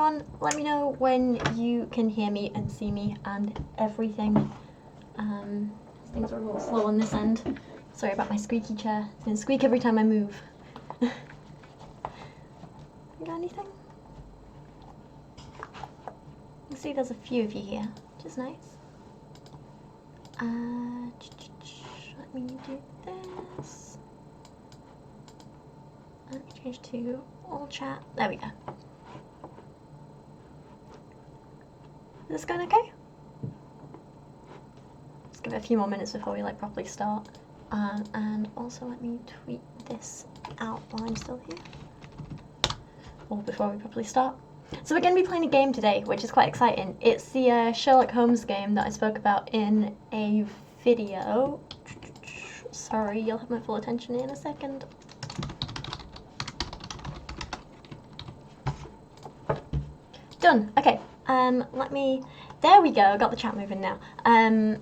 on. Let me know when you can hear me and see me and everything. Things are a little slow on this end. Sorry about my squeaky chair. It's gonna squeak every time I move. You got anything? You see there's a few of you here, which is nice. Let me do this. Let me change to all chat. There we go. Is this going okay? Let's give it a few more minutes before we like properly start. And also let me tweet this out while I'm still here. Or before we properly start. So we're going to be playing a game today, which is quite exciting. It's the Sherlock Holmes game that I spoke about in a video. Sorry, you'll have my full attention in a second. Done. Okay. Let me. There we go. Got the chat moving now. I'm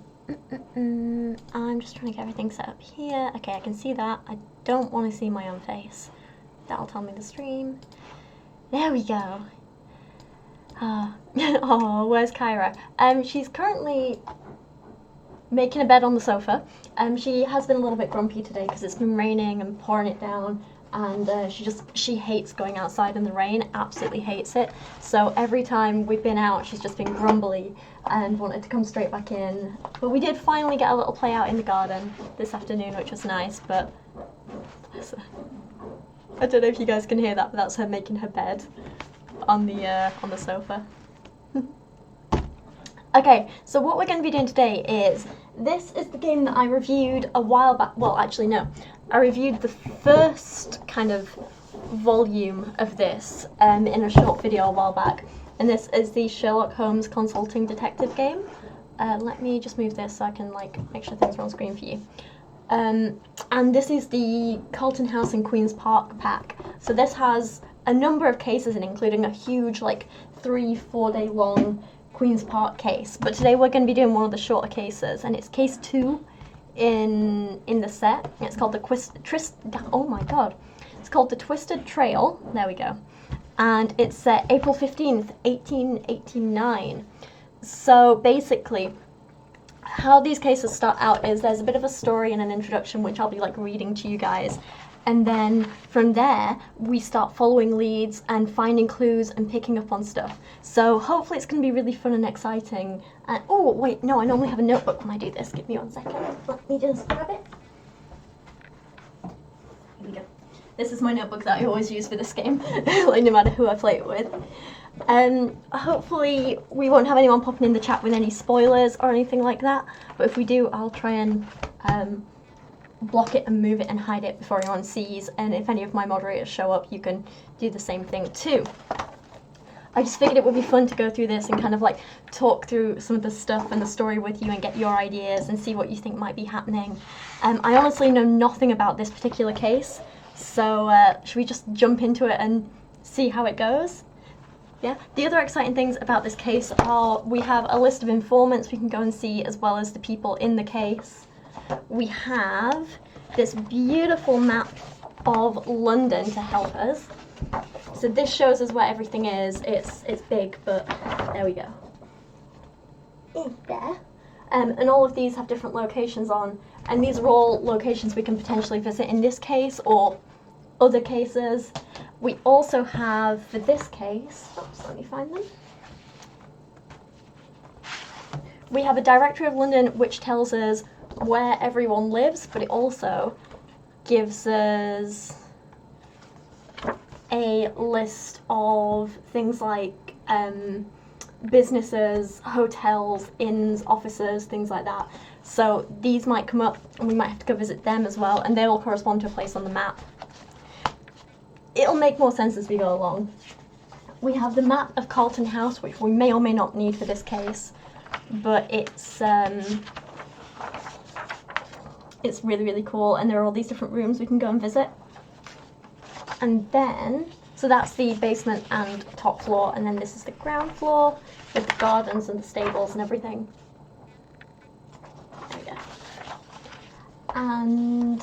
just trying to get everything set up here. Okay, I can see that. I don't want to see my own face. That'll tell me the stream. There we go. Oh, where's Kyra? She's currently making a bed on the sofa. She has been a little bit grumpy today because it's been raining and pouring it down, and she hates going outside in the rain, absolutely hates it. So every time we've been out, she's just been grumbly and wanted to come straight back in. But we did finally get a little play out in the garden this afternoon, which was nice, but I don't know if you guys can hear that, but that's her making her bed on the sofa. Okay, so what we're going to be doing today is, this is the game that I reviewed a while back. Well, actually no, I reviewed the first kind of volume of this in a short video a while back, and this is the Sherlock Holmes Consulting Detective game. Let me just move this so I can like make sure things are on screen for you. And this is the Carlton House in Queen's Park pack. So this has a number of cases in, including a huge like 3-4 day long Queen's Park case. But today we're going to be doing one of the shorter cases, and it's case 2 in the set. It's called It's called The Twisted Trail. There we go. And it's set April 15th, 1889. So basically, how these cases start out is there's a bit of a story and an introduction which I'll be like reading to you guys, and then from there we start following leads and finding clues and picking up on stuff. So hopefully it's going to be really fun and exciting. And oh wait, no, I normally have a notebook when I do this. Give me 1 second. Let me just grab it. Here we go. This is my notebook that I always use for this game, like no matter who I play it with. Hopefully we won't have anyone popping in the chat with any spoilers or anything like that, but if we do, I'll try and block it and move it and hide it before anyone sees, and if any of my moderators show up, you can do the same thing too. I just figured it would be fun to go through this and kind of like talk through some of the stuff and the story with you and get your ideas and see what you think might be happening. I honestly know nothing about this particular case, so should we just jump into it and see how it goes? Yeah. The other exciting things about this case are we have a list of informants we can go and see, as well as the people in the case. We have this beautiful map of London to help us. So this shows us where everything is. It's big, but there we go. In there. And all of these have different locations on, and these are all locations we can potentially visit in this case or other cases. We also have, for this case, oops, let me find them. We have a directory of London which tells us where everyone lives, but it also gives us a list of things like businesses, hotels, inns, offices, things like that. So these might come up and we might have to go visit them as well, and they will correspond to a place on the map. It'll make more sense as we go along. We have the map of Carlton House, which we may or may not need for this case, but it's really, really cool, and there are all these different rooms we can go and visit. And then, so that's the basement and top floor, and then this is the ground floor with the gardens and the stables and everything. There we go. And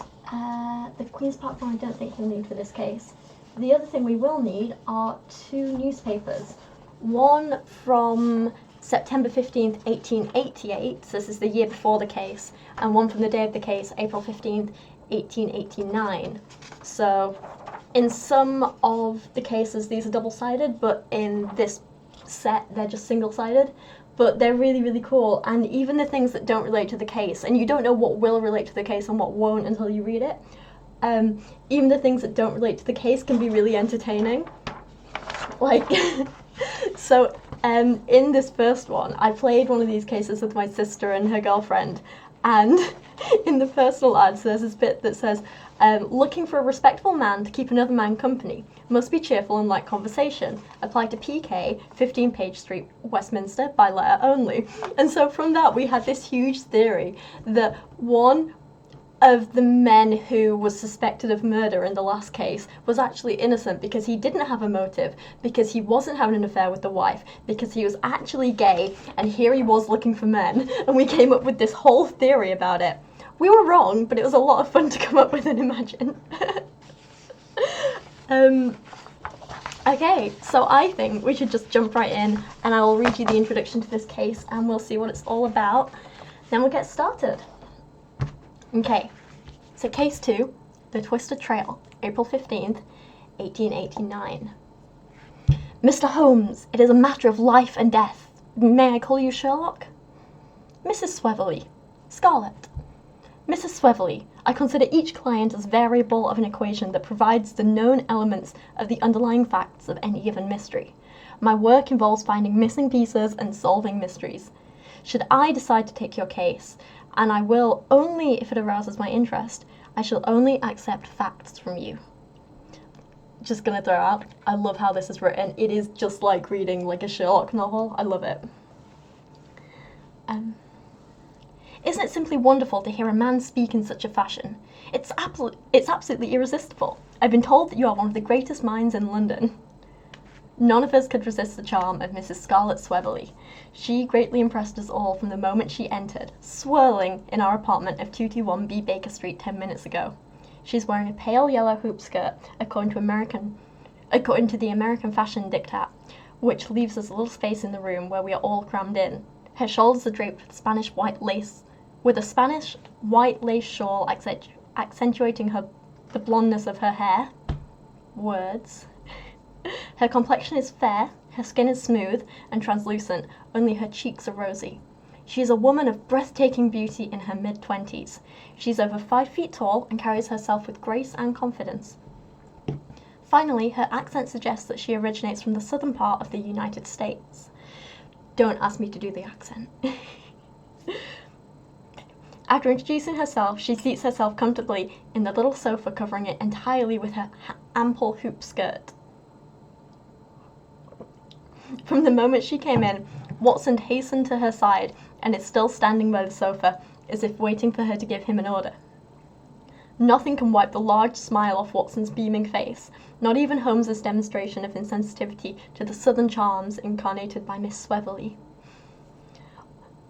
the Queen's Park one I don't think we'll need for this case. The other thing we will need are 2 newspapers. one from September 15th, 1888, so this is the year before the case, and one from the day of the case, April 15th, 1889. So in some of the cases these are double-sided, but in this set they're just single-sided. But they're really, really cool, and even the things that don't relate to the case, and you don't know what will relate to the case and what won't until you read it, even the things that don't relate to the case can be really entertaining. Like, so in this first one, I played one of these cases with my sister and her girlfriend, and in the personal ads there's this bit that says, looking for a respectable man to keep another man company. Must be cheerful and like conversation. Apply to PK, 15 Page Street, Westminster, by letter only. And so from that we had this huge theory that one of the men who was suspected of murder in the last case was actually innocent because he didn't have a motive, because he wasn't having an affair with the wife, because he was actually gay, and here he was looking for men, and we came up with this whole theory about it. We were wrong, but it was a lot of fun to come up with and imagine. Okay, so I think we should just jump right in, and I will read you the introduction to this case, and we'll see what it's all about. Then we'll get started. Okay, so case 2, The Twisted Trail, April 15th, 1889. Mr. Holmes, it is a matter of life and death. May I call you Sherlock? Mrs. Sweverley, Scarlet. Mrs. Sweverley, I consider each client as variable of an equation that provides the known elements of the underlying facts of any given mystery. My work involves finding missing pieces and solving mysteries. Should I decide to take your case, and I will only if it arouses my interest, I shall only accept facts from you. Just gonna throw out, I love how this is written. It is just like reading like a Sherlock novel. I love it. Isn't it simply wonderful to hear a man speak in such a fashion? It's absolutely irresistible. I've been told that you are one of the greatest minds in London. None of us could resist the charm of Mrs. Scarlet Sweverley. She greatly impressed us all from the moment she entered, swirling in our apartment of 221B Baker Street 10 minutes ago. She's wearing a pale yellow hoop skirt, according to the American fashion diktat, which leaves us a little space in the room where we are all crammed in. Her shoulders are draped with a Spanish white lace shawl accentuating the blondness of her hair. Words. Her complexion is fair, her skin is smooth and translucent, only her cheeks are rosy. She is a woman of breathtaking beauty in her mid-20s. She's over 5 feet tall and carries herself with grace and confidence. Finally, her accent suggests that she originates from the southern part of the United States. Don't ask me to do the accent. After introducing herself, she seats herself comfortably in the little sofa, covering it entirely with her ample hoop skirt. From the moment she came in, Watson hastened to her side and is still standing by the sofa, as if waiting for her to give him an order. Nothing can wipe the large smile off Watson's beaming face, not even Holmes's demonstration of insensitivity to the southern charms incarnated by Miss Sweverley.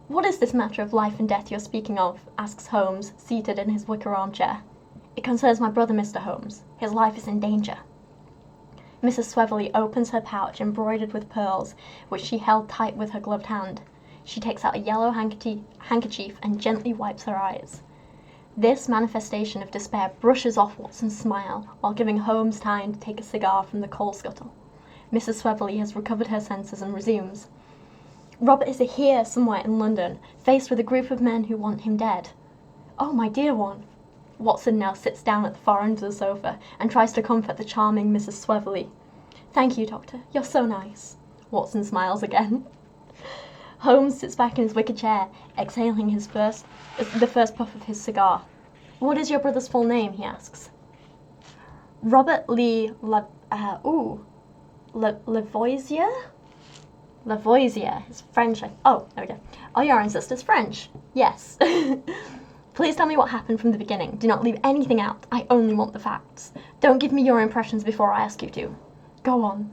"What is this matter of life and death you're speaking of?" asks Holmes, seated in his wicker armchair. "It concerns my brother, Mr. Holmes. His life is in danger." Mrs. Sweverley opens her pouch embroidered with pearls, which she held tight with her gloved hand. She takes out a yellow handkerchief and gently wipes her eyes. This manifestation of despair brushes off Watson's smile, while giving Holmes time to take a cigar from the coal scuttle. Mrs. Sweverley has recovered her senses and resumes. "Robert is here somewhere in London, faced with a group of men who want him dead." "Oh, my dear one." Watson now sits down at the far end of the sofa and tries to comfort the charming Mrs. Sweverley. "Thank you, Doctor. You're so nice." Watson smiles again. Holmes sits back in his wicker chair, exhaling the first puff of his cigar. "What is your brother's full name?" he asks. "Robert Lee Lavoisier? Lavoisier is French. Oh, there we go. Oh, your ancestor's French. Yes. Please tell me what happened from the beginning. Do not leave anything out. I only want the facts. Don't give me your impressions before I ask you to. Go on."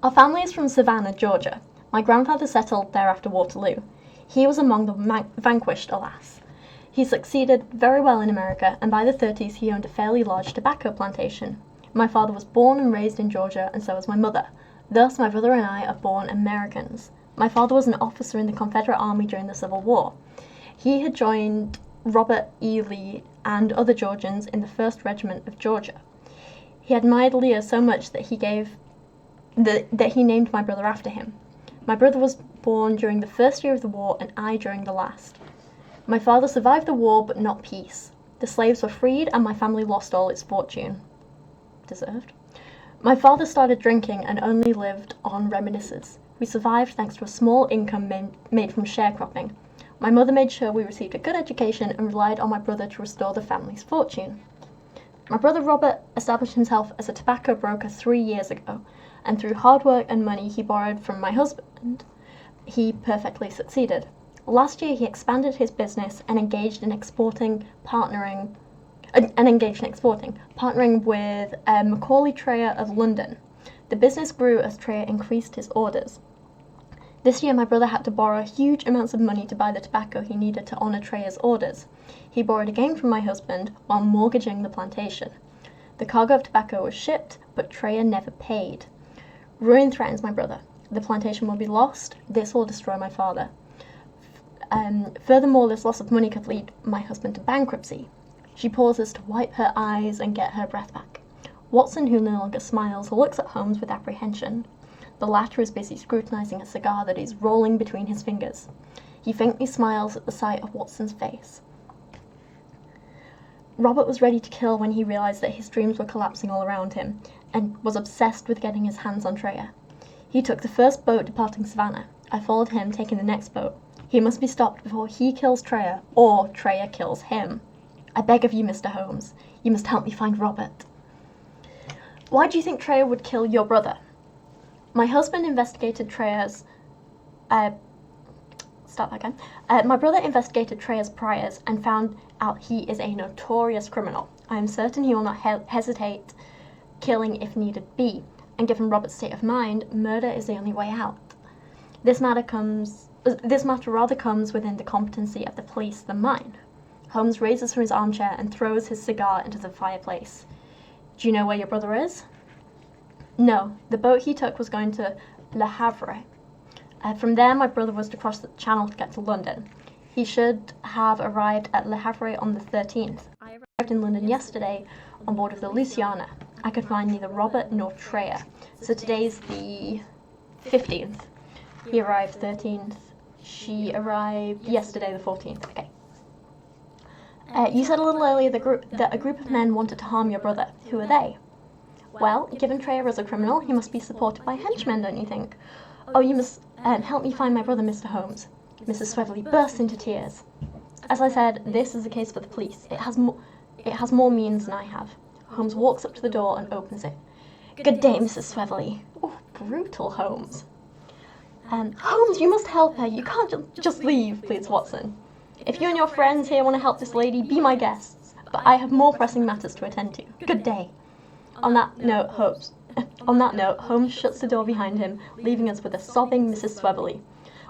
"Our family is from Savannah, Georgia. My grandfather settled there after Waterloo. He was among the vanquished, alas. He succeeded very well in America, and by the 30s he owned a fairly large tobacco plantation. My father was born and raised in Georgia, and so was my mother, Thus, my brother and I are born Americans. My father was an officer in the Confederate Army during the Civil War. He had joined Robert E. Lee and other Georgians in the 1st Regiment of Georgia. He admired Leah so much that he named my brother after him. My brother was born during the first year of the war and I during the last. My father survived the war but not peace. The slaves were freed and my family lost all its fortune. Deserved. My father started drinking and only lived on reminiscences. We survived thanks to a small income made from sharecropping. My mother made sure we received a good education and relied on my brother to restore the family's fortune. My brother Robert established himself as a tobacco broker 3 years ago, and through hard work and money he borrowed from my husband, he perfectly succeeded. Last year he expanded his business and engaged in exporting, partnering with Macaulay Trae of London. The business grew as Trae increased his orders. This year my brother had to borrow huge amounts of money to buy the tobacco he needed to honour Trae's orders. He borrowed again from my husband while mortgaging the plantation. The cargo of tobacco was shipped, but Trae never paid. Ruin threatens my brother. The plantation will be lost. This will destroy my father. Furthermore, this loss of money could lead my husband to bankruptcy. She pauses to wipe her eyes and get her breath back. Watson, who no longer smiles, looks at Holmes with apprehension. The latter is busy scrutinising a cigar that is rolling between his fingers. He faintly smiles at the sight of Watson's face. Robert was ready to kill when he realised that his dreams were collapsing all around him, and was obsessed with getting his hands on Trae. He took the first boat departing Savannah. I followed him, taking the next boat. He must be stopped before he kills Trae, or Trae kills him. I beg of you, Mr. Holmes, you must help me find Robert. Why do you think Trae would kill your brother? My husband investigated Trae's... My brother investigated Trae's priors and found out he is a notorious criminal. I am certain he will not hesitate killing if needed be, and given Robert's state of mind, murder is the only way out. This matter rather comes within the competency of the police than mine. Holmes raises from his armchair and throws his cigar into the fireplace. Do you know where your brother is? No, the boat he took was going to Le Havre. From there, my brother was to cross the channel to get to London. He should have arrived at Le Havre on the 13th. I arrived in London yesterday on board of the Louisiana. I could find neither Robert nor Trae. So today's the 15th. He arrived 13th. She arrived yesterday the 14th. Okay. You said a little earlier that a group of men wanted to harm your brother. Who are they? Well, given Trae is a criminal, he must be supported by henchmen, don't you think? Oh, you must help me find my brother, Mr. Holmes. Mrs. Sweverly burst into tears. As I said, this is a case for the police. It has more means than I have. Holmes walks up to the door and opens it. Good day, Mrs. Sweverly. Oh, brutal, Holmes. Holmes, you must help her. You can't just leave, pleads Watson. If you and your friends here want to help this lady, be my guests. But I have more pressing matters to attend to. Good day. On that note, Holmes shuts the door behind him, leaving us with a sobbing Mrs. Sweverly.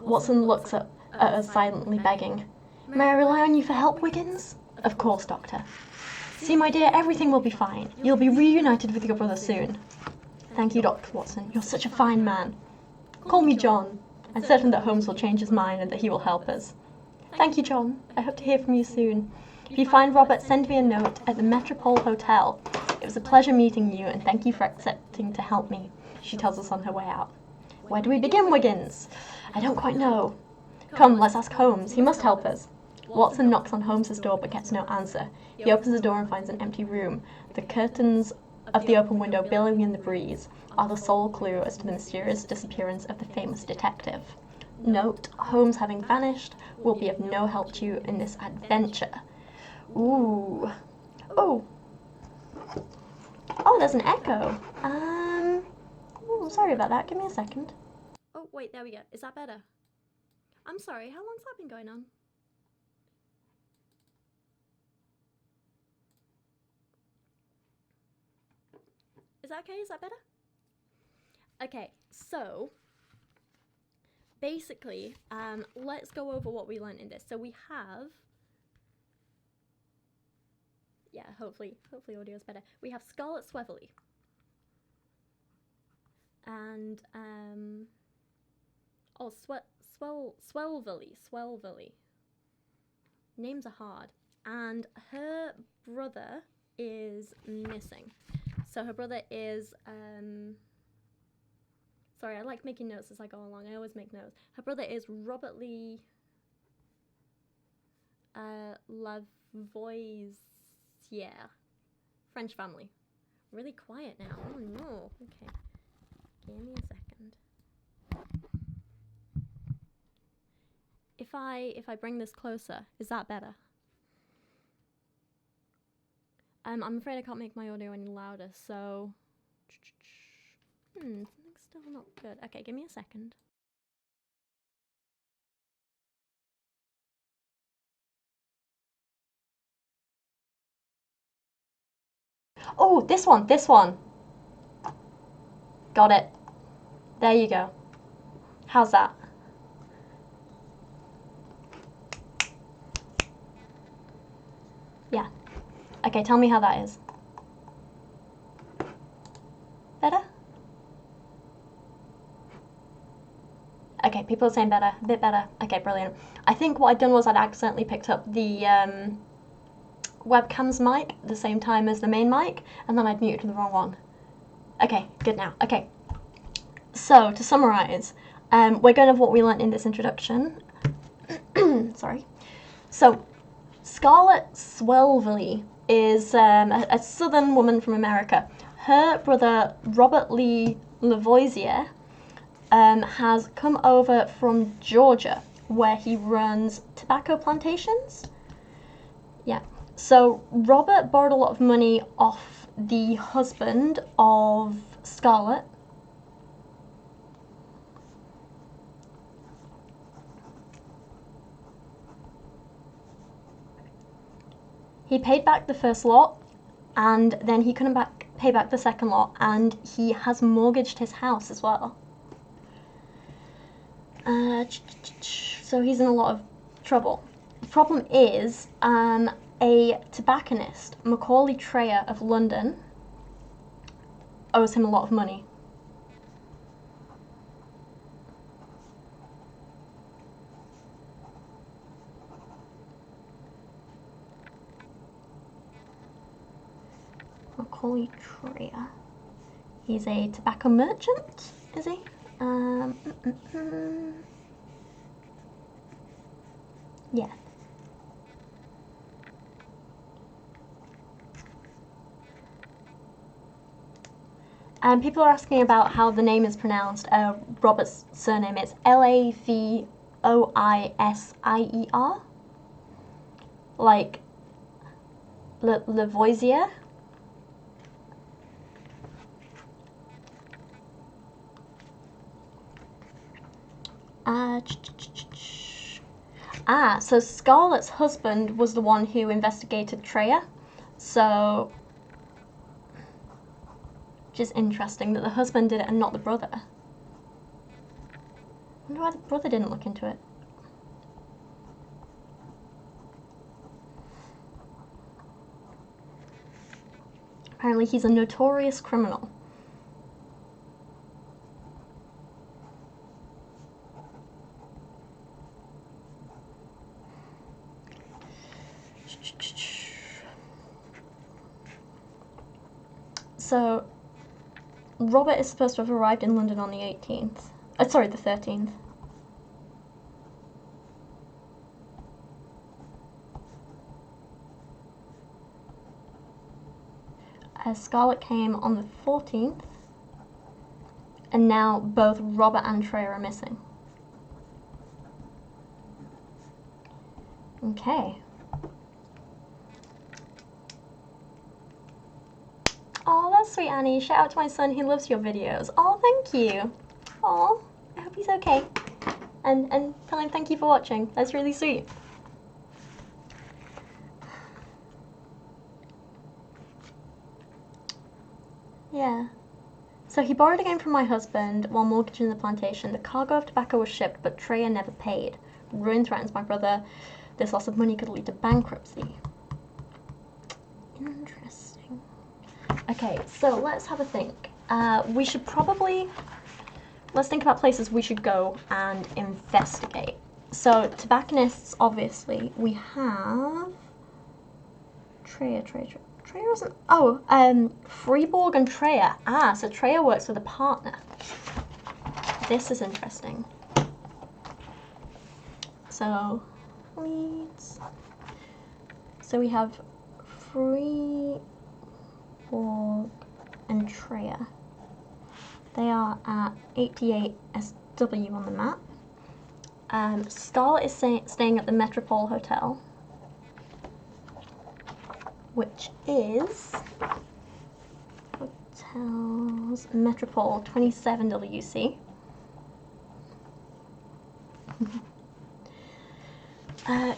Watson looks at us silently begging. May I rely on you for help, Wiggins? Of course, Doctor. See, my dear, everything will be fine. You'll be reunited with your brother soon. Thank you, Dr. Watson. You're such a fine man. Call me John. I'm certain that Holmes will change his mind and that he will help us. Thank you, John. I hope to hear from you soon. If you find Robert, send me a note at the Metropole Hotel. It was a pleasure meeting you, and thank you for accepting to help me, she tells us on her way out. Where do we begin, Wiggins? I don't quite know. Come, let's ask Holmes. He must help us. Watson knocks on Holmes's door but gets no answer. He opens the door and finds an empty room. The curtains of the open window billowing in the breeze are the sole clue as to the mysterious disappearance of the famous detective. Note, Holmes having vanished will be of no help to you in this adventure. Ooh. Oh, there's an echo. Ooh, sorry about that. Give me a second. Oh, wait, there we go. Is that better? I'm sorry, how long's that been going on? Is that okay? Is that better? Okay, so basically, let's go over what we learned in this. So we have, yeah, hopefully audio is better. We have Scarlett Sweverly. and oh, Swellville. Names are hard. And her brother is missing. So her brother is sorry, I like making notes as I go along. I always make notes. Her brother is Robert Lee Lavoisier. French family. Really quiet now. Oh no. Okay. Give me a second. If I bring this closer, is that better? I'm afraid I can't make my audio any louder, so something's still not good. Okay, give me a second. Oh, this one. Got it. There you go. How's that? Yeah. Okay, tell me how that is. Better? Okay, people are saying better. A bit better. Okay, brilliant. I think what I'd done was I'd accidentally picked up the webcam's mic at the same time as the main mic, and then I'd muted the wrong one. Okay, good now. Okay. So, to summarise, we're going over what we learnt in this introduction. Sorry. So, Scarlett Swellville is a southern woman from America. Her brother, Robert Lee Lavoisier, has come over from Georgia, where he runs tobacco plantations. Yeah. So, Robert borrowed a lot of money off the husband of Scarlett. He paid back the first lot, and then he couldn't pay back the second lot, and he has mortgaged his house as well. So he's in a lot of trouble. The problem is, a tobacconist, Macaulay Trae of London, owes him a lot of money. Macaulay Trae. He's a tobacco merchant, is he? Yeah. People are asking about how the name is pronounced. Robert's surname is Lavoisier. Like Lavoisier. So Scarlett's husband was the one who investigated Trae. So, which is interesting that the husband did it and not the brother. I wonder why the brother didn't look into it. Apparently he's a notorious criminal. So, Robert is supposed to have arrived in London on the 18th. Sorry, the 13th. Scarlett came on the 14th. And now both Robert and Trae are missing. Okay. Oh, that's sweet, Annie. Shout out to my son, he loves your videos. Oh, thank you. Oh, I hope he's okay. And tell him thank you for watching. That's really sweet. Yeah. So he borrowed again from my husband while mortgaging the plantation. The cargo of tobacco was shipped, but Trae never paid. Ruin threatens my brother. This loss of money could lead to bankruptcy. Interesting. Okay, so let's have a think. We should probably let's think about places we should go and investigate. So, tobacconists, obviously, we have Trae isn't, oh, Fribourg and Trae. Ah, so Trae works with a partner. This is interesting. So, Leeds. So we have Fribourg and Trae. They are at 88 SW on the map. Scarlett is staying at the Metropole Hotel, which is hotels Metropole 27 WC.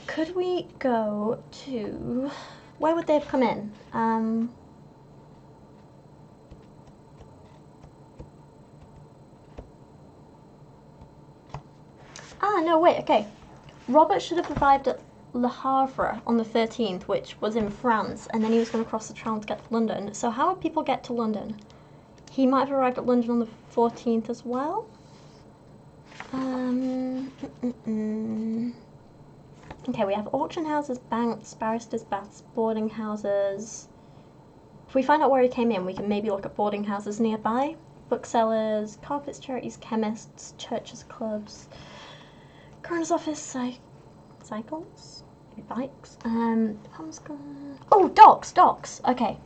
Could we go to, where would they have come in? No, wait, okay. Robert should have arrived at Le Havre on the 13th, which was in France, and then he was going to cross the Channel to get to London. So how would people get to London? He might have arrived at London on the 14th as well. Okay, we have auction houses, banks, barristers' baths, boarding houses. If we find out where he came in, we can maybe look at boarding houses nearby. Booksellers, carpets, charities, chemists, churches, clubs, coroner's office, cycles, maybe bikes. Oh, docks. Okay.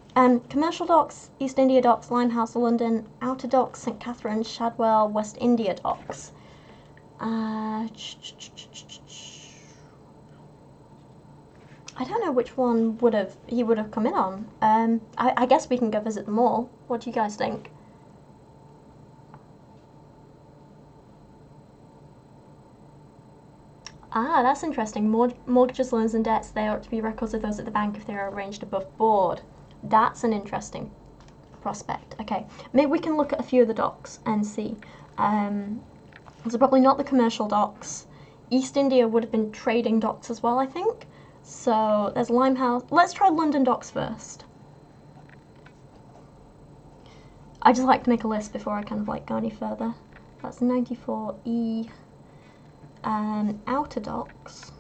Commercial docks, East India Docks, Limehouse, London, Outer Docks, St. Catherine's, Shadwell, West India Docks. I don't know which one he would have come in on. I guess we can go visit them all. What do you guys think? Ah, that's interesting. Mortgages, loans and debts, they ought to be records of those at the bank if they are arranged above board. That's an interesting prospect. Okay, maybe we can look at a few of the docks and see. So probably not the commercial docks. East India would have been trading docks as well, I think. So there's Limehouse. Let's try London docks first. I just like to make a list before I kind of like go any further. That's 94E. Outer Docks,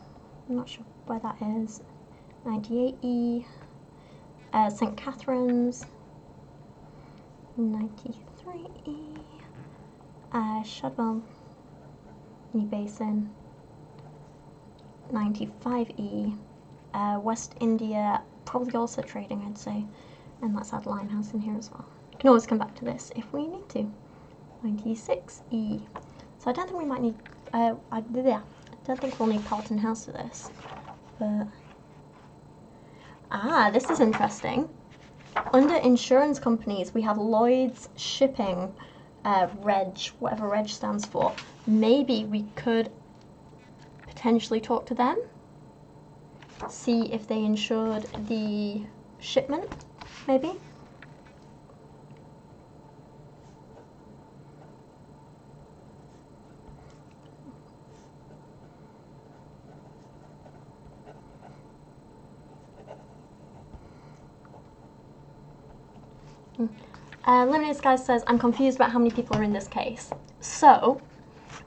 I'm not sure where that is. 98E. St. Catherine's. 93E. Shadwell, New Basin. 95E. West India, probably also trading, I'd say. And let's add Limehouse in here as well. You can always come back to this if we need to. 96E. So I don't think we might need, I don't think we'll need Carlton House for this. But, this is interesting. Under insurance companies, we have Lloyd's Shipping, Reg, whatever Reg stands for. Maybe we could potentially talk to them, see if they insured the shipment, maybe. Lemonade Sky says, I'm confused about how many people are in this case. So,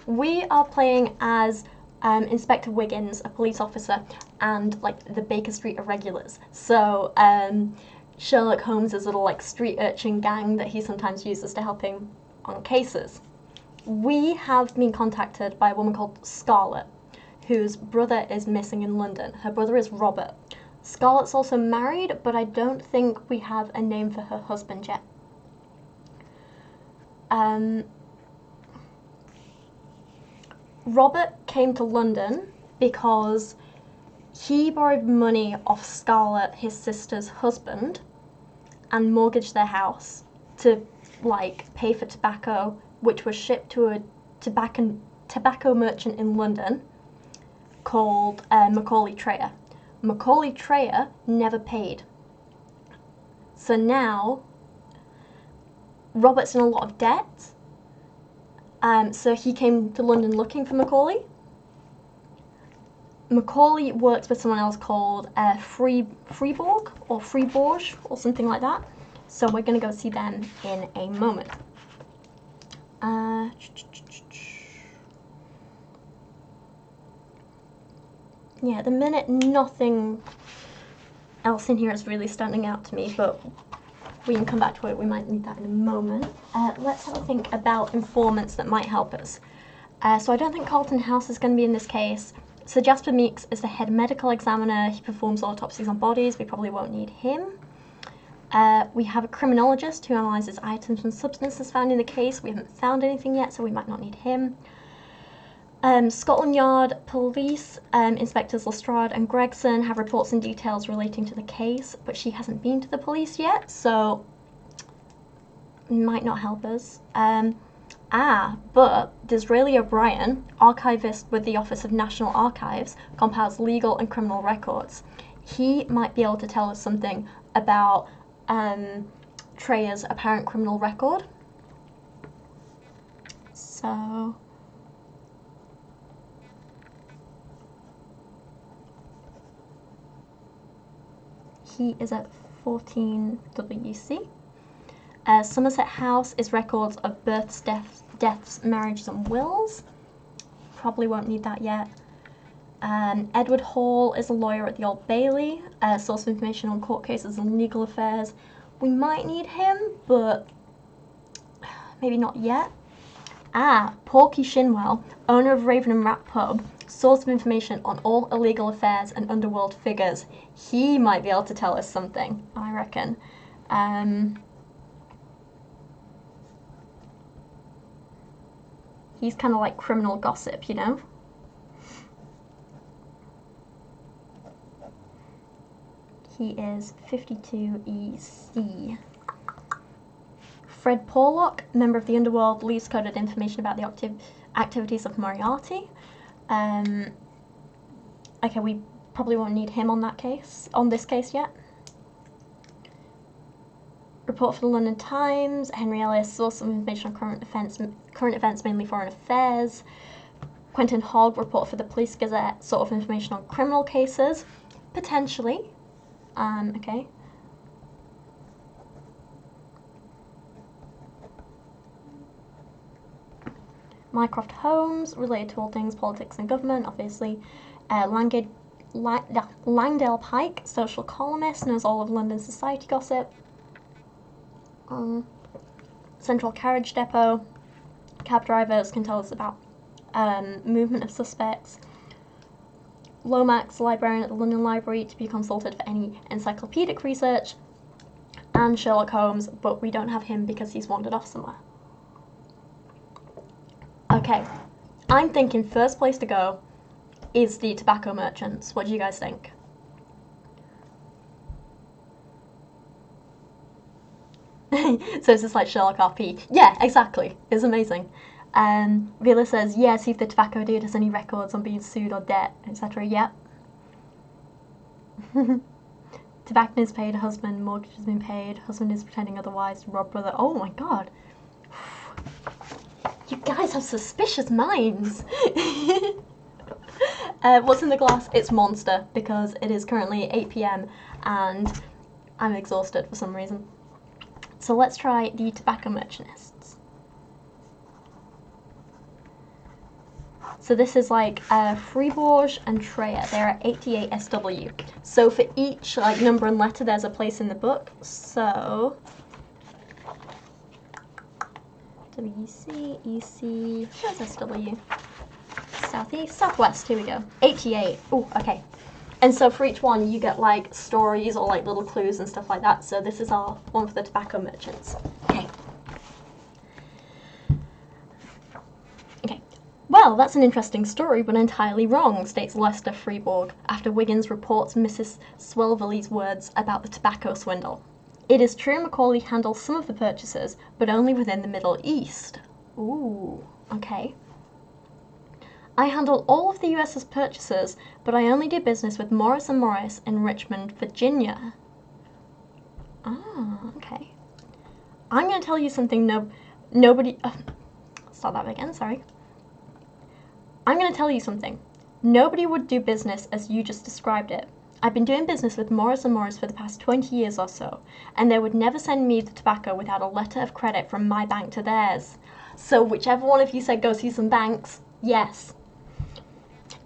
we are playing as Inspector Wiggins, a police officer, and like the Baker Street Irregulars. So, Sherlock Holmes' little like street urchin gang that he sometimes uses to help him on cases. We have been contacted by a woman called Scarlett, whose brother is missing in London. Her brother is Robert. Scarlett's also married, but I don't think we have a name for her husband yet. Robert came to London because he borrowed money off Scarlett, his sister's husband, and mortgaged their house to like pay for tobacco, which was shipped to a tobacco merchant in London called Macaulay Trae. Macaulay Trae never paid. So now Robert's in a lot of debt. So he came to London looking for Macaulay. Macaulay works with someone else called Fribourg or something like that. So we're going to go see them in a moment. Yeah, at the minute, nothing else in here is really standing out to me, but we can come back to it. We might need that in a moment. Let's have a think about informants that might help us. So I don't think Carlton House is going to be in this case. Sir Jasper Meeks is the head medical examiner. He performs autopsies on bodies. We probably won't need him. We have a criminologist who analyses items and substances found in the case. We haven't found anything yet, so we might not need him. Scotland Yard Police Inspectors Lestrade and Gregson have reports and details relating to the case, but she hasn't been to the police yet, so might not help us. But Disraeli O'Brien, archivist with the Office of National Archives, compiles legal and criminal records. He might be able to tell us something about Trae's apparent criminal record. So he is at 14 WC. Somerset House is records of births, deaths, marriages and wills. Probably won't need that yet. Edward Hall is a lawyer at the Old Bailey, source of information on court cases and legal affairs. We might need him, but maybe not yet. Porky Shinwell, owner of Raven and Rat Pub, source of information on all illegal affairs and underworld figures. He might be able to tell us something, I reckon. He's kind of like criminal gossip, you know? He is 52 EC. Fred Porlock, member of the Underworld, leaves coded information about the activities of Moriarty. Okay, we probably won't need him on this case yet. Report for the London Times, Henry Ellis, source of information on current events, mainly foreign affairs. Quentin Hogg, report for the Police Gazette, sort of information on criminal cases, potentially. Okay. Mycroft Holmes, related to all things politics and government, obviously. Langdale Pike, social columnist, knows all of London society gossip. Central Carriage Depot, cab drivers can tell us about movement of suspects. Lomax, librarian at the London Library, to be consulted for any encyclopedic research. And Sherlock Holmes, but we don't have him because he's wandered off somewhere. Okay, I'm thinking first place to go is the tobacco merchants. What do you guys think? So it's just like Sherlock RP. Yeah, exactly. It's amazing. Villa says, yeah, see if the tobacco dude has any records on being sued or debt, etc. Yep. Tobacco is paid, husband, mortgage has been paid, husband is pretending otherwise, rob brother. Oh my god. You guys have suspicious minds. What's in the glass? It's Monster, because it is currently 8 PM and I'm exhausted for some reason. So let's try the tobacco merchanists. So this is like Fribourg and Trae. They're at 88 SW. So for each like number and letter, there's a place in the book. So WC, EC, where's SW? Southeast, Southwest, here we go. 88. Oh, okay. And so for each one, you get like stories or like little clues and stuff like that. So this is our one for the tobacco merchants. Okay. Okay. Well, that's an interesting story, but entirely wrong, states Lester Freeborg, after Wiggins reports Mrs. Swelverley's words about the tobacco swindle. It is true Macaulay handles some of the purchases, but only within the Middle East. Ooh, okay. I handle all of the US's purchases, but I only do business with Morris & Morris in Richmond, Virginia. Ah, okay. I'm going to tell you something nobody... start that again, sorry. I'm going to tell you something. Nobody would do business as you just described it. I've been doing business with Morris & Morris for the past 20 years or so, and they would never send me the tobacco without a letter of credit from my bank to theirs. So whichever one of you said go see some banks, yes.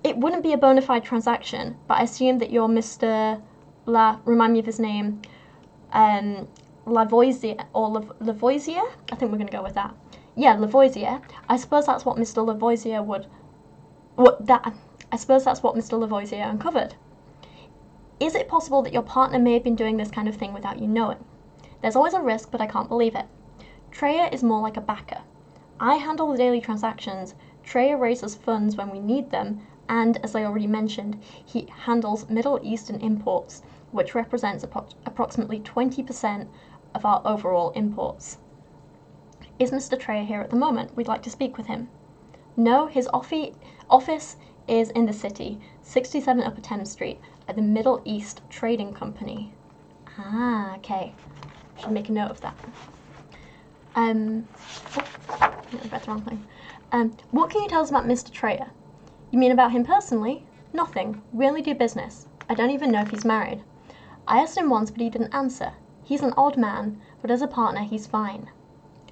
It wouldn't be a bona fide transaction, but I assume that you're Mr. remind me of his name, Lavoisier, or Lavoisier? I think we're going to go with that. Yeah, Lavoisier. I suppose that's what Mr. Lavoisier I suppose that's what Mr. Lavoisier uncovered. Is it possible that your partner may have been doing this kind of thing without you knowing? There's always a risk, but I can't believe it. Trae is more like a backer. I handle the daily transactions, Trae raises funds when we need them, and, as I already mentioned, he handles Middle Eastern imports, which represents approximately 20% of our overall imports. Is Mr. Trae here at the moment? We'd like to speak with him. No, his office is in the city, 67 Upper Thames Street, at the Middle East Trading Company. Ah, okay. Should make a note of that. I read the wrong thing. What can you tell us about Mr. Trae? You mean about him personally? Nothing. We only do business. I don't even know if he's married. I asked him once, but he didn't answer. He's an odd man, but as a partner, he's fine.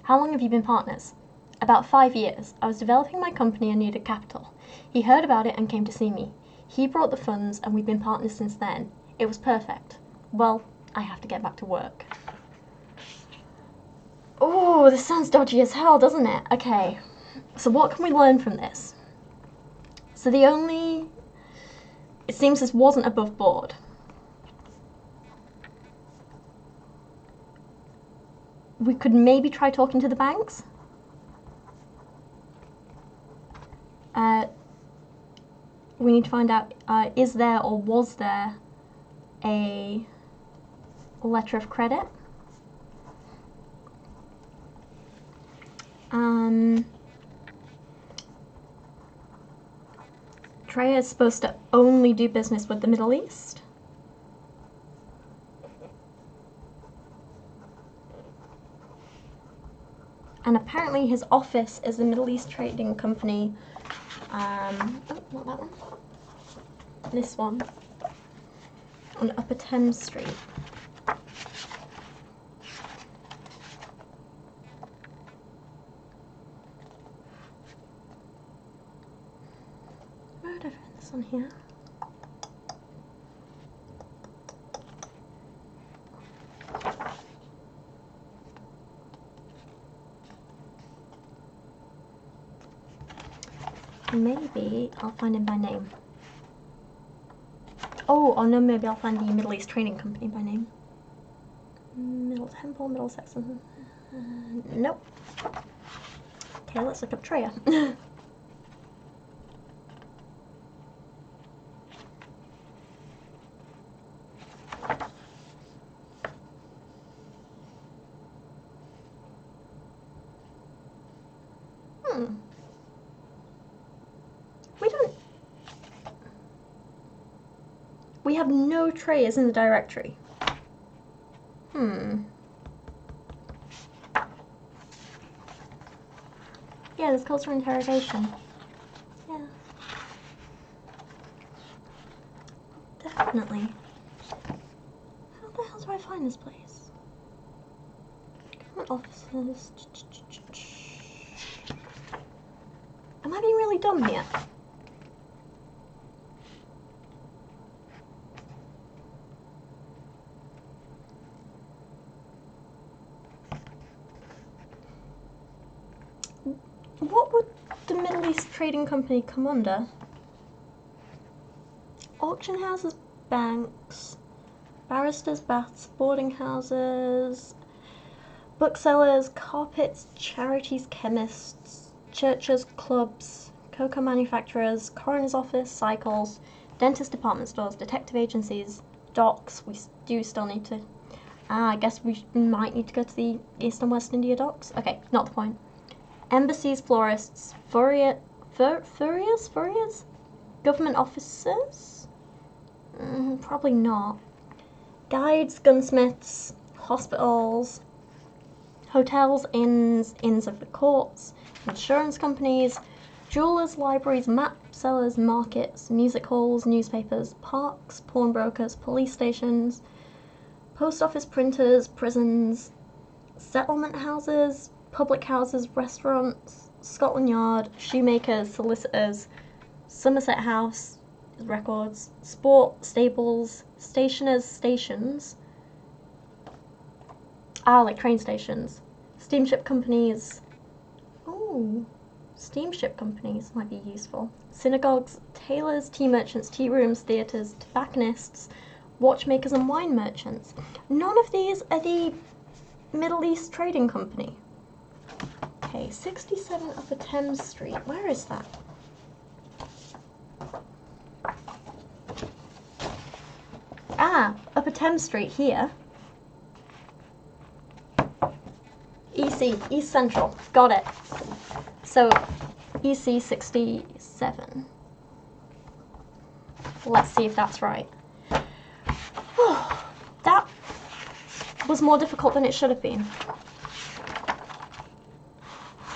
How long have you been partners? About 5 years. I was developing my company and needed capital. He heard about it and came to see me. He brought the funds, and we've been partners since then. It was perfect. Well, I have to get back to work. Oh, this sounds dodgy as hell, doesn't it? Okay, so what can we learn from this? So it seems this wasn't above board. We could maybe try talking to the banks. We need to find out, is there or was there a letter of credit? Trae is supposed to only do business with the Middle East. And apparently his office is the Middle East Trading Company. Oh, not that one. This one. On Upper Thames Street. Where did I find this on here? Maybe I'll find him by name. Oh no, maybe I'll find the Middle East Trading Company by name. Middle Temple, Middlesex. Nope. Okay, let's look up Trae. We have no Traes in the directory. Yeah, this calls for interrogation. Yeah. Definitely. How the hell do I find this place? Government offices. Am I being really dumb here? What would the Middle East Trading Company come under? Auction houses, banks, barristers, baths, boarding houses, booksellers, carpets, charities, chemists, churches, clubs, cocoa manufacturers, coroner's office, cycles, dentist department stores, detective agencies, docks. We do still need to... I guess we might need to go to the East and West India docks. Okay, not the point. Embassies, florists, furriers? Government officers? Probably not. Guides, gunsmiths, hospitals, hotels, inns of the courts, insurance companies, jewelers, libraries, map sellers, markets, music halls, newspapers, parks, pawnbrokers, police stations, post office printers, prisons, settlement houses, public houses, restaurants, Scotland Yard, shoemakers, solicitors, Somerset House, records, sport, stables, stationers, stations. Ah, like train stations. Steamship companies. Ooh, steamship companies might be useful. Synagogues, tailors, tea merchants, tea rooms, theatres, tobacconists, watchmakers and wine merchants. None of these are the Middle East Trading Company. Okay, 67 Upper Thames Street. Where is that? Ah, Upper Thames Street here. EC, East Central. Got it. So, EC 67. Let's see if that's right. That was more difficult than it should have been.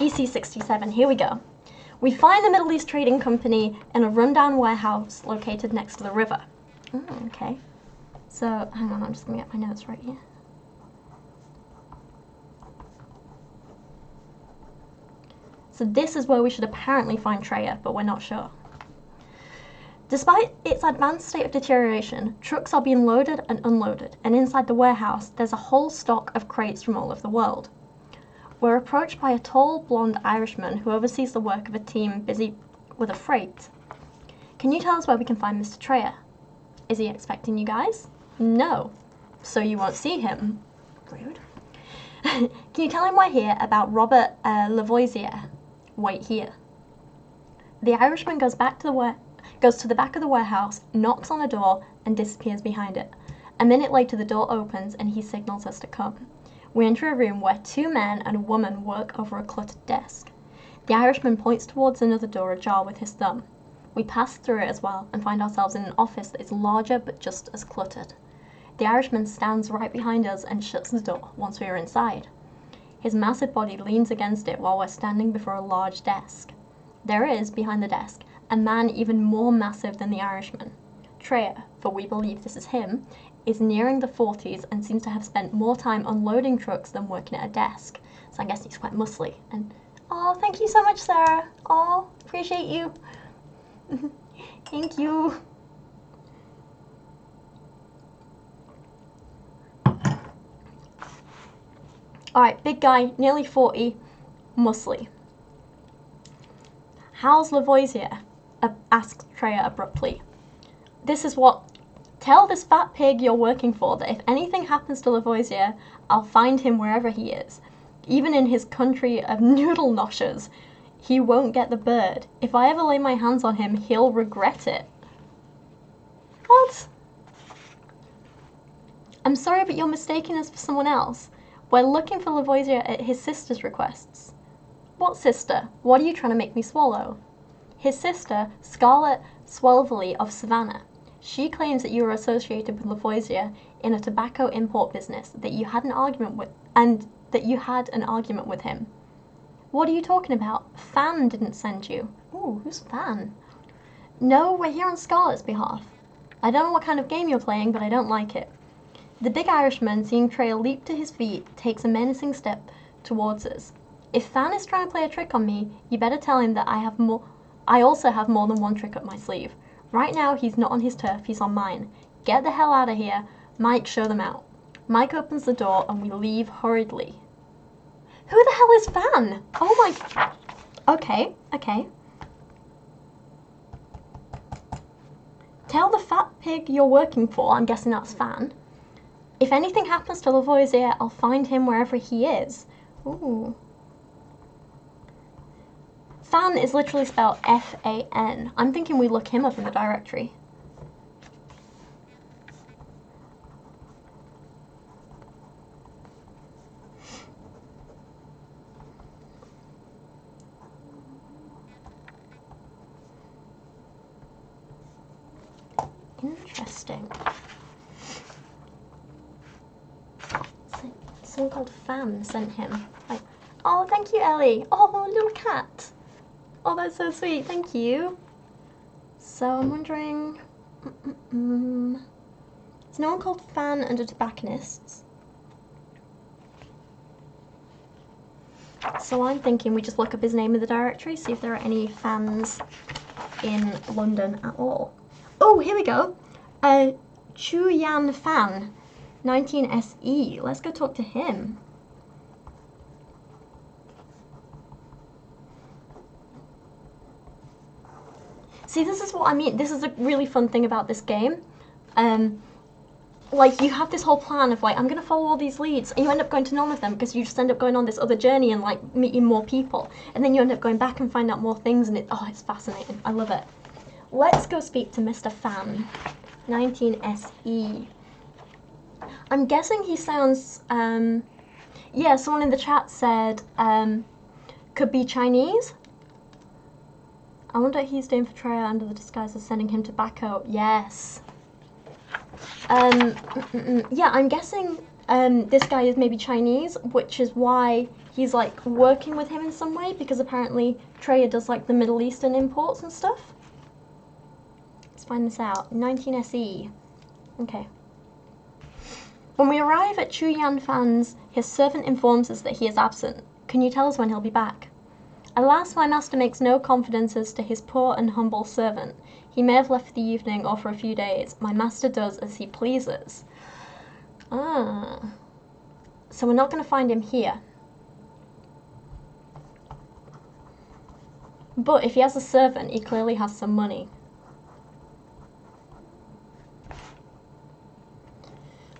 EC 67, here we go. We find the Middle East Trading Company in a rundown warehouse located next to the river. Okay. So, hang on, I'm just going to get my notes right here. So this is where we should apparently find Trae, but we're not sure. Despite its advanced state of deterioration, trucks are being loaded and unloaded, and inside the warehouse there's a whole stock of crates from all over the world. We're approached by a tall, blonde Irishman who oversees the work of a team busy with a freight. Can you tell us where we can find Mr. Trae? Is he expecting you guys? No. So you won't see him. Rude. Can you tell him we're here about Robert Lavoisier? Wait here. The Irishman goes to the back of the warehouse, knocks on a door, and disappears behind it. A minute later, the door opens and he signals us to come. We enter a room where two men and a woman work over a cluttered desk. The Irishman points towards another door ajar with his thumb. We pass through it as well and find ourselves in an office that is larger but just as cluttered. The Irishman stands right behind us and shuts the door once we are inside. His massive body leans against it while we're standing before a large desk. There is, behind the desk, a man even more massive than the Irishman. Trae, for we believe this is him, is nearing the 40s and seems to have spent more time unloading trucks than working at a desk. So I guess he's quite muscly. And, oh, thank you so much, Sarah. Oh, appreciate you. Thank you. Alright, big guy, nearly 40, muscly. How's Lavoisier? Asked Trae abruptly. This is what... Tell this fat pig you're working for that if anything happens to Lavoisier, I'll find him wherever he is. Even in his country of noodle noshers, he won't get the bird. If I ever lay my hands on him, he'll regret it. What? I'm sorry, but you're mistaking us for someone else. We're looking for Lavoisier at his sister's requests. What sister? What are you trying to make me swallow? His sister, Scarlett Swelverly of Savannah. She claims that you were associated with Lavoisier in a tobacco import business, that you had an argument with him. What are you talking about? Fan didn't send you. Ooh, who's Fan? No, we're here on Scarlett's behalf. I don't know what kind of game you're playing, but I don't like it. The big Irishman, seeing Trae leap to his feet, takes a menacing step towards us. If Fan is trying to play a trick on me, you better tell him that I also have more than one trick up my sleeve. Right now, he's not on his turf, he's on mine. Get the hell out of here. Mike, show them out. Mike opens the door and we leave hurriedly. Who the hell is Fan? Oh my... Okay. Tell the fat pig you're working for, I'm guessing that's Fan. If anything happens to Lavoisier, I'll find him wherever he is. Ooh. Fan is literally spelled F-A-N. I'm thinking we look him up in the directory. Interesting. Someone called Fan sent him. Like, oh, thank you, Ellie. Oh, a little cat. Oh, that's so sweet. Thank you. So I'm wondering... Is no one called Fan under tobacconists? So I'm thinking we just look up his name in the directory, see if there are any fans in London at all. Oh, here we go. Chu Yan Fan, 19SE. Let's go talk to him. See, this is what I mean. This is a really fun thing about this game. Like, you have this whole plan of, like, I'm going to follow all these leads, and you end up going to none of them because you just end up going on this other journey and, like, meeting more people. And then you end up going back and find out more things, and it's fascinating. I love it. Let's go speak to Mr. Fan, 19SE. I'm guessing he sounds, yeah, someone in the chat said, could be Chinese. I wonder what he's doing for Trae under the disguise of sending him tobacco. Yes. Yeah, I'm guessing this guy is maybe Chinese, which is why he's like working with him in some way, because apparently Trae does like the Middle Eastern imports and stuff. Let's find this out. 19SE. Okay. When we arrive at Chu Yan Fan's, his servant informs us that he is absent. Can you tell us when he'll be back? Alas, my master makes no confidences to his poor and humble servant. He may have left for the evening or for a few days. My master does as he pleases. Ah. So we're not going to find him here. But if he has a servant, he clearly has some money.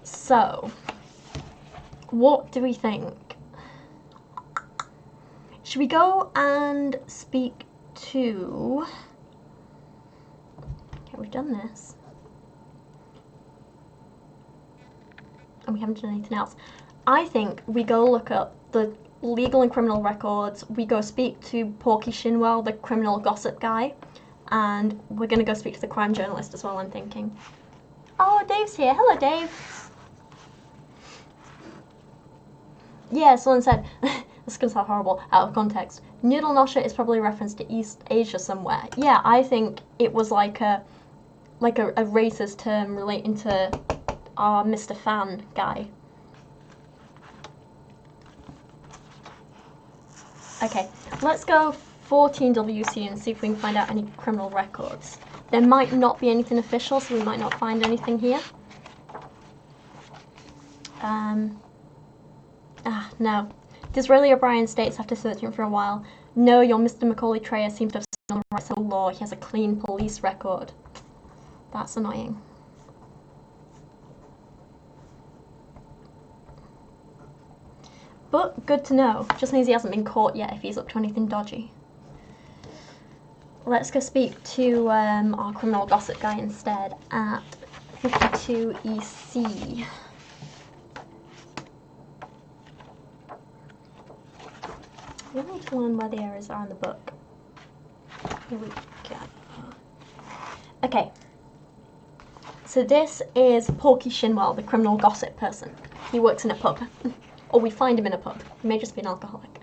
So, what do we think? Should we go and speak to... Okay, we've done this. And we haven't done anything else. I think we go look up the legal and criminal records. We go speak to Porky Shinwell, the criminal gossip guy. And we're going to go speak to the crime journalist as well, I'm thinking. Oh, Dave's here. Hello, Dave. Yeah, someone said... This is going to sound horrible, out of context. Noodle nosher is probably a reference to East Asia somewhere. Yeah, I think it was like a racist term relating to our Mr. Fan guy. Okay, let's go 14WC and see if we can find out any criminal records. There might not be anything official, so we might not find anything here. No. Disraeli O'Brien states after searching for a while, no, your Mr. Macaulay Trae seems to have stolen the rights of the law. He has a clean police record. That's annoying. But good to know. Just means he hasn't been caught yet if he's up to anything dodgy. Let's go speak to our criminal gossip guy instead at 52EC. We need to learn where the areas are in the book. Here we go. Okay. So this is Porky Shinwell, the criminal gossip person. He works in a pub. Or we find him in a pub. He may just be an alcoholic.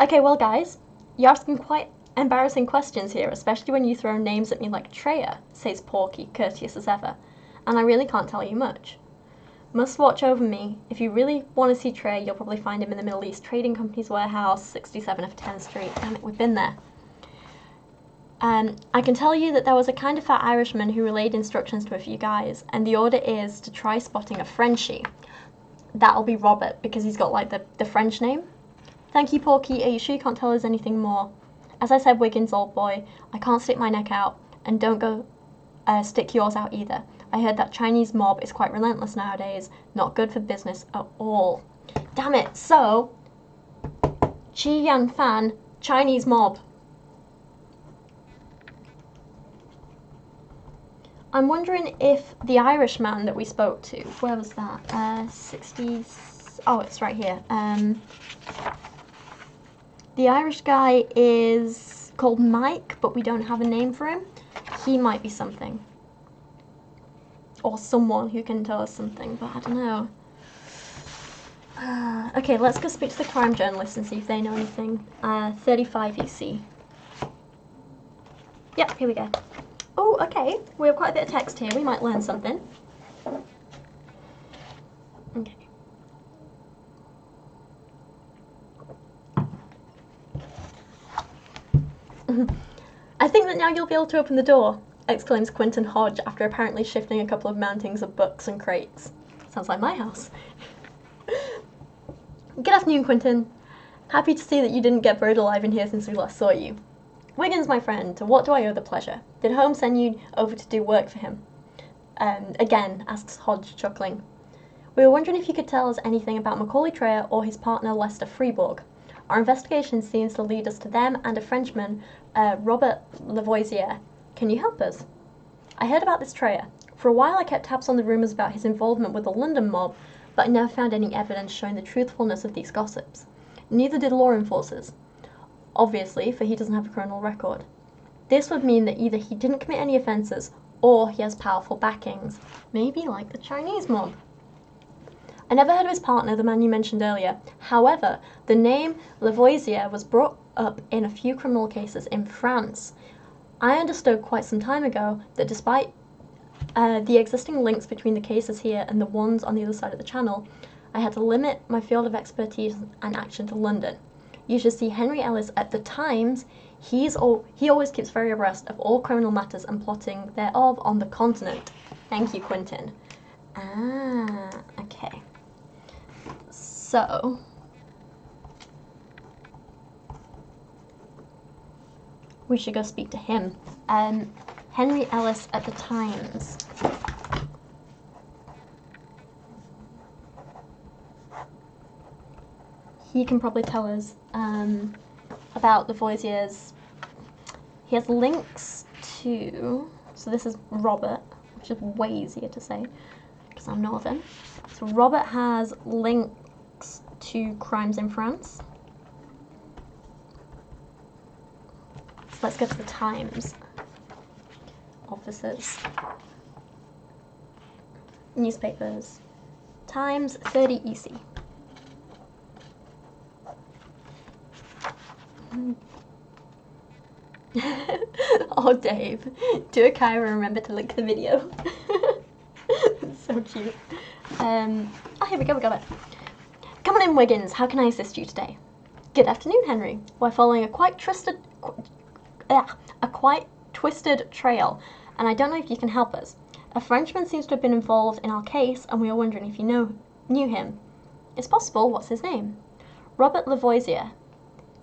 Okay, well guys, you're asking quite embarrassing questions here, especially when you throw names at me like Trae, says Porky, courteous as ever. And I really can't tell you much. Must watch over me. If you really want to see Trae, you'll probably find him in the Middle East Trading Company's warehouse, 67 of 10th Street. Damn it, we've been there. I can tell you that there was a kind of fat Irishman who relayed instructions to a few guys, and the order is to try spotting a Frenchie. That'll be Robert, because he's got like the French name. Thank you, Porky. Are you sure you can't tell us anything more? As I said, Wiggins, old boy, I can't stick my neck out, and don't go stick yours out either. I heard that Chinese mob is quite relentless nowadays, not good for business at all. Damn it, so, Chi Yan Fan, Chinese mob. I'm wondering if the Irishman that we spoke to, where was that? 60, oh, it's right here. The Irish guy is called Mike, but we don't have a name for him. He might be something. Or someone who can tell us something, but I don't know. Okay, let's go speak to the crime journalist and see if they know anything. 35 EC. Yep, here we go. Oh, okay. We have quite a bit of text here. We might learn something. Okay. think that now you'll be able to open the door, exclaims Quentin Hodge after apparently shifting a couple of mountings of books and crates. Sounds like my house. Good afternoon, Quentin. Happy to see that you didn't get buried alive in here since we last saw you. Wiggins, my friend, to what do I owe the pleasure? Did Holmes send you over to do work for him? Again, asks Hodge, chuckling. We were wondering if you could tell us anything about Macaulay Trayer or his partner Lester Freeborg. Our investigation seems to lead us to them and a Frenchman, Robert Lavoisier. Can you help us? I heard about this Trayer. For a while I kept tabs on the rumours about his involvement with the London mob, but I never found any evidence showing the truthfulness of these gossips. Neither did law enforcers. Obviously, for he doesn't have a criminal record. This would mean that either he didn't commit any offences, or he has powerful backings. Maybe like the Chinese mob. I never heard of his partner, the man you mentioned earlier. However, the name Lavoisier was brought up in a few criminal cases in France. I understood quite some time ago that despite the existing links between the cases here and the ones on the other side of the channel, I had to limit my field of expertise and action to London. You should see Henry Ellis at the Times. He always keeps very abreast of all criminal matters and plotting thereof on the continent. Thank you, Quentin. Ah, okay. So, we should go speak to him. Henry Ellis at the Times. He can probably tell us about Lavoisier's. He has links to, so this is Robert, which is way easier to say because I'm Northern. So Robert has links to crimes in France. So let's go to the Times. Officers. Newspapers. Times 30 EC. Oh, Dave. Do a Kyra, remember to link the video. So cute. Oh, here we go, we got it. Come on in, Wiggins. How can I assist you today? Good afternoon, Henry. We're following a quite twisted trail, and I don't know if you can help us. A Frenchman seems to have been involved in our case, and we are wondering if you knew him. It's possible. What's his name? Robert Lavoisier.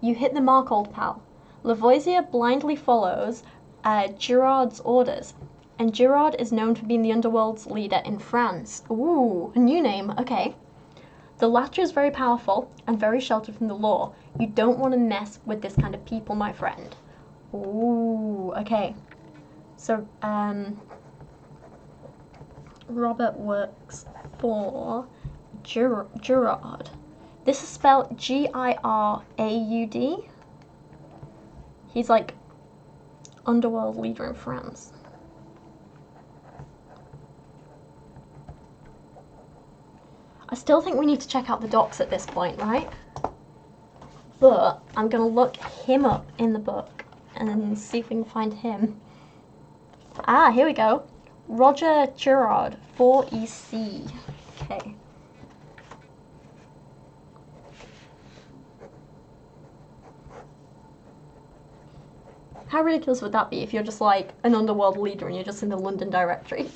You hit the mark, old pal. Lavoisier blindly follows Girard's orders, and Girard is known for being the underworld's leader in France. Ooh, a new name, okay. The latter is very powerful and very sheltered from the law. You don't want to mess with this kind of people, my friend. Ooh, okay. So, Robert works for Girard. This is spelled G-I-R-A-U-D. He's like underworld leader in France. I still think we need to check out the docs at this point, right? But I'm gonna look him up in the book and then see if we can find him. Ah, here we go. Roger Girard, 4EC. Okay. How ridiculous would that be if you're just like an underworld leader and you're just in the London directory?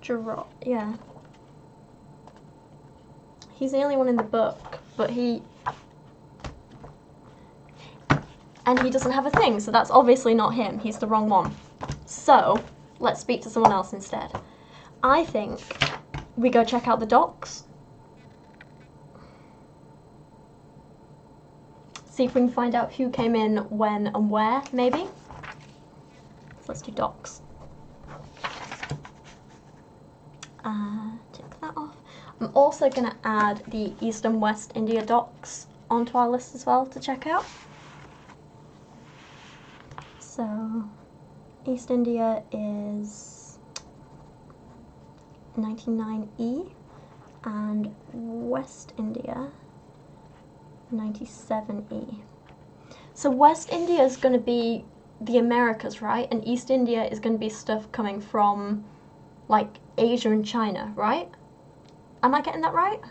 Girard, yeah. He's the only one in the book, but he doesn't have a thing, so that's obviously not him. He's the wrong one. So, let's speak to someone else instead. I think we go check out the docs. See if we can find out who came in, when, and where, maybe. So let's do docs. Tick that off. I'm also going to add the East and West India docs onto our list as well to check out. So, East India is 99E, and West India 97E. So West India is going to be the Americas, right? And East India is going to be stuff coming from, like, Asia and China, right? Am I getting that right?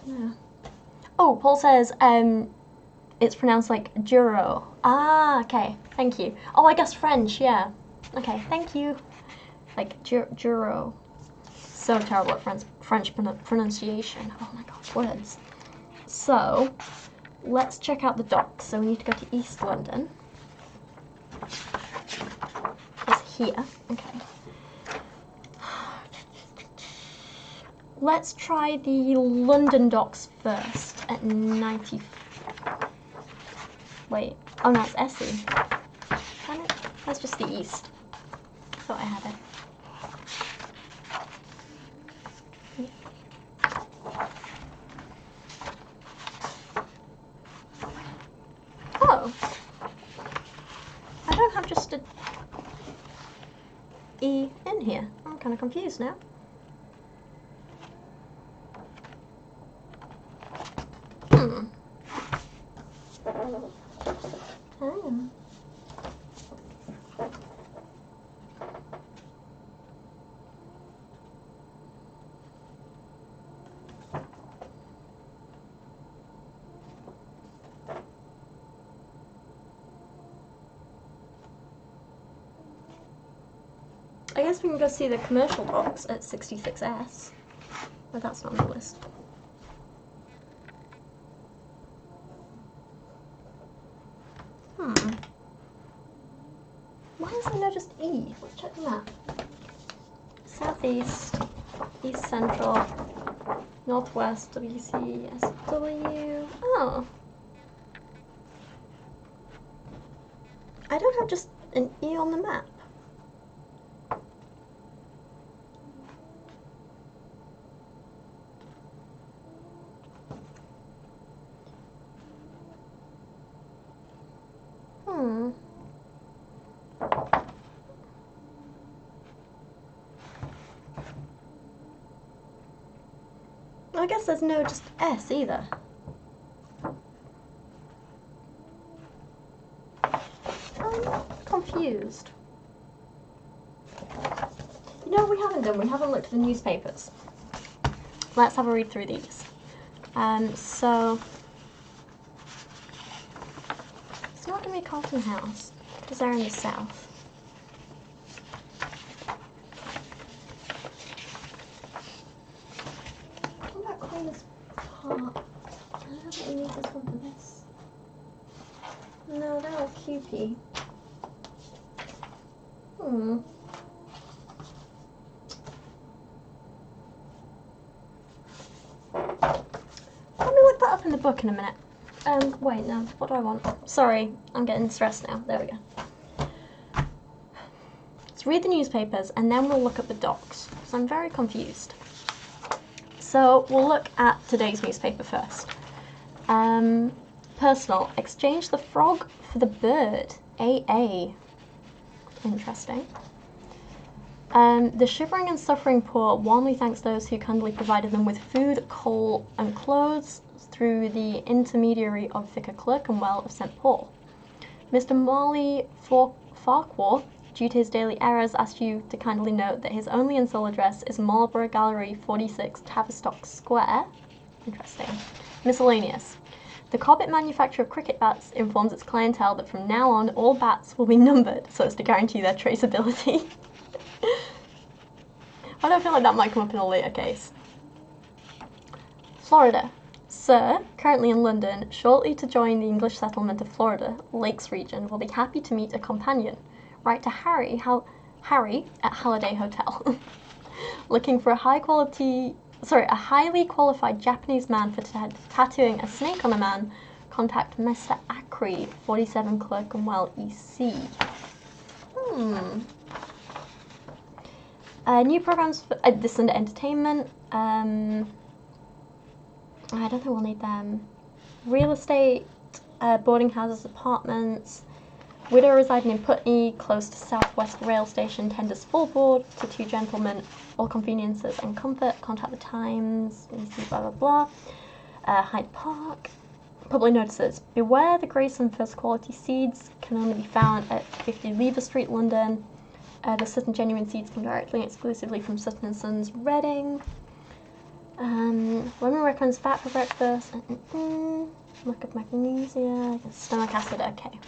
Yeah. Oh, Paul says it's pronounced like Juro. Ah, okay. Thank you. Oh, I guess French, yeah. Okay, thank you. Like Juro. So terrible at French pronunciation. Oh my god, words. So, let's check out the docks. So we need to go to East London. It's here. Okay. Let's try the London docks first at 90. Wait. Oh no, it's Essie. Damn it. That's just the East. I thought I had it. Oh. I don't have just a E in here. I'm kind of confused now. I guess we can go see the commercial box at 66S, but that's not on the list. Why is there no just E? Let's check the map. Southeast, East Central, Northwest, WCSW. Oh. I don't have just an E on the map. I guess there's no just S either. I'm confused. You know what we haven't done? We haven't looked at the newspapers. Let's have a read through these. So it's not going to be Carlton House because they're in the south. No, they're all QP. Let me look that up in the book in a minute. Wait, no, what do I want? Sorry, I'm getting stressed now. There we go. Let's read the newspapers and then we'll look at the docs. So I'm very confused. So we'll look at today's newspaper first. Personal, exchange the frog for the bird. AA. Interesting. The shivering and suffering poor warmly thanks those who kindly provided them with food, coal and clothes through the intermediary of Vicar Clerkenwell of St. Paul. Mr. Marley Farquhar, due to his daily errors, asked you to kindly note that his only and sole address is Marlborough Gallery 46, Tavistock Square. Interesting. Miscellaneous. The Cobbett manufacturer of cricket bats informs its clientele that from now on all bats will be numbered so as to guarantee their traceability. I don't feel like that might come up in a later case. Florida. Sir, currently in London, shortly to join the English settlement of Florida, Lakes region, will be happy to meet a companion. Write to Harry at Halliday Hotel. Looking for a highly qualified Japanese man for tattooing a snake on a man, contact Mr. Acri, 47 Clerkenwell, EC. New programs for this under entertainment. I don't think we'll need them. Real estate, boarding houses, apartments. Widow residing in Putney, close to Southwest Rail Station, tenders full board to 2 gentlemen, all conveniences and comfort. Contact the Times, blah blah blah. Hyde Park. Public notices. Beware the Grayson first quality seeds can only be found at 50 Livâ Street, London. The Sutton genuine seeds come directly and exclusively from Sutton & Sons, Reading. Women recommends fat for breakfast. Lack of magnesia. Stomach acid. Okay.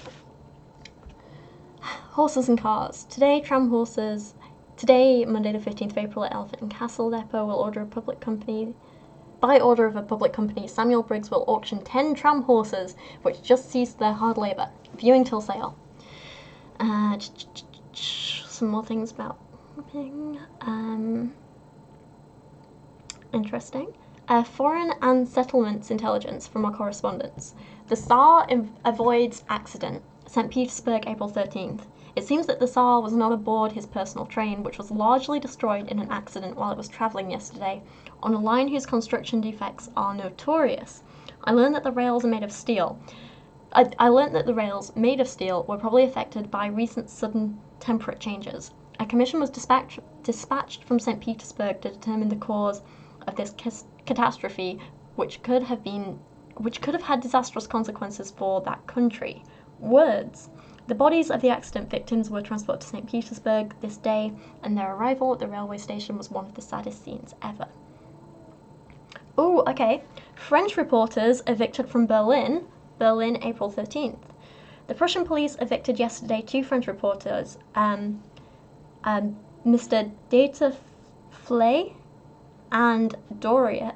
Horses and cars. Today, tram horses. Today, Monday the 15th of April at Elephant and Castle Depot, will order a public company. By order of a public company, Samuel Briggs will auction 10 tram horses, which just ceased their hard labour. Viewing till sale. Some more things about interesting. Foreign and settlements intelligence from our correspondents. The Tsar avoids accident. St. Petersburg, April 13th. It seems that the Tsar was not aboard his personal train, which was largely destroyed in an accident while it was travelling yesterday, on a line whose construction defects are notorious. I learned that the rails made of steel were probably affected by recent sudden temperature changes. A commission was dispatched from St. Petersburg to determine the cause of this catastrophe, which could have had disastrous consequences for that country. Words. The bodies of the accident victims were transported to St. Petersburg this day, and their arrival at the railway station was one of the saddest scenes ever. Ooh, okay. French reporters evicted from Berlin, April 13th. The Prussian police evicted yesterday 2 French reporters, Mr. Dateflay and Doriot,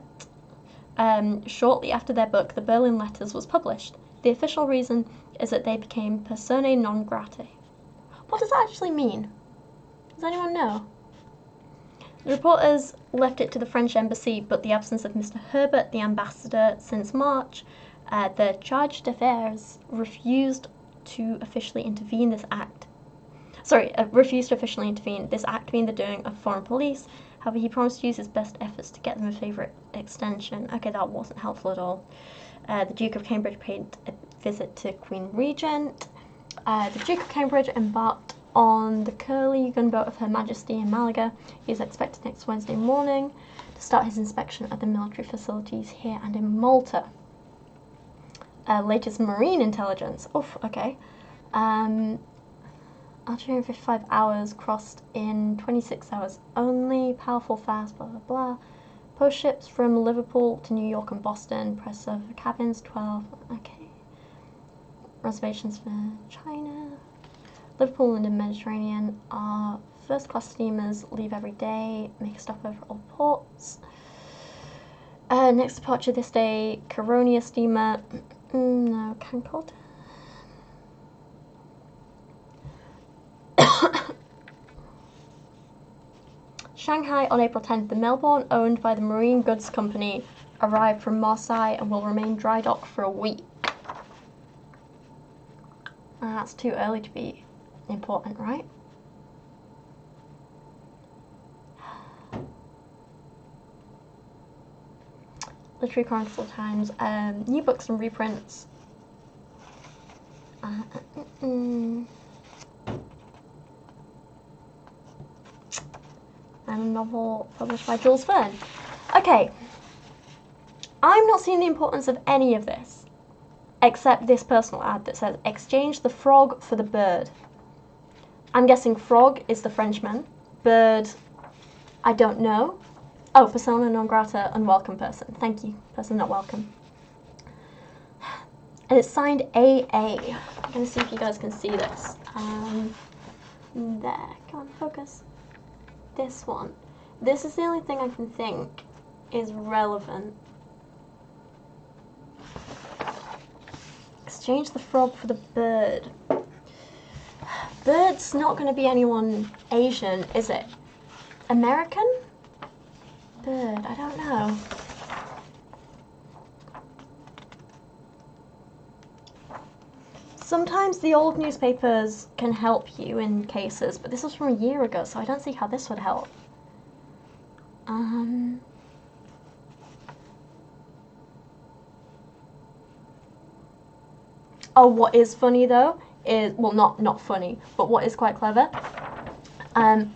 shortly after their book, The Berlin Letters, was published. The official reason is that they became personae non gratae. What does that actually mean? Does anyone know? The reporters left it to the French embassy, but the absence of Mr. Herbert, the ambassador, since March, the charge d'affaires refused to officially intervene this act. This act being the doing of foreign police. However, he promised to use his best efforts to get them a favourite extension. Okay, that wasn't helpful at all. The Duke of Cambridge paid a visit to Queen Regent. The Duke of Cambridge embarked on the Curlew gunboat of Her Majesty in Malaga. He is expected next Wednesday morning to start his inspection of the military facilities here and in Malta. Latest marine intelligence. Oof, okay. Algeria in 55 hours, crossed in 26 hours only. Powerful, fast, blah, blah, blah. Post ships from Liverpool to New York and Boston. Press of cabins, 12. Okay. Reservations for China. Liverpool and the Mediterranean are first-class steamers. Leave every day. Make a stop over all ports. Next departure this day, Caronia steamer. No, Concord. Shanghai on April 10th. The Melbourne, owned by the Marine Goods Company, arrived from Marseille and will remain dry docked for a week. That's too early to be important, right? Literary Chronicle Times. New books and reprints. And a novel published by Jules Verne. Okay. I'm not seeing the importance of any of this, except this personal ad that says, exchange the frog for the bird. I'm guessing frog is the Frenchman. Bird, I don't know. Oh, persona non grata, unwelcome person. Thank you, person not welcome. And it's signed AA. I'm going to see if you guys can see this. There, come on, focus. This one. This is the only thing I can think is relevant. Exchange the frog for the bird. Bird's not going to be anyone Asian, is it? American? Bird, I don't know. Sometimes the old newspapers can help you in cases, but this was from a year ago, so I don't see how this would help. Oh, what is funny though is, well, not funny, but what is quite clever.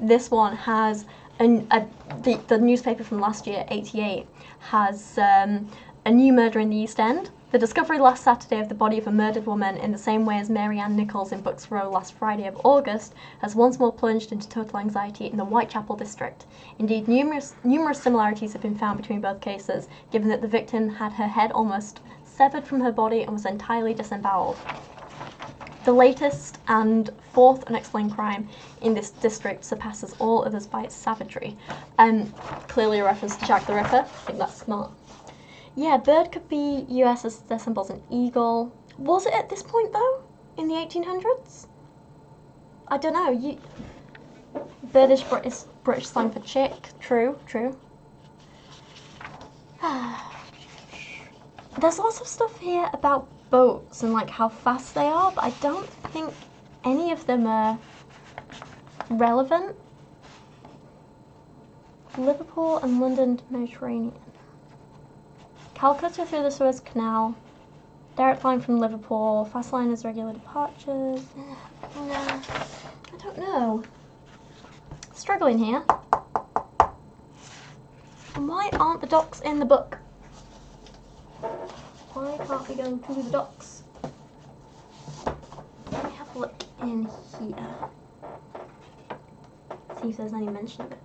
This one has the newspaper from last year, 88, has a new murder in the East End. The discovery last Saturday of the body of a murdered woman, in the same way as Mary Ann Nichols in Bucks Row last Friday of August, has once more plunged into total anxiety in the Whitechapel district. Indeed, numerous similarities have been found between both cases, given that the victim had her head almost severed from her body and was entirely disemboweled. The latest and fourth unexplained crime in this district surpasses all others by its savagery. Clearly a reference to Jack the Ripper. I think that's smart. Yeah, bird could be US as their symbol's an eagle. Was it at this point though? In the 1800s? I don't know. Bird is British slang for chick. True. There's lots of stuff here about boats and like how fast they are, but I don't think any of them are relevant. Liverpool and London Mediterranean. Calcutta through the Suez Canal. Direct line from Liverpool. Fast line is regular departures. Nah, I don't know. Struggling here. And why aren't the docks in the book? Why can't we go to the docks? Let me have a look in here. See if there's any mention of it.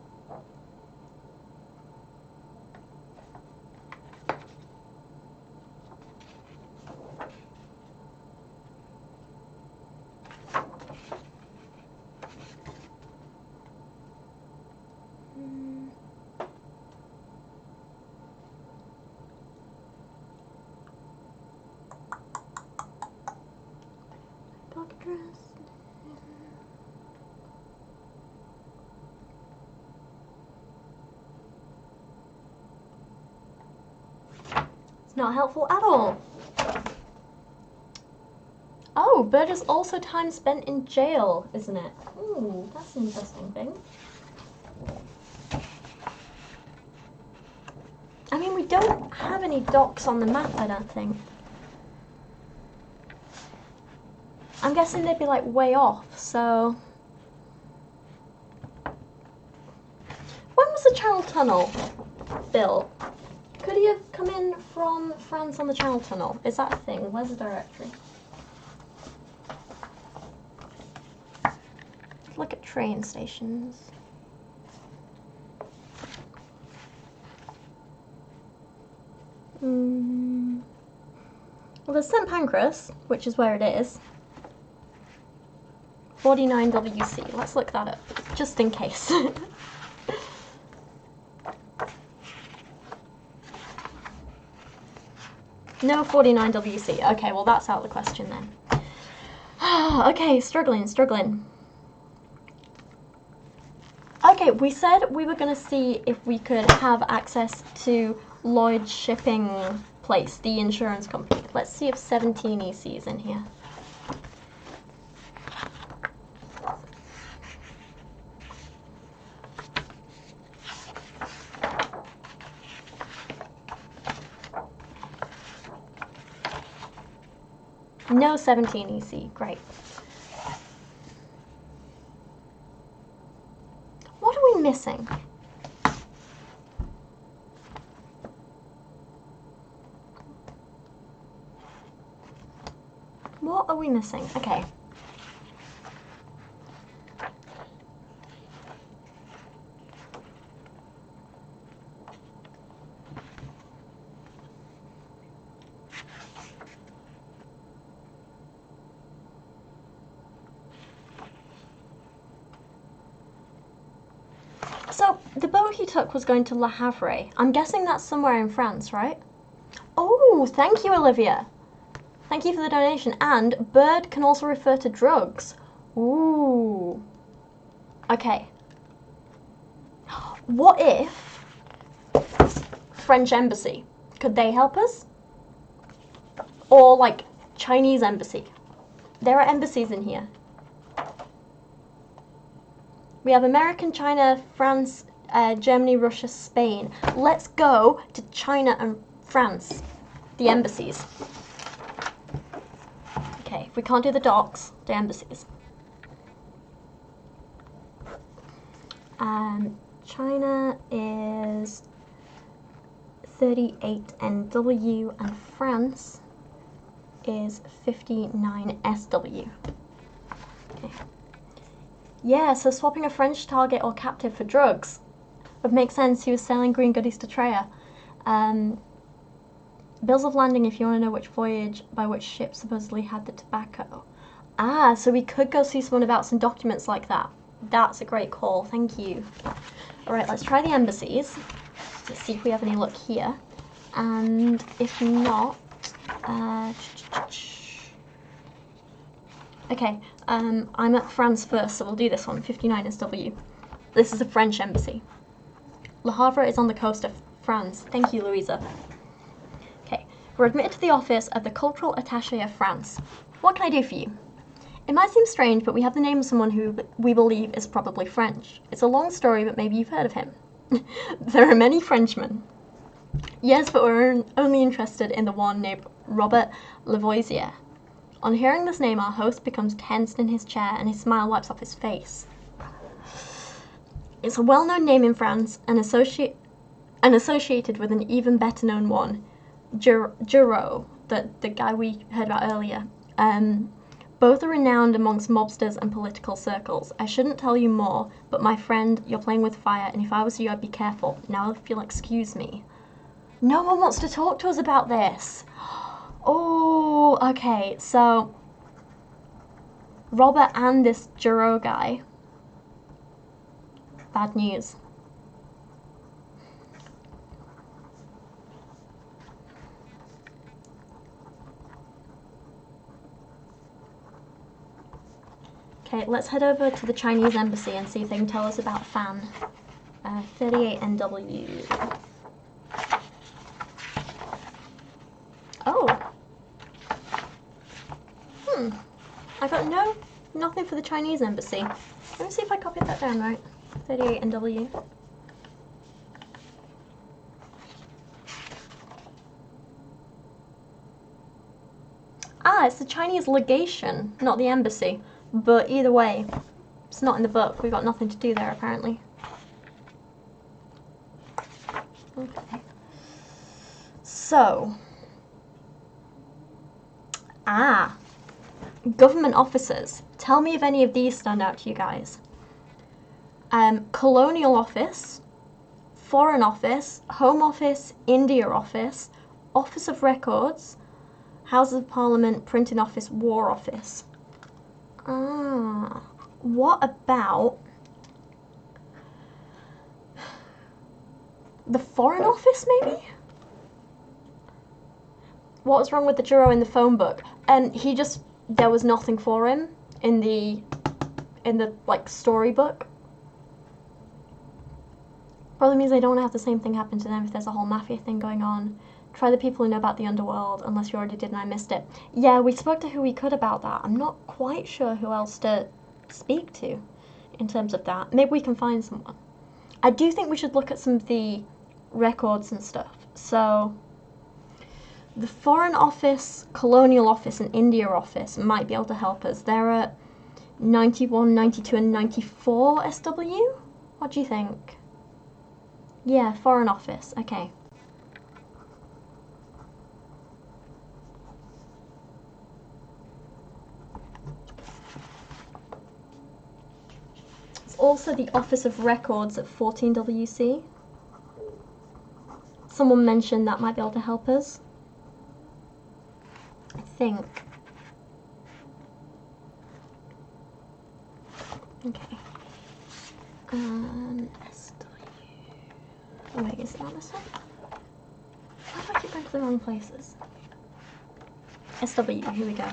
Not helpful at all. Oh, bird is also time spent in jail, isn't it? Ooh, that's an interesting thing. I mean, we don't have any docks on the map, I don't think. I'm guessing they'd be like way off, so... When was the Channel Tunnel built? Could he have come in from France on the Channel Tunnel? Is that a thing? Where's the directory? Let's look at train stations. Well, there's St Pancras, which is where it is. 49WC. Let's look that up, just in case. No 49WC. Okay, well that's out of the question then. Okay, struggling. Okay, we said we were going to see if we could have access to Lloyd's shipping place, the insurance company. Let's see if 17EC is in here. No 17EC, great. What are we missing? What are we missing? Okay. So, the boat he took was going to Le Havre. I'm guessing that's somewhere in France, right? Oh, thank you, Olivia. Thank you for the donation. And bird can also refer to drugs. Ooh. Okay. What if French embassy? Could they help us? Or, like, Chinese embassy? There are embassies in here. We have American, China, France, Germany, Russia, Spain. Let's go to China and France, the embassies. Okay, if we can't do the docks, the embassies. China is 38NW and France is 59SW. Okay. Yeah, so swapping a French target or captive for drugs would make sense. He was selling green goodies to Trae. Bills of landing if you want to know which voyage by which ship supposedly had the tobacco. Ah, so we could go see someone about some documents like that. That's a great call, thank you. Alright, let's try the embassies to see if we have any luck here. And if not, okay, I'm at France first, so we'll do this one, 59SW. This is a French embassy. Le Havre is on the coast of France. Thank you, Louisa. Okay, we're admitted to the office of the Cultural Attaché of France. What can I do for you? It might seem strange, but we have the name of someone who we believe is probably French. It's a long story, but maybe you've heard of him. There are many Frenchmen. Yes, but we're only interested in the one named Robert Lavoisier. On hearing this name, our host becomes tensed in his chair and his smile wipes off his face. It's a well-known name in France and associated with an even better-known one, Jeroen, the guy we heard about earlier. Both are renowned amongst mobsters and political circles. I shouldn't tell you more, but my friend, you're playing with fire, and if I was you, I'd be careful. Now if you'll excuse me. No one wants to talk to us about this. Oh, okay, so Robert and this Jeroen guy. Bad news. Okay, let's head over to the Chinese embassy and see if they can tell us about Fan. 38NW. Oh. I got nothing for the Chinese embassy. Let me see if I copied that down right. 38NW. Ah, it's the Chinese legation, not the embassy. But either way, it's not in the book. We've got nothing to do there, apparently. Okay. So. Ah. Government officers. Tell me if any of these stand out to you guys. Colonial Office, Foreign Office, Home Office, India Office, Office of Records, Houses of Parliament, Printing Office, War Office. Ah, what about the Foreign Office, maybe? What was wrong with the Jeroen in the phone book? And he just, there was nothing for him in the like storybook. Probably means they don't have the same thing happen to them if there's a whole mafia thing going on. Try the people who know about the underworld, unless you already did and I missed it. Yeah, we spoke to who we could about that. I'm not quite sure who else to speak to in terms of that. Maybe we can find someone. I do think we should look at some of the records and stuff. So, the Foreign Office, Colonial Office, and India Office might be able to help us. They're at 91, 92, and 94 SW? What do you think? Yeah, Foreign Office. Okay. Also the Office of Records at 14WC. Someone mentioned that might be able to help us. I think. Okay. SW. Oh wait, is it not this one? Why do I keep going to the wrong places? SW, here we go.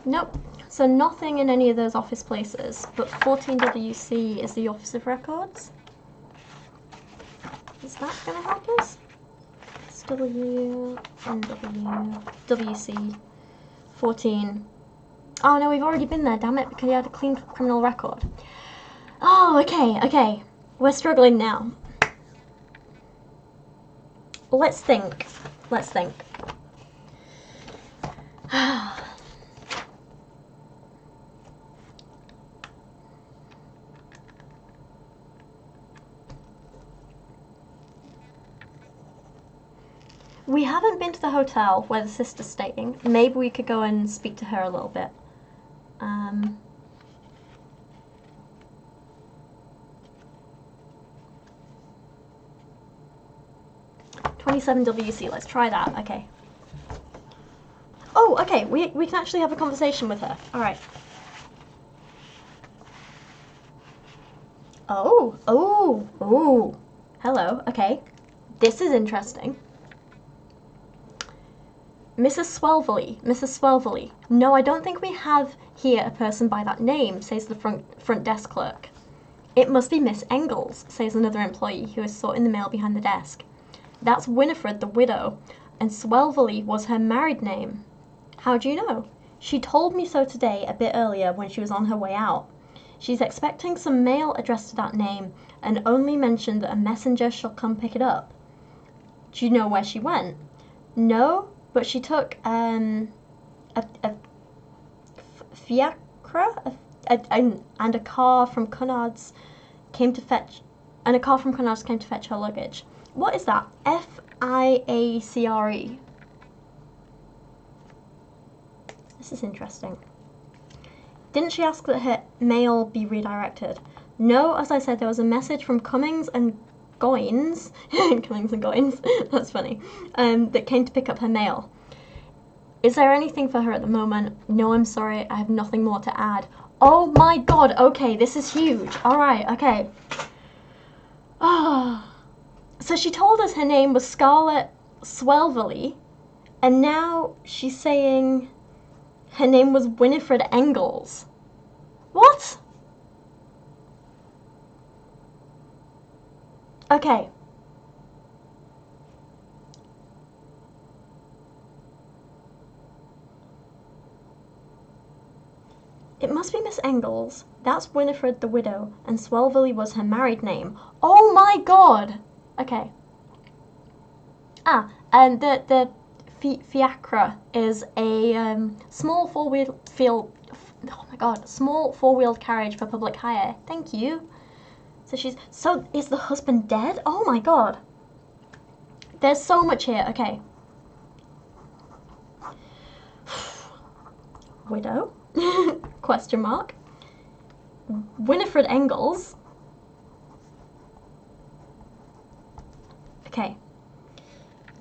Nope. So nothing in any of those office places, but 14WC is the Office of Records. Is that going to help us? SW, NW, WC, 14. Oh no, we've already been there, damn it, because you had a clean criminal record. Oh, okay. We're struggling now. Let's think. We haven't been to the hotel where the sister's staying. Maybe we could go and speak to her a little bit. 27 WC, let's try that, okay. Oh, okay, we can actually have a conversation with her. Alright. Oh. Hello, okay. This is interesting. Mrs. Swelvely. No, I don't think we have here a person by that name, says the front desk clerk. It must be Miss Engels, says another employee who is sorting the mail behind the desk. That's Winifred, the widow, and Swelvely was her married name. How do you know? She told me so today, a bit earlier, when she was on her way out. She's expecting some mail addressed to that name, and only mentioned that a messenger shall come pick it up. Do you know where she went? No, but she took, a fiacre, and a car from Conrad's came to fetch her luggage. What is that? F-I-A-C-R-E. This is interesting. Didn't she ask that her mail be redirected? No, as I said, there was a message from Cummings and Goins, Cummings and Goins, that's funny, that came to pick up her mail. Is there anything for her at the moment? No, I'm sorry, I have nothing more to add. Oh my god, okay, this is huge. Alright, okay. Ah. So she told us her name was Scarlett Swelvely, and now she's saying her name was Winifred Engels. What? Okay. It must be Miss Engels. That's Winifred the widow, and Swelvely was her married name. Oh my god! Okay. And the fiacre is a small four-wheeled carriage for public hire. Thank you. So is the husband dead? Oh my god. There's so much here. Okay. Widow? Question mark. Winifred Engels. Okay.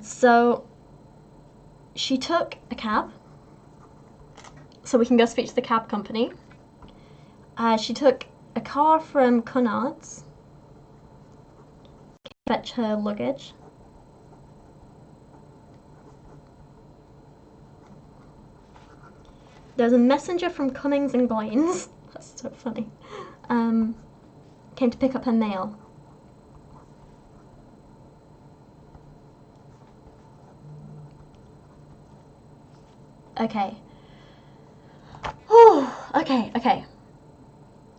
So she took a cab. So we can go speak to the cab company. She took a car from Conrad's. Fetch her luggage. There's a messenger from Cummings and Goins. That's so funny. Came to pick up her mail. Okay. Oh, okay.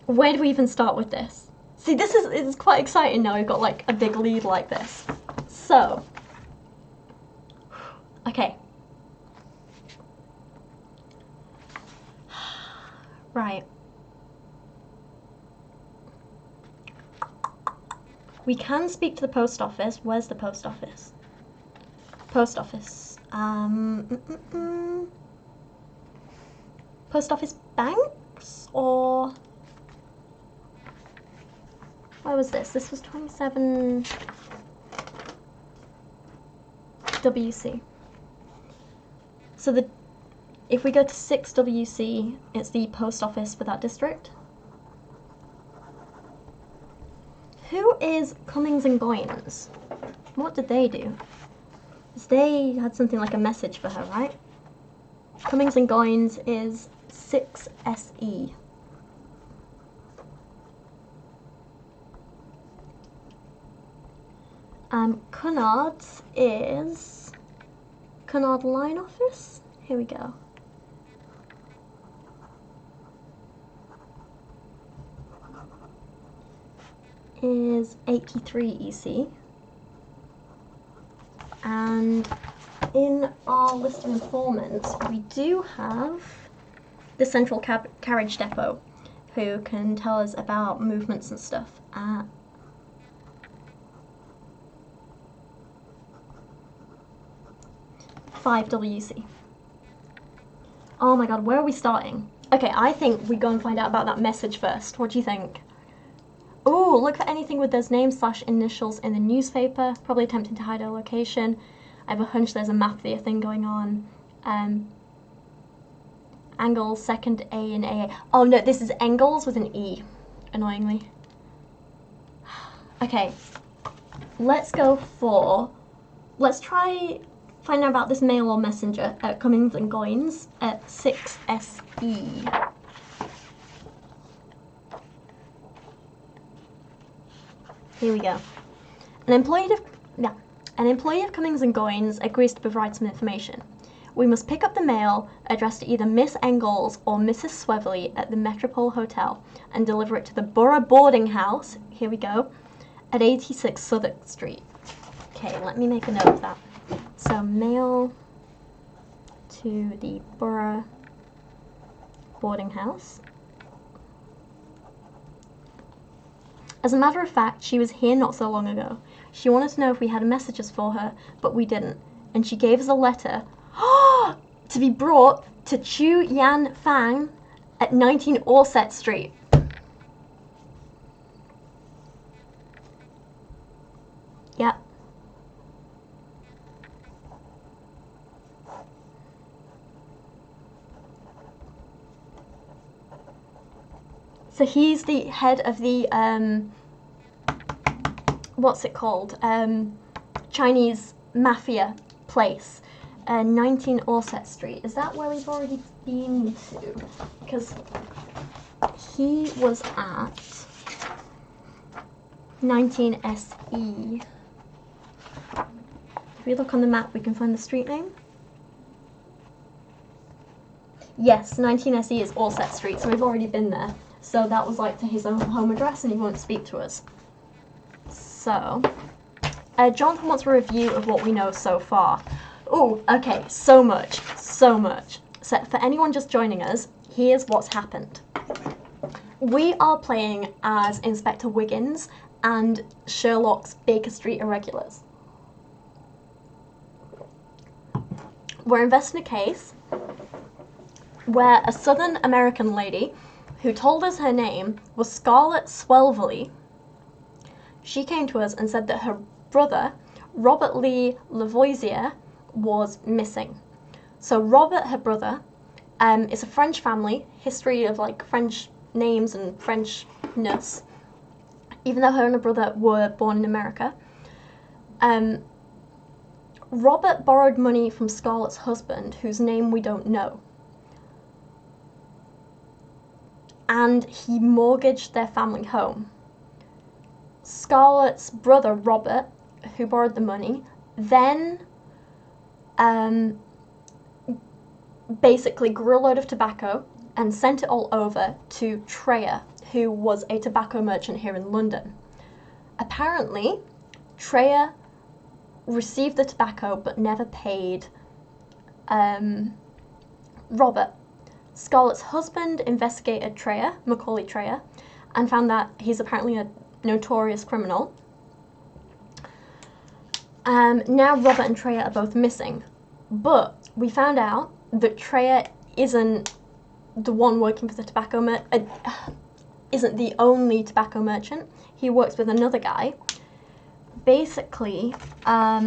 Where do we even start with this? See, it's quite exciting now we've got like a big lead like this. So, okay. Right. We can speak to the post office. Where's the post office? Post office. Post office banks, or where was this? This was 27 WC. So if we go to 6 WC, it's the post office for that district. Who is Cummings and Goins? What did they do? Because they had something like a message for her, right? Cummings and Goins is 6 SE. Conrad's is Conrad line office. Here we go. Is 83 EC. And in our list of informants, we do have the Central Carriage Depot, who can tell us about movements and stuff. 5WC. Oh my god, where are we starting? Okay, I think we go and find out about that message first. What do you think? Ooh, look for anything with those names/initials in the newspaper. Probably attempting to hide our location. I have a hunch there's a mafia thing going on. Angles, second A and AA. Oh no, this is Engels with an E, annoyingly. Okay, let's try find out about this mail or messenger at Cummings and Goins at 6SE. Here we go. An employee of Cummings and Goins agrees to provide some information. We must pick up the mail addressed to either Miss Engels or Mrs. Sweverly at the Metropole Hotel and deliver it to the Borough Boarding House, here we go, at 86 Southwark Street. Okay, let me make a note of that. So, mail to the Borough Boarding House. As a matter of fact, she was here not so long ago. She wanted to know if we had messages for her, but we didn't. And she gave us a letter to be brought to Chu Yan Fang at 19 Orset Street. Yep. So he's the head of the, what's it called? Chinese mafia place. 19 Orset Street. Is that where we've already been to? Because he was at 19 SE. If we look on the map, we can find the street name. Yes, 19 SE is Orset Street, so we've already been there. So that was like to his own home address, and he won't speak to us. So, Jonathan wants a review of what we know so far. Oh, okay, so much. So for anyone just joining us, here's what's happened. We are playing as Inspector Wiggins and Sherlock's Baker Street Irregulars. We're investing a case where a Southern American lady who told us her name was Scarlett Swelverly. She came to us and said that her brother, Robert Lee Lavoisier, was missing. So Robert, her brother, is a French family, history of like French names and Frenchness, even though her and her brother were born in America. Robert borrowed money from Scarlett's husband, whose name we don't know. And he mortgaged their family home. Scarlett's brother, Robert, who borrowed the money, then basically grew a load of tobacco and sent it all over to Trae, who was a tobacco merchant here in London. Apparently, Trae received the tobacco but never paid Robert. Scarlett's husband investigated Trae, Macaulay Trae, and found that he's apparently a notorious criminal. Now Robert and Trae are both missing, but we found out that Trae isn't the one working for the tobacco isn't the only tobacco merchant. He works with another guy. Basically, let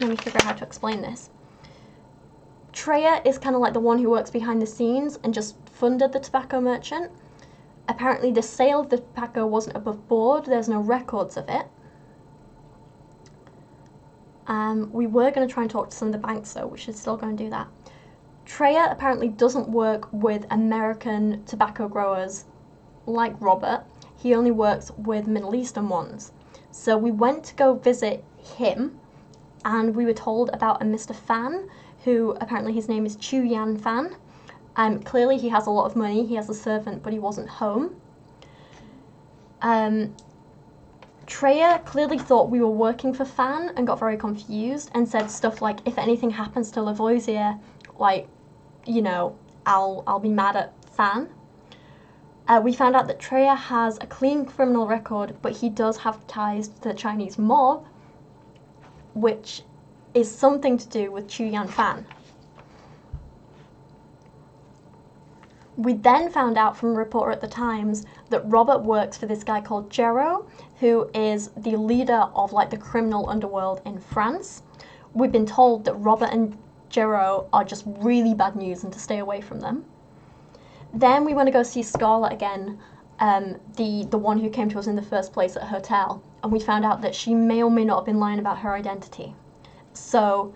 me figure out how to explain this. Trae is kind of like the one who works behind the scenes and just funded the tobacco merchant. Apparently the sale of the tobacco wasn't above board, there's no records of it. We were going to try and talk to some of the banks though, we should still go and do that. Trae apparently doesn't work with American tobacco growers like Robert, he only works with Middle Eastern ones. So we went to go visit him, and we were told about a Mr. Fan, who apparently his name is Chu Yan Fan. Clearly he has a lot of money, he has a servant, but he wasn't home. Trae clearly thought we were working for Fan and got very confused and said stuff like, if anything happens to Lavoisier, like, you know, I'll be mad at Fan. We found out that Trae has a clean criminal record, but he does have ties to the Chinese mob, which is something to do with Chu Yanfan. We then found out from a reporter at the Times that Robert works for this guy called Jeroen, who is the leader of like the criminal underworld in France. We've been told that Robert and Jeroen are just really bad news and to stay away from them. Then we want to go see Scarlett again, the one who came to us in the first place at a hotel, and we found out that she may or may not have been lying about her identity. So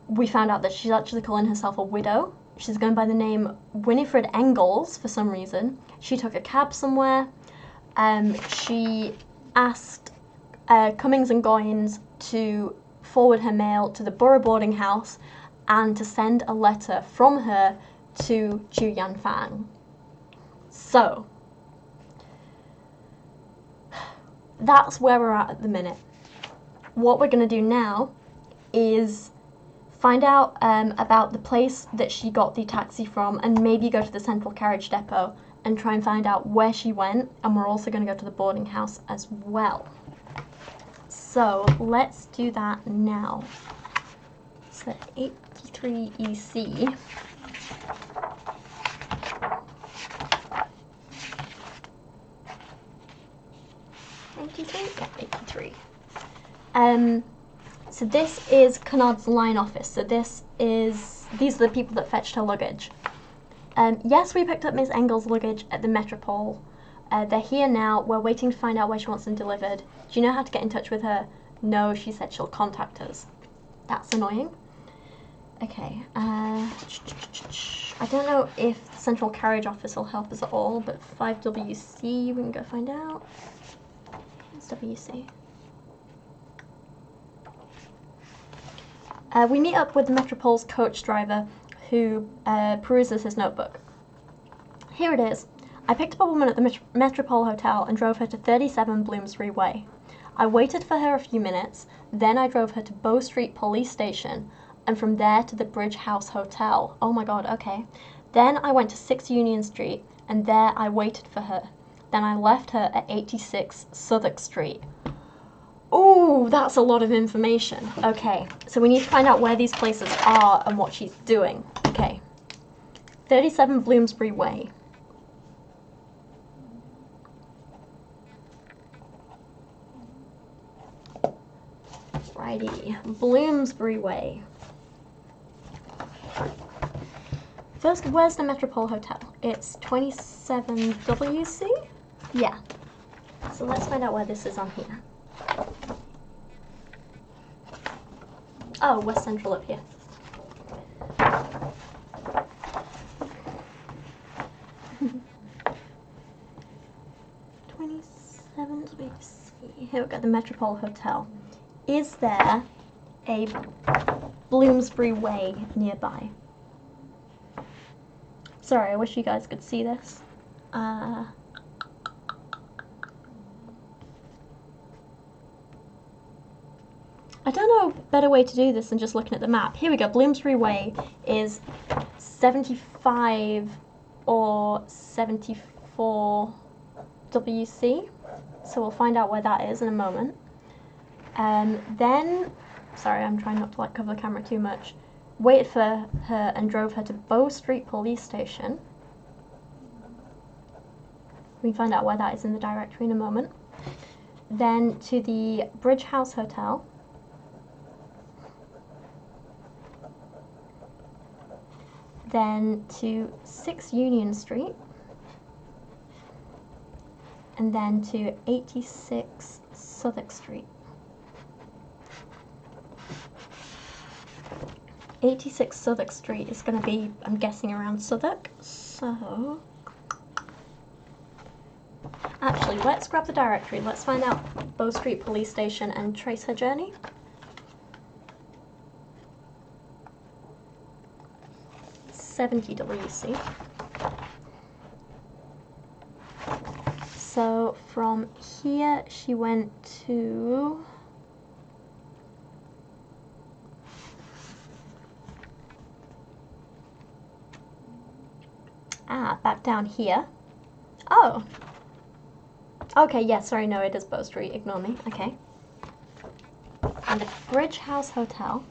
we found out that she's actually calling herself a widow. She's going by the name Winifred Engels for some reason. She took a cab somewhere. She asked Cummings and Goins to forward her mail to the borough boarding house and to send a letter from her to Chu Yanfan. So that's where we're at the minute. What we're going to do now is find out about the place that she got the taxi from, and maybe go to the central carriage depot and try and find out where she went, and we're also going to go to the boarding house as well. So let's do that now. So 83 EC. Yeah, 83. So this is Conrad's line office. So these are the people that fetched her luggage. Yes, we picked up Miss Engel's luggage at the Metropole. They're here now. We're waiting to find out where she wants them delivered. Do you know how to get in touch with her? No, she said she'll contact us. That's annoying. Okay. I don't know if the central carriage office will help us at all, but 5WC, we can go find out. It's WC. We meet up with the Metropole's coach driver, who peruses his notebook. Here it is. I picked up a woman at the Metropole Hotel and drove her to 37 Bloomsbury Way. I waited for her a few minutes, then I drove her to Bow Street Police Station, and from there to the Bridge House Hotel. Oh my god, okay. Then I went to 6 Union Street, and there I waited for her. Then I left her at 86 Southwark Street. Ooh, that's a lot of information. Okay, so we need to find out where these places are and what she's doing. Okay, 37 Bloomsbury Way. Righty, Bloomsbury Way. First, where's the Metropole Hotel? It's 27 WC? Yeah. So let's find out where this is on here. Oh, West Central up here. Here we've got the Metropole Hotel. Is there a Bloomsbury Way nearby? Sorry, I wish you guys could see this. I don't know a better way to do this than just looking at the map. Here we go. Bloomsbury Way is 75 or 74 WC. So we'll find out where that is in a moment. Then, sorry, I'm trying not to like cover the camera too much. Waited for her and drove her to Bow Street Police Station. We can find out where that is in the directory in a moment. Then to the Bridge House Hotel. Then to 6 Union Street. And then to 86 Southwark Street. 86 Southwark Street is going to be, I'm guessing, around Southwark. So, actually, let's grab the directory. Let's find out Bow Street Police Station and trace her journey. $70 WC. So from here she went to back down here. Oh. Okay, yeah, sorry, no, it is Bow Street, ignore me. Okay. And the Bridge House Hotel.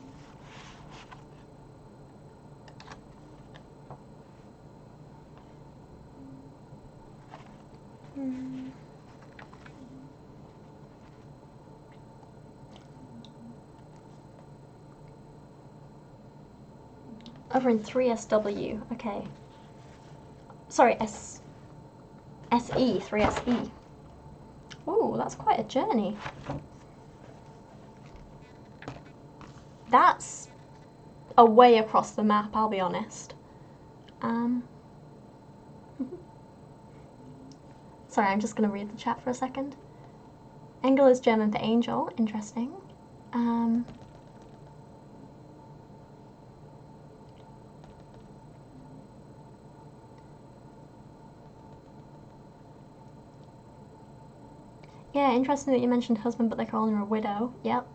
Over in 3SW, okay. Sorry, SE, 3SE. Ooh, that's quite a journey. That's a way across the map, I'll be honest. Sorry, I'm just going to read the chat for a second. Engel is German for angel, interesting. Yeah, interesting that you mentioned husband, but they're calling her a widow. Yep.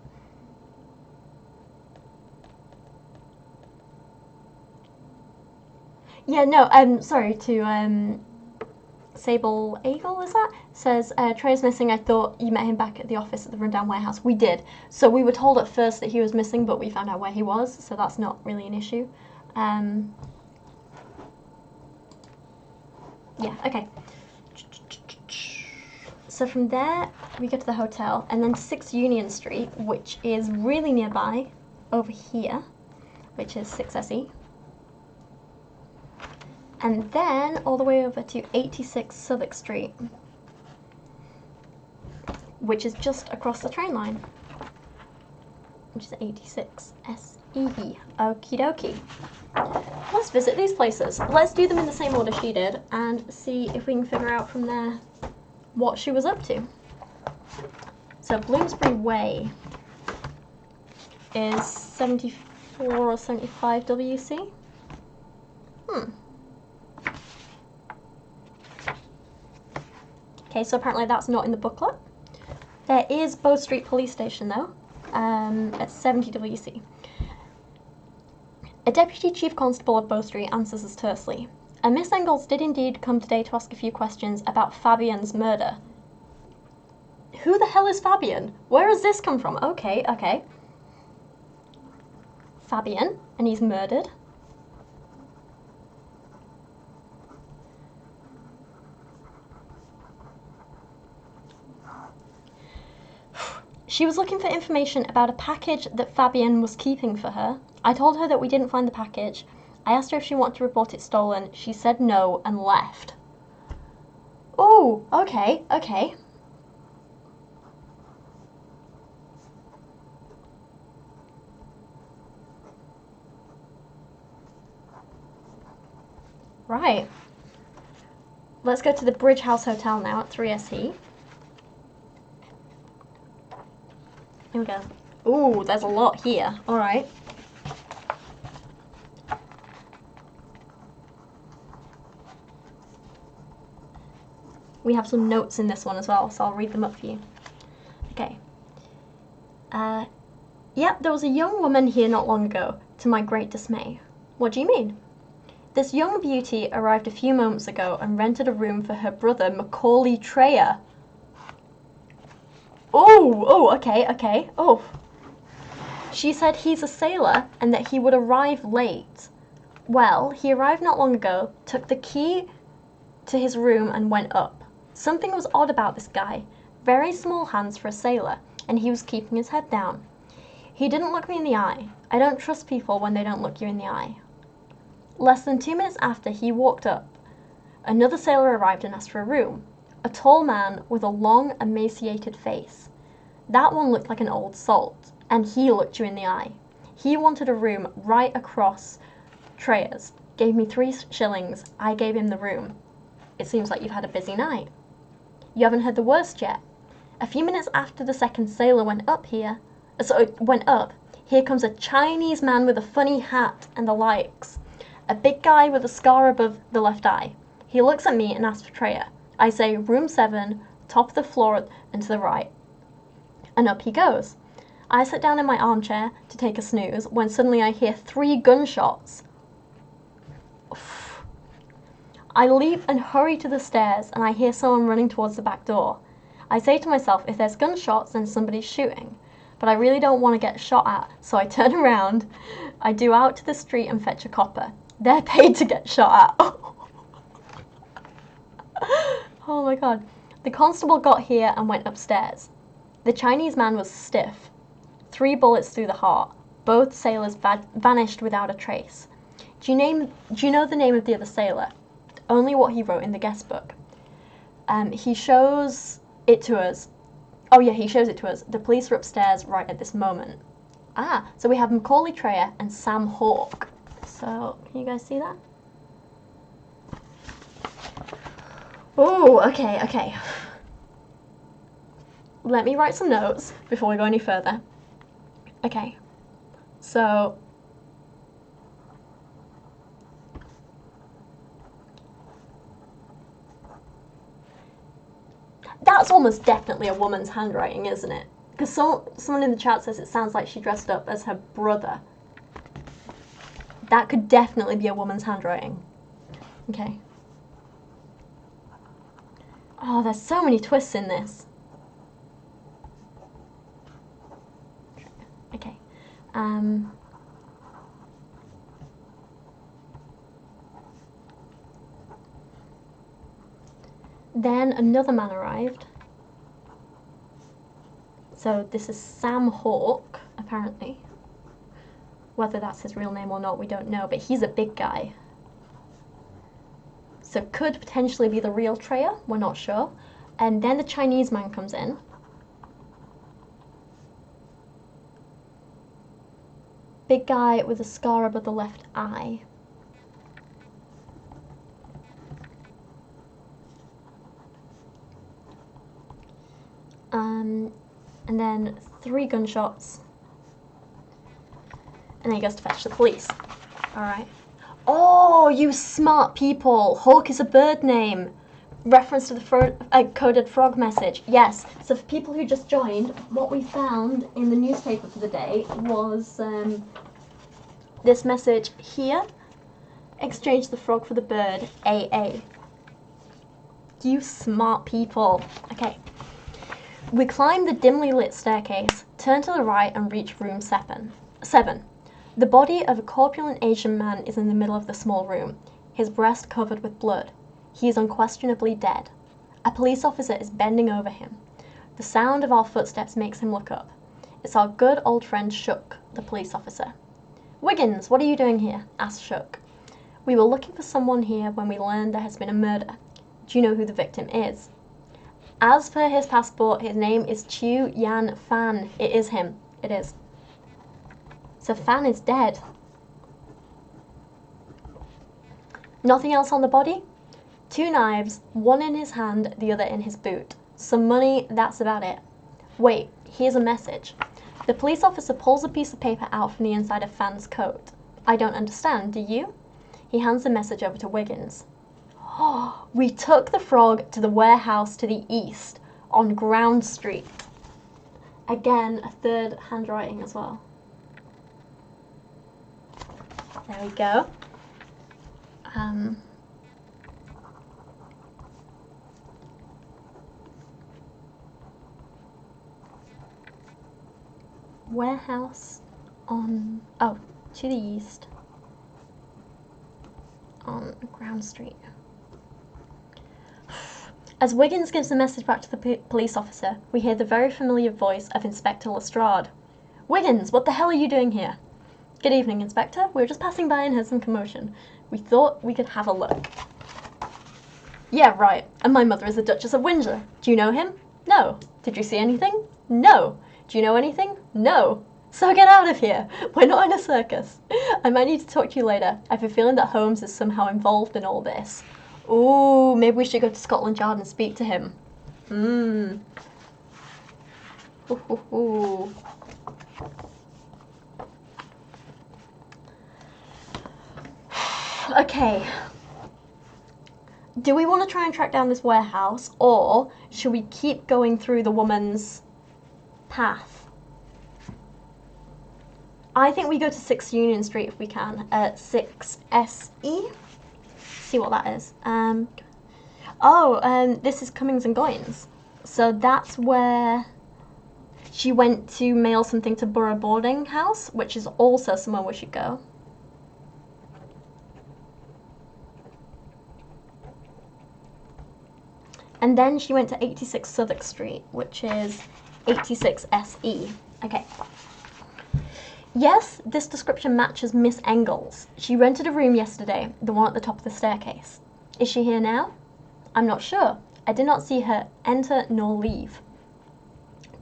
Yeah, no, sorry, to, Sable Eagle, is that? Says, Trae's missing. I thought you met him back at the office at the rundown warehouse. We did. So we were told at first that he was missing, but we found out where he was, so that's not really an issue. Yeah, okay. So from there, we go to the hotel, and then 6 Union Street, which is really nearby, over here, which is 6SE. And then all the way over to 86 Southwark Street, which is just across the train line, which is 86 SE. Okie dokie. Let's visit these places. Let's do them in the same order she did and see if we can figure out from there what she was up to. So Bloomsbury Way is 74 or 75 WC. Okay, so apparently that's not in the booklet. There is Bow Street Police Station though, at 70 WC. A Deputy Chief Constable of Bow Street answers us tersely. A Miss Engels did indeed come today to ask a few questions about Fabian's murder. Who the hell is Fabian? Where has this come from? Okay, okay. Fabian, and he's murdered. She was looking for information about a package that Fabian was keeping for her. I told her that we didn't find the package. I asked her if she wanted to report it stolen. She said no and left. Oh, okay, okay. Right. Let's go to the Bridge House Hotel now at 3SE. Here we go. Ooh, there's a lot here. Alright. We have some notes in this one as well, so I'll read them up for you. Okay. Yep, there was a young woman here not long ago, to my great dismay. What do you mean? This young beauty arrived a few moments ago and rented a room for her brother, Macaulay Trae. Oh, okay, okay. Oh. She said he's a sailor and that he would arrive late. Well, he arrived not long ago, took the key to his room and went up. Something was odd about this guy. Very small hands for a sailor, and he was keeping his head down. He didn't look me in the eye. I don't trust people when they don't look you in the eye. Less than 2 minutes after he walked up, another sailor arrived and asked for a room. A tall man with a long, emaciated face. That one looked like an old salt, and he looked you in the eye. He wanted a room right across Trae's. Gave me 3 shillings. I gave him the room. It seems like you've had a busy night. You haven't heard the worst yet. A few minutes after the second sailor went up, here comes a Chinese man with a funny hat and the likes. A big guy with a scar above the left eye. He looks at me and asks for Trae. I say, room 7, top of the floor and to the right. And up he goes. I sit down in my armchair to take a snooze when suddenly I hear 3 gunshots. I leap and hurry to the stairs and I hear someone running towards the back door. I say to myself, if there's gunshots, then somebody's shooting. but I really don't want to get shot at, so I turn around. I do out to the street and fetch a copper. They're paid to get shot at. Oh my god. The constable got here and went upstairs. The Chinese man was stiff. 3 bullets through the heart. Both sailors vanished without a trace. Do you know the name of the other sailor? Only what he wrote in the guest book. He shows it to us. Oh yeah, he shows it to us. The police are upstairs right at this moment. Ah, so we have Macaulay Trayer and Sam Hawke. So, can you guys see that? Oh, okay. Let me write some notes before we go any further. Okay, so that's almost definitely a woman's handwriting, isn't it? Because someone in the chat says it sounds like she dressed up as her brother. That could definitely be a woman's handwriting. Okay. Oh, there's so many twists in this. Okay. Then another man arrived. So this is Sam Hawke, apparently. Whether that's his real name or not, we don't know, but he's a big guy. So could potentially be the real Trayer, we're not sure. And then the Chinese man comes in. Big guy with a scar above the left eye. And then 3 gunshots. And then he goes to fetch the police. Alright. Oh, you smart people! Hawk is a bird name. Reference to the coded frog message. Yes. So for people who just joined, what we found in the newspaper for the day was this message here. Exchange the frog for the bird. AA. You smart people. Okay. We climb the dimly lit staircase, turn to the right and reach room 7. The body of a corpulent Asian man is in the middle of the small room, his breast covered with blood. He is unquestionably dead. A police officer is bending over him. The sound of our footsteps makes him look up. It's our good old friend Shook, the police officer. "Wiggins, what are you doing here?" asked Shook. "We were looking for someone here when we learned there has been a murder. Do you know who the victim is?" "As per his passport, his name is Chiu Yan Fan. It is him." It is. So Fan is dead. Nothing else on the body? 2 knives, one in his hand, the other in his boot. Some money, that's about it. Wait, here's a message. The police officer pulls a piece of paper out from the inside of Fan's coat. "I don't understand, do you?" He hands the message over to Wiggins. "Oh, we took the frog to the warehouse to the east, on Ground Street." Again, a 3rd handwriting as well. There we go. Warehouse on, to the east, on Ground Street. As Wiggins gives the message back to the police officer, we hear the very familiar voice of Inspector Lestrade. "Wiggins, what the hell are you doing here?" "Good evening, Inspector. We were just passing by and heard some commotion. We thought we could have a look." "Yeah, right. And my mother is the Duchess of Windsor. Do you know him?" "No." "Did you see anything?" "No." "Do you know anything?" "No." "So get out of here. We're not in a circus. I might need to talk to you later. I have a feeling that Holmes is somehow involved in all this." Ooh, maybe we should go to Scotland Yard and speak to him. Ooh. Okay. Do we want to try and track down this warehouse, or should we keep going through the woman's path? I think we go to 6 Union Street if we can, at 6SE. See what that is. This is Cummings and Goins. So that's where She went to mail something to Borough Boarding House, which is also somewhere we should go. And then she went to 86 Southwark Street, which is 86 SE. Okay. Yes, this description matches Miss Engels. She rented a room yesterday, the one at the top of the staircase. Is she here now? I'm not sure. I did not see her enter nor leave.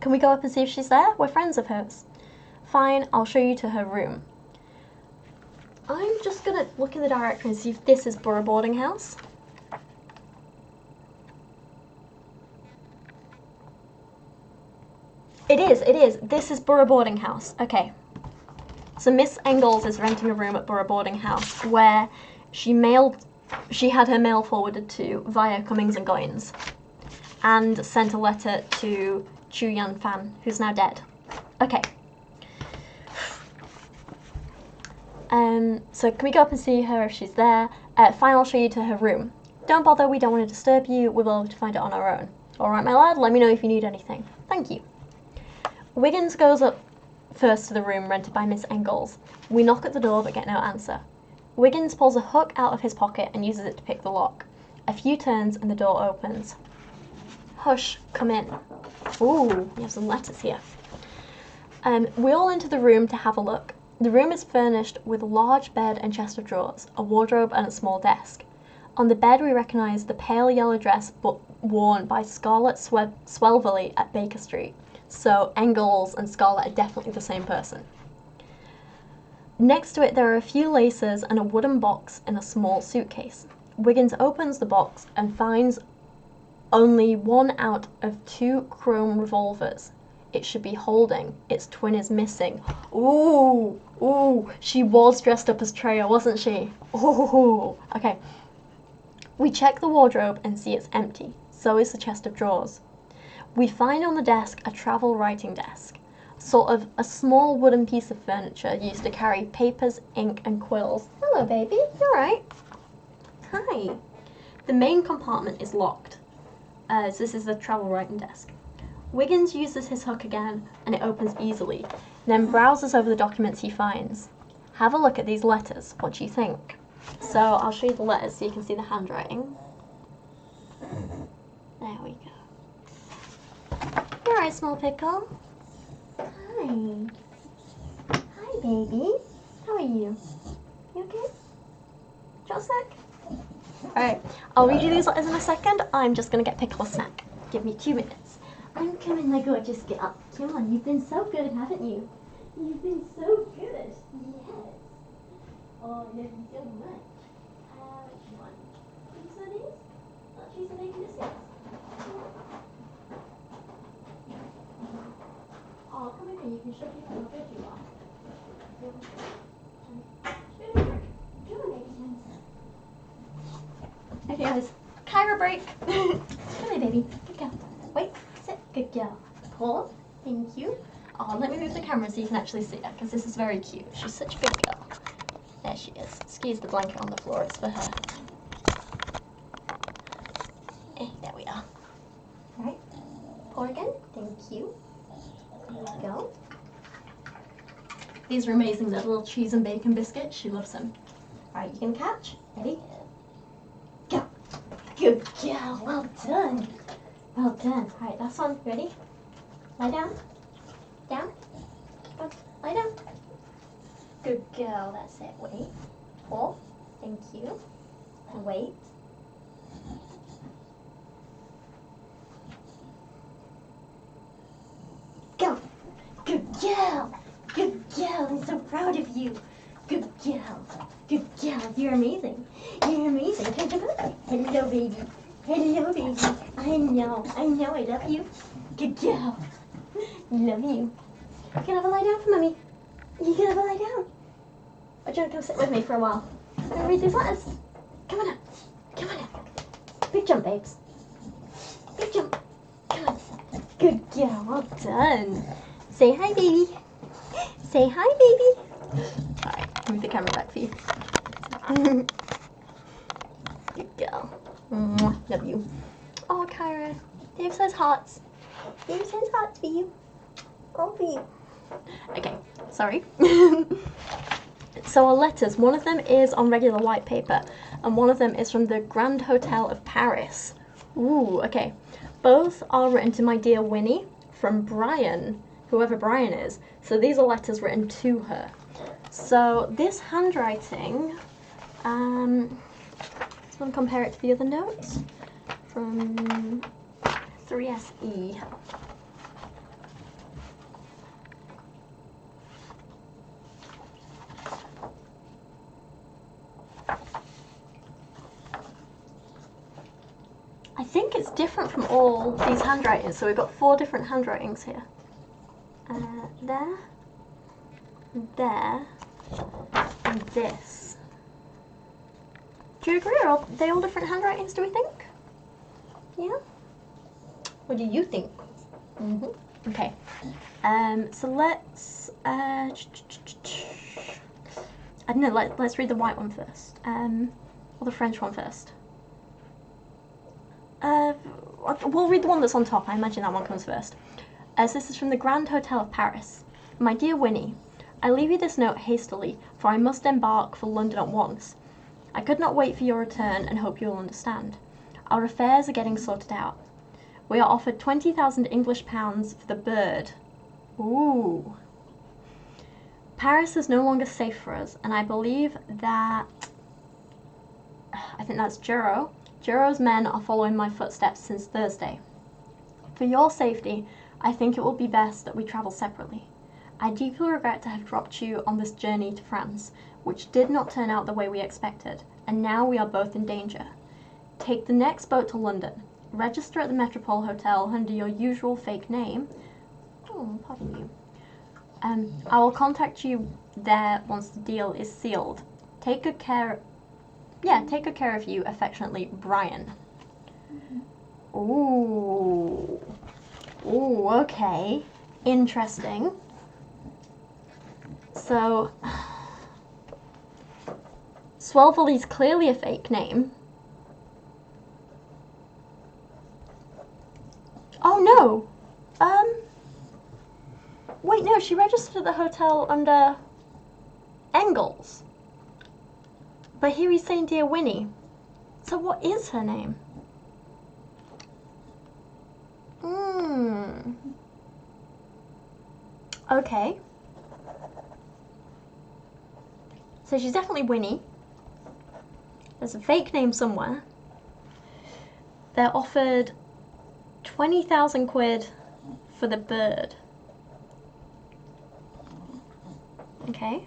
Can we go up and see if she's there? We're friends of hers. Fine, I'll show you to her room. I'm just gonna look in the directory and see if this is Borough Boarding House. It is. This is Borough Boarding House. Okay. So Miss Engels is renting a room at Borough Boarding House where she had her mail forwarded to via Cummings and Goins and sent a letter to Chu Yan Fan, who's now dead. Okay. So can we go up and see her if she's there? Fine, I'll show you to her room. Don't bother, we don't want to disturb you. We'll be able to find it on our own. Alright, my lad, let me know if you need anything. Thank you. Wiggins goes up first to the room rented by Miss Engels. We knock at the door but get no answer. Wiggins pulls a hook out of his pocket and uses it to pick the lock. A few turns and the door opens. Hush, come in. Ooh, we have some letters here. We all enter the room to have a look. The room is furnished with a large bed and chest of drawers, a wardrobe and a small desk. On the bed we recognise the pale yellow dress worn by Scarlett Swelverley at Baker Street. So Engels and Scarlett are definitely the same person. Next to it there are a few laces and a wooden box in a small suitcase. Wiggins opens the box and finds only one out of 2 chrome revolvers it should be holding. Its twin is missing. Ooh, she was dressed up as Trae, wasn't she? Ooh, okay. We check the wardrobe and see it's empty. So is the chest of drawers. We find on the desk a travel writing desk, sort of a small wooden piece of furniture used to carry papers, ink and quills. Hello baby, you alright? Hi. The main compartment is locked, so this is the travel writing desk. Wiggins uses his hook again and it opens easily, then browses over the documents he finds. Have a look at these letters, what do you think? So I'll show you the letters so you can see the handwriting. There we go. You're right, small pickle. Hi. Hi, baby. How are you? You okay? Do you want a snack? Alright, I'll read you these letters in a second. I'm just going to get Pickle a snack. Give me 2 minutes. I'm coming, my gorgeous girl. Come on, you've been so good, haven't you? You've been so good. Yes. Oh, you so much. Which one? These are these? Not cheese and bacon biscuits? Oh, come here, you can show people how good you are. Okay guys, Kyra break. Come here baby, good girl. Wait, sit, good girl. Pause, thank you. Oh, let me move the camera so you can actually see her, because this is very cute. She's such a good girl. There she is. Excuse the blanket on the floor, it's for her. There we are. Alright, pour again, thank you. There we go. These are amazing, they're little cheese and bacon biscuits. She loves them. Alright, you can catch. Ready? Go. Good girl, well done. Well done. Alright, last one. Ready? Lie down. Down. Go. Lie down. Good girl, that's it. Wait. Pull. Thank you. And wait. Go. Good girl. Good girl. I'm so proud of you. Good girl. Good girl. You're amazing. You're amazing. Hello, baby. Hello, baby. I know. I love you. Good girl. Love you. You can have a lie down for mommy. You can have a lie down. Or do you want to come sit with me for a while? I'm going to read these letters. Come on up. Come on up. Big jump, babes. Big jump. Come on. Good girl. Well done. Say hi, baby. Say hi, baby. Alright, move the camera back for you. Good girl. Love you. Oh, Kyra. Dave says hearts. Dave says hearts for you. Robbie. Okay, sorry. So our letters, one of them is on regular white paper, and one of them is from the Grand Hotel of Paris. Ooh, okay. Both are written to my dear Winnie from Brian, whoever Brian is. So these are letters written to her. So this handwriting, let's want to compare it to the other notes from 3SE. I think it's different from all these handwritings, so we've got 4 different handwritings here. There, there, and this. Do you agree? Are they all different handwritings, do we think? Yeah? What do you think? Okay. So let's, I don't know, let's read the white one first. Or the French one first. We'll read the one that's on top. I imagine that one comes first. So this is from the Grand Hotel of Paris. My dear Winnie, I leave you this note hastily, for I must embark for London at once. I could not wait for your return and hope you will understand. Our affairs are getting sorted out. We are offered 20,000 English pounds for the bird. Ooh. Paris is no longer safe for us, and I believe that... I think that's Jeroen. Jeroen's men are following my footsteps since Thursday. For your safety, I think it will be best that we travel separately. I deeply regret to have dropped you on this journey to France, which did not turn out the way we expected, and now we are both in danger. Take the next boat to London. Register at the Metropole Hotel under your usual fake name. Oh, pardon you. I will contact you there once the deal is sealed. Take good care of you, affectionately, Brian. Ooh. Ooh, okay. Interesting. So, Swellville's clearly a fake name. Oh no! Wait, no, she registered at the hotel under Engels. But here he's saying Dear Winnie. So what is her name? Okay. So she's definitely Winnie. There's a fake name somewhere. They're offered 20,000 quid for the bird. Okay.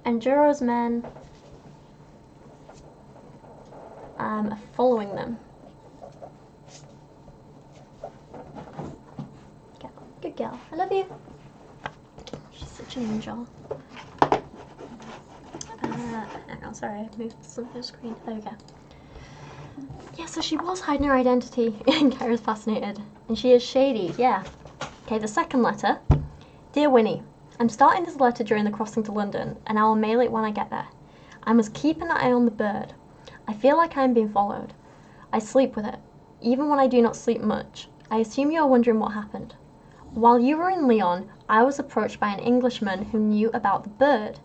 And Jeroen's men are following them. Good girl. I love you. She's such an angel. Hang on, sorry, I moved something on the screen. There we go. Yeah, so she was hiding her identity, and Kyra's fascinated. And she is shady, yeah. Okay, the second letter. Dear Winnie, I'm starting this letter during the crossing to London, and I will mail it when I get there. I must keep an eye on the bird. I feel like I am being followed. I sleep with it, even when I do not sleep much. I assume you are wondering what happened. While you were in Lyon, I was approached by an Englishman who knew about the bird.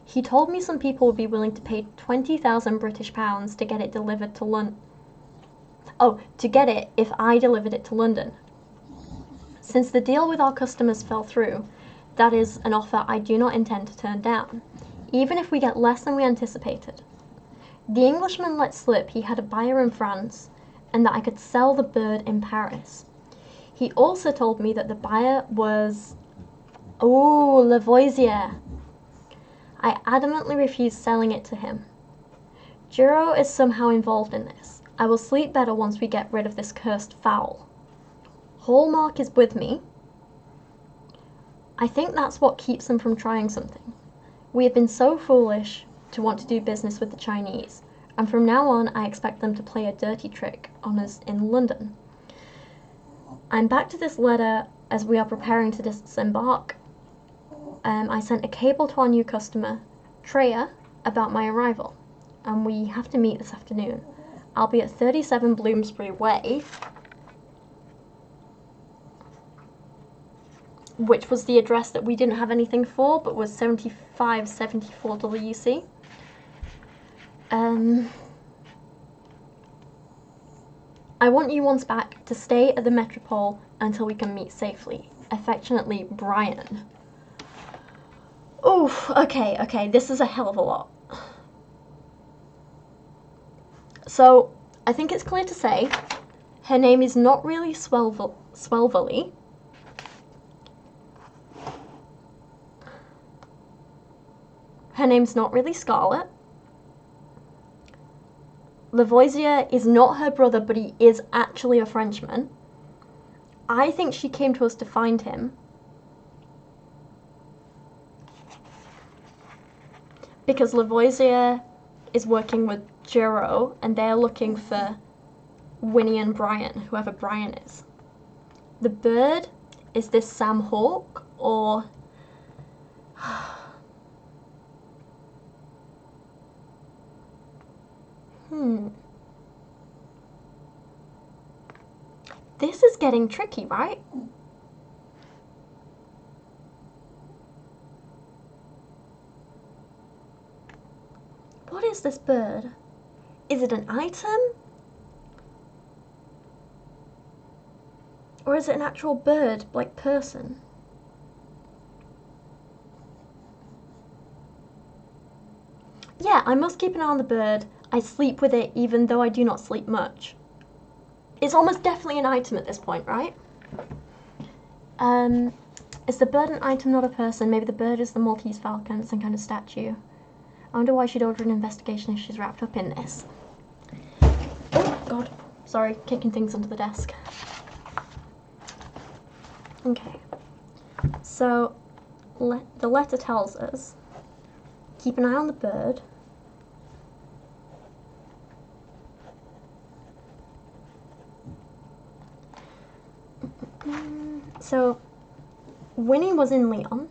He told me some people would be willing to pay 20,000 British pounds to get it delivered to London. Oh, to get it if I delivered it to London. Since the deal with our customers fell through, that is an offer I do not intend to turn down, even if we get less than we anticipated. The Englishman let slip he had a buyer in France, and that I could sell the bird in Paris. He also told me that the buyer was... Oh, Lavoisier. I adamantly refused selling it to him. Jeroen is somehow involved in this. I will sleep better once we get rid of this cursed fowl. Hallmark is with me. I think that's what keeps them from trying something. We have been so foolish to want to do business with the Chinese, and from now on I expect them to play a dirty trick on us in London. I'm back to this letter as we are preparing to disembark. I sent a cable to our new customer, Trae, about my arrival. and we have to meet this afternoon. I'll be at 37 Bloomsbury Way, which was the address that we didn't have anything for, but was 7574 WC. I want you once back to stay at the Metropole until we can meet safely. Affectionately, Brian. Oof, okay, this is a hell of a lot. So, I think it's clear to say, her name is not really Swelvely. Her name's not really Scarlet. Lavoisier is not her brother, but he is actually a Frenchman. I think she came to us to find him. Because Lavoisier is working with Jeroen, and they're looking for Winnie and Brian, whoever Brian is. The bird, is this Sam Hawke, or... This is getting tricky, right? What is this bird? Is it an item? Or is it an actual bird, like person? Yeah, I must keep an eye on the bird. I sleep with it even though I do not sleep much. It's almost definitely an item at this point, right? Is the bird an item, not a person? Maybe the bird is the Maltese falcon, some kind of statue. I wonder why she'd order an investigation if she's wrapped up in this. Oh, God. Sorry, kicking things under the desk. Okay. So, the letter tells us, keep an eye on the bird. So, Winnie was in Lyon.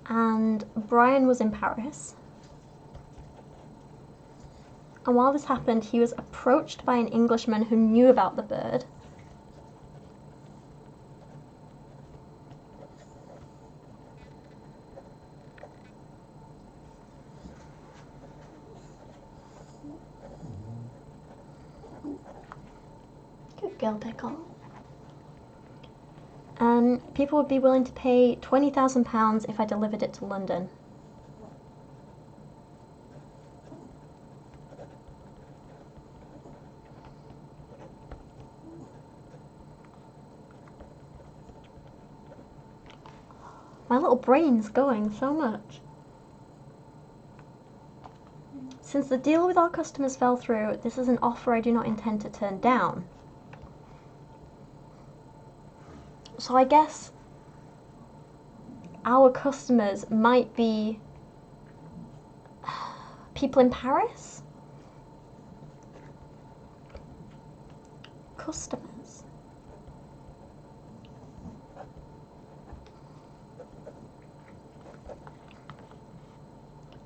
And Brian was in Paris. And while this happened, he was approached by an Englishman who knew about the bird. Good girl, Pickle. And people would be willing to pay £20,000 if I delivered it to London. My little brain's going so much. Since the deal with our customers fell through, this is an offer I do not intend to turn down. So I guess our customers might be people in Paris? Customers.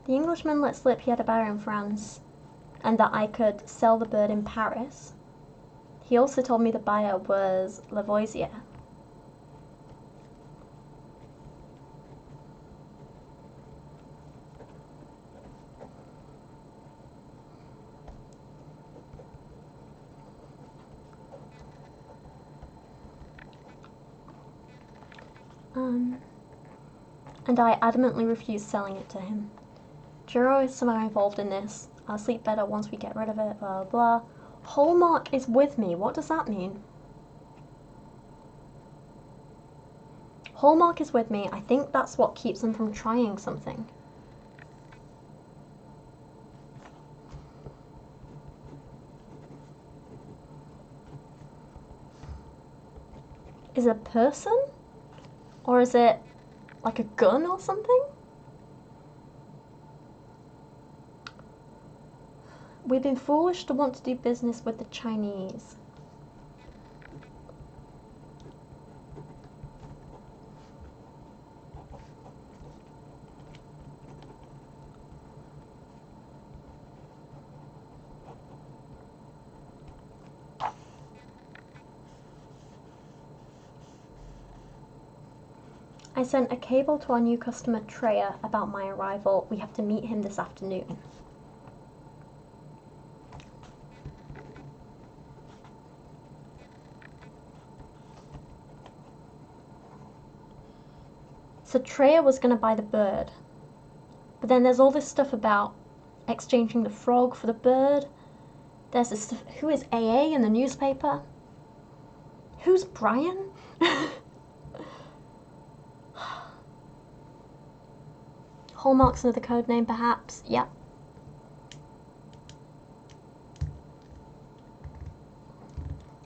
The Englishman let slip he had a buyer in France and that I could sell the bird in Paris. He also told me the buyer was Lavoisier. And I adamantly refused selling it to him. Jeroen is somehow involved in this. I'll sleep better once we get rid of it, blah, blah. Hallmark is with me. What does that mean? Hallmark is with me. I think that's what keeps them from trying something. Is it a person? Or is it like a gun or something? We've been foolish to want to do business with the Chinese. I sent a cable to our new customer Trae about my arrival. We have to meet him this afternoon. So Trae was going to buy the bird. But then there's all this stuff about exchanging the frog for the bird. There's this stuff. Who is AA in the newspaper? Who's Brian? Hallmark's another code name, perhaps. Yep.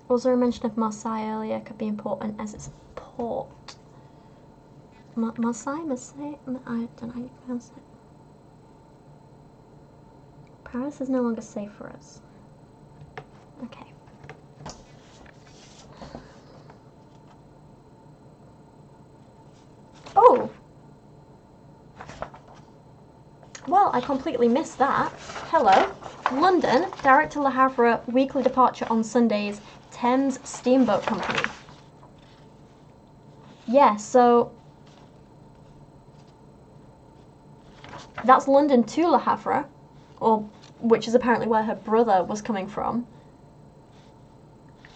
Also, a mention of Marseille earlier could be important as it's a port. Marseille? I don't know how you pronounce it. Paris is no longer safe for us. Okay. Oh! Well, I completely missed that. Hello. London, direct to Le Havre, weekly departure on Sundays, Thames Steamboat Company. Yeah, so that's London to Le Havre, or which is apparently where her brother was coming from.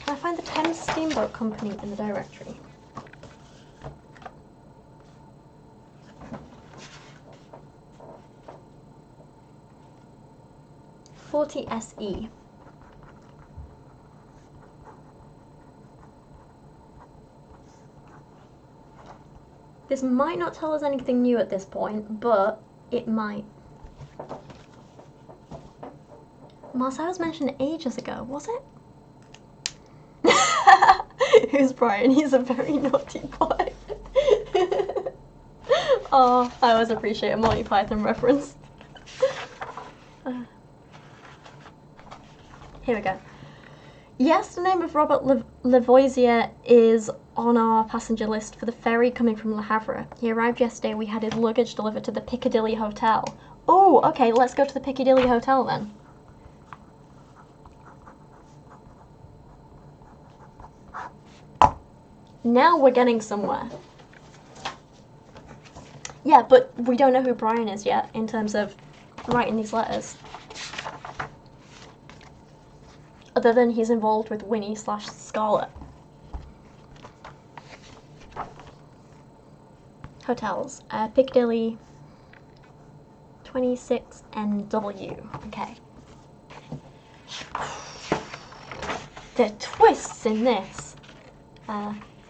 Can I find the Thames Steamboat Company in the directory? (40 SE). This might not tell us anything new at this point, but it might. Marseille was mentioned ages ago, was it? Who's Brian? He's a very naughty boy. Oh, I always appreciate a Monty Python reference. Here we go. Yes, the name of Robert Lavoisier is on our passenger list for the ferry coming from Le Havre. He arrived yesterday. We had his luggage delivered to the Piccadilly Hotel. Oh, okay, let's go to the Piccadilly Hotel then. Now we're getting somewhere. Yeah, but we don't know who Brian is yet in terms of writing these letters. Other than he's involved with Winnie/Scarlet. Hotels. Piccadilly 26NW. Okay. The twists in this.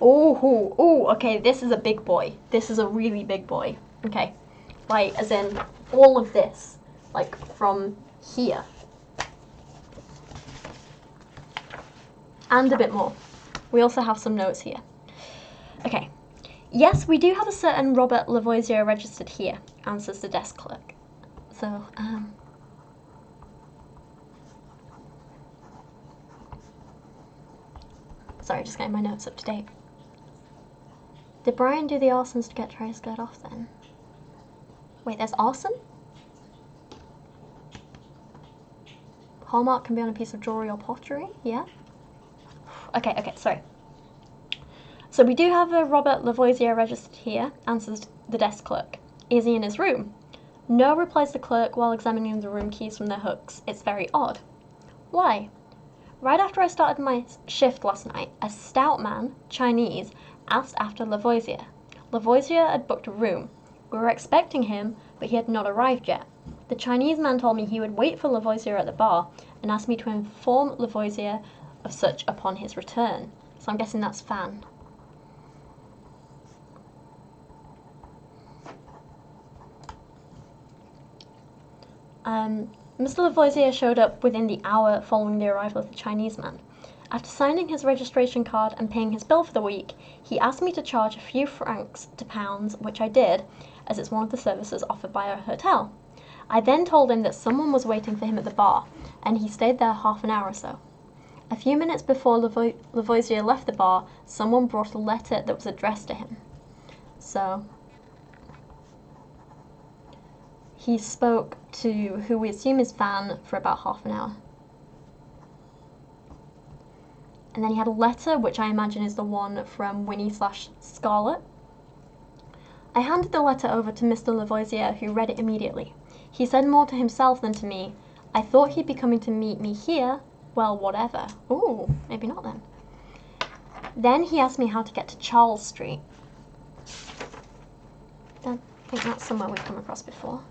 Okay, this is a big boy. This is a really big boy. Okay. Like, as in, all of this. Like, from here. And a bit more. We also have some notes here. Okay. Yes, we do have a certain Robert Lavoisier registered here, answers the desk clerk. So, sorry, just getting my notes up to date. Did Brian do the arsons to get Trae scared off then? Wait, there's arson? Hallmark can be on a piece of jewellery or pottery, yeah? Okay, sorry. So we do have a Robert Lavoisier registered here, answers the desk clerk. Is he in his room? No, replies the clerk while examining the room keys from their hooks. It's very odd. Why? Right after I started my shift last night, a stout man, Chinese, asked after Lavoisier. Lavoisier had booked a room. We were expecting him, but he had not arrived yet. The Chinese man told me he would wait for Lavoisier at the bar and asked me to inform Lavoisier of such upon his return. So I'm guessing that's Fan. Mr. Lavoisier showed up within the hour following the arrival of the Chinese man. After signing his registration card and paying his bill for the week, he asked me to charge a few francs to pounds, which I did, as it's one of the services offered by our hotel. I then told him that someone was waiting for him at the bar, and he stayed there half an hour or so. A few minutes before Lavoisier left the bar, someone brought a letter that was addressed to him. So he spoke to who we assume is Fan for about half an hour. And then he had a letter, which I imagine is the one from Winnie/Scarlet. I handed the letter over to Mr. Lavoisier, who read it immediately. He said more to himself than to me. I thought he'd be coming to meet me here. Well, whatever. Ooh, maybe not then. Then he asked me how to get to Charles Street. I think that's somewhere we've come across before.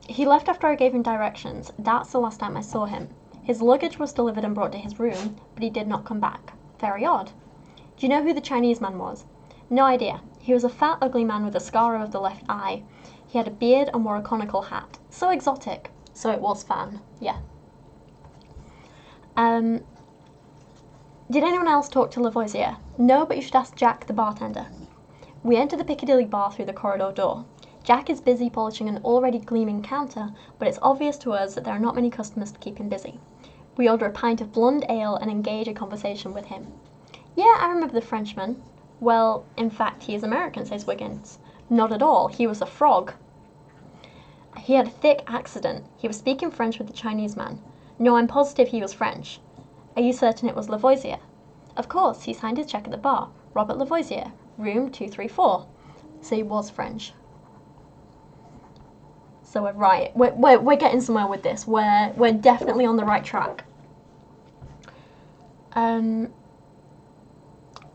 He left after I gave him directions. That's the last time I saw him. His luggage was delivered and brought to his room, but he did not come back. Very odd. Do you know who the Chinese man was? No idea. He was a fat, ugly man with a scar over the left eye. He had a beard and wore a conical hat. So exotic. So it was Fan. Yeah. Did anyone else talk to Lavoisier? No, but you should ask Jack, the bartender. We entered the Piccadilly bar through the corridor door. Jack is busy polishing an already gleaming counter, but it's obvious to us that there are not many customers to keep him busy. We order a pint of blonde ale and engage a conversation with him. Yeah, I remember the Frenchman. Well, in fact, he is American, says Wiggins. Not at all. He was a frog. He had a thick accent. He was speaking French with the Chinese man. No, I'm positive he was French. Are you certain it was Lavoisier? Of course, he signed his check at the bar. Robert Lavoisier, room 234. So he was French. So we're right. We're getting somewhere with this. We're definitely on the right track.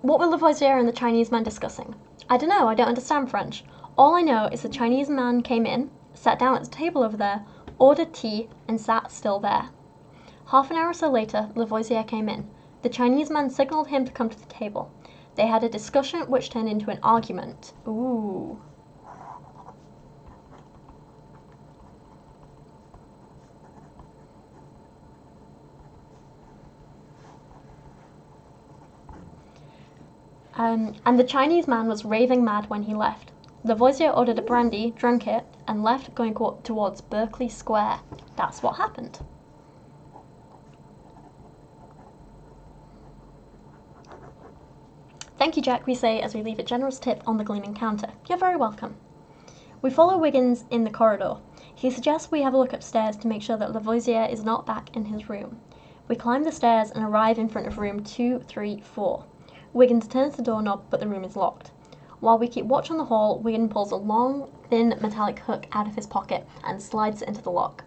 What were Lavoisier and the Chinese man discussing? I don't know. I don't understand French. All I know is the Chinese man came in, sat down at the table over there, ordered tea, and sat still there. Half an hour or so later, Lavoisier came in. The Chinese man signalled him to come to the table. They had a discussion which turned into an argument. Ooh. And the Chinese man was raving mad when he left. Lavoisier ordered a brandy, drank it, and left, going towards Berkeley Square. That's what happened. Thank you, Jack, we say as we leave a generous tip on the gleaming counter. You're very welcome. We follow Wiggins in the corridor. He suggests we have a look upstairs to make sure that Lavoisier is not back in his room. We climb the stairs and arrive in front of room 234. Wiggins turns the doorknob, but the room is locked. While we keep watch on the hall, Wiggins pulls a long, thin metallic hook out of his pocket and slides it into the lock.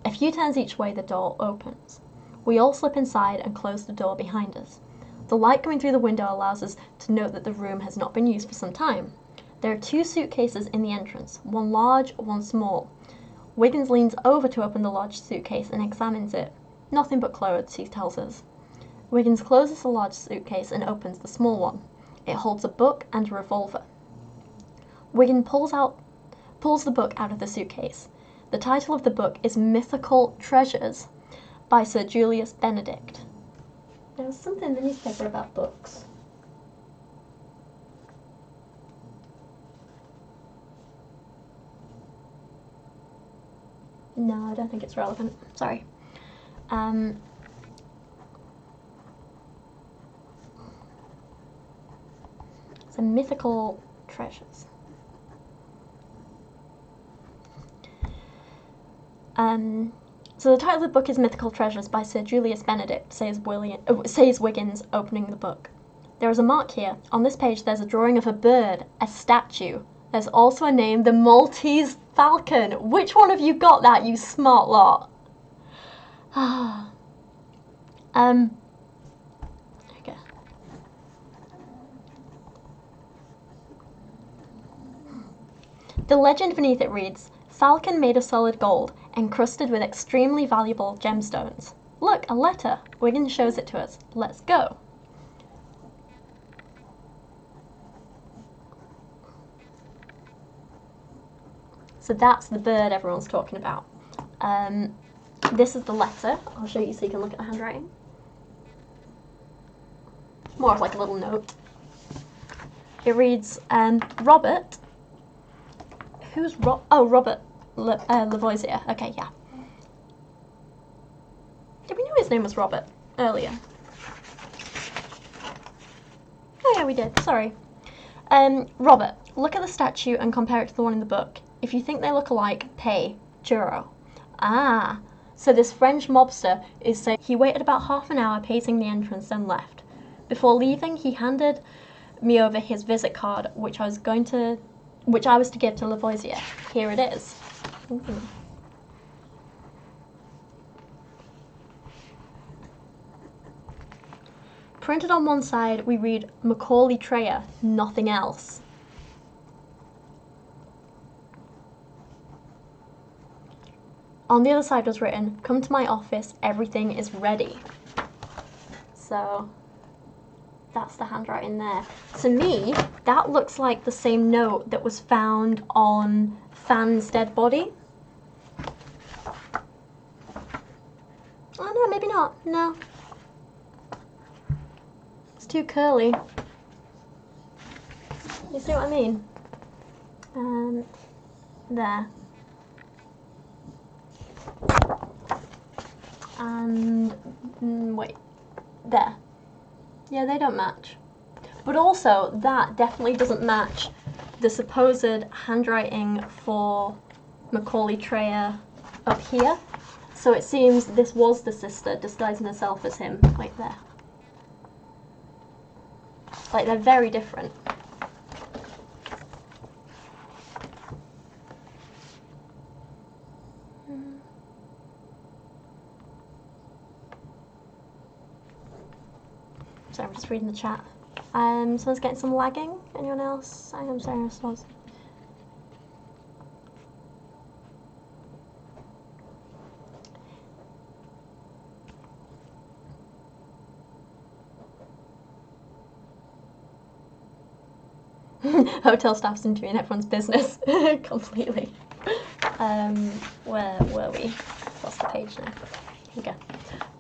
A few turns each way, the door opens. We all slip inside and close the door behind us. The light coming through the window allows us to note that the room has not been used for some time. There are 2 suitcases in the entrance, one large, one small. Wiggins leans over to open the large suitcase and examines it. Nothing but clothes, he tells us. Wiggins closes the large suitcase and opens the small one. It holds a book and a revolver. Wiggins pulls the book out of the suitcase. The title of the book is Mythical Treasures by Sir Julius Benedict. There was something in the newspaper about books. No, I don't think it's relevant. Sorry. It's a Mythical Treasures. So the title of the book is Mythical Treasures by Sir Julius Benedict, says Wiggins, opening the book. There is a mark here. On this page there's a drawing of a bird, a statue. There's also a name, the Maltese Falcon. Which one of you got that, you smart lot? Okay. The legend beneath it reads, Falcon made of solid gold, encrusted with extremely valuable gemstones. Look, a letter. Wiggins shows it to us. Let's go. So that's the bird everyone's talking about. This is the letter. I'll show you so you can look at the handwriting. More of like a little note. It reads, Robert. Who's Robert Lavoisier. Okay, yeah. Did we know his name was Robert earlier? Oh yeah, we did. Sorry. Robert, look at the statue and compare it to the one in the book. If you think they look alike, pay. Juro. Ah, so this French mobster is saying he waited about half an hour pacing the entrance, then left. Before leaving, he handed me over his visit card, which I was to give to Lavoisier. Here it is. Ooh. Printed on one side, we read Macaulay Trayer, nothing else. On the other side was written, come to my office, everything is ready. So that's the handwriting there. To me, that looks like the same note that was found on Fan's dead body. Oh no, maybe not. No. It's too curly. You see what I mean? There. And wait, there. Yeah, they don't match. But also, that definitely doesn't match the supposed handwriting for Macaulay Trayer up here. So it seems this was the sister disguising herself as him, like there. Like, they're very different. Sorry, I'm just reading the chat. Someone's getting some lagging. Anyone else? I am sorry, I suppose. Hotel staff's interviewing everyone's business. Completely. Where were we? Lost the page now. Here we go.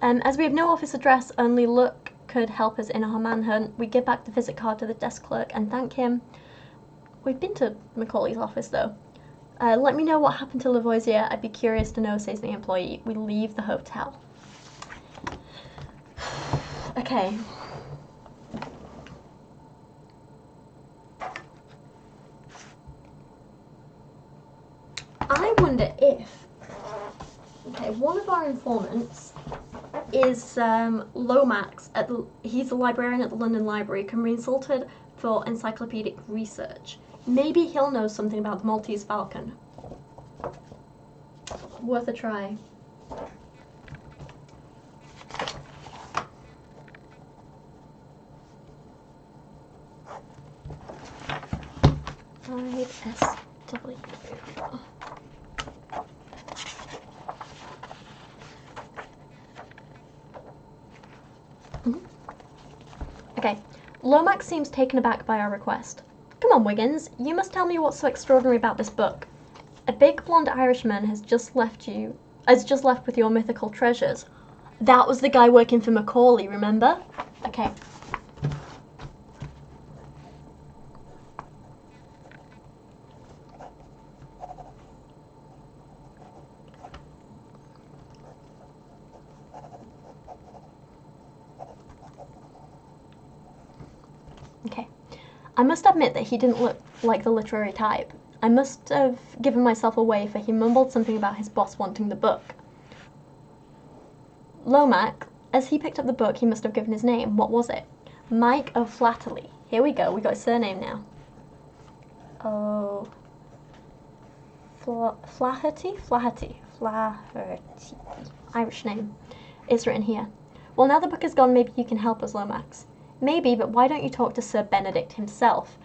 As we have no office address, only Look could help us in our manhunt. We give back the visit card to the desk clerk and thank him. We've been to Macaulay's office though. Let me know what happened to Lavoisier. I'd be curious to know, says the employee. We leave the hotel. Okay. I wonder if, okay, one of our informants is Lomax. He's a librarian at the London Library, can be consulted for encyclopedic research. Maybe he'll know something about the Maltese falcon. Worth a try. SW. Okay, Lomax seems taken aback by our request. Come on, Wiggins, you must tell me what's so extraordinary about this book. A big blonde Irishman has just left with your mythical treasures. That was the guy working for Macaulay, remember? Okay. Okay. I must admit that he didn't look like the literary type. I must have given myself away, for he mumbled something about his boss wanting the book. Lomax, as he picked up the book, he must have given his name. What was it? Mike O'Flaherty. Here we go, we got his surname now. Oh. Flaherty? Flaherty. Irish name. It's written here. Well, now the book is gone, maybe you can help us, Lomax. Maybe, but why don't you talk to Sir Benedict himself?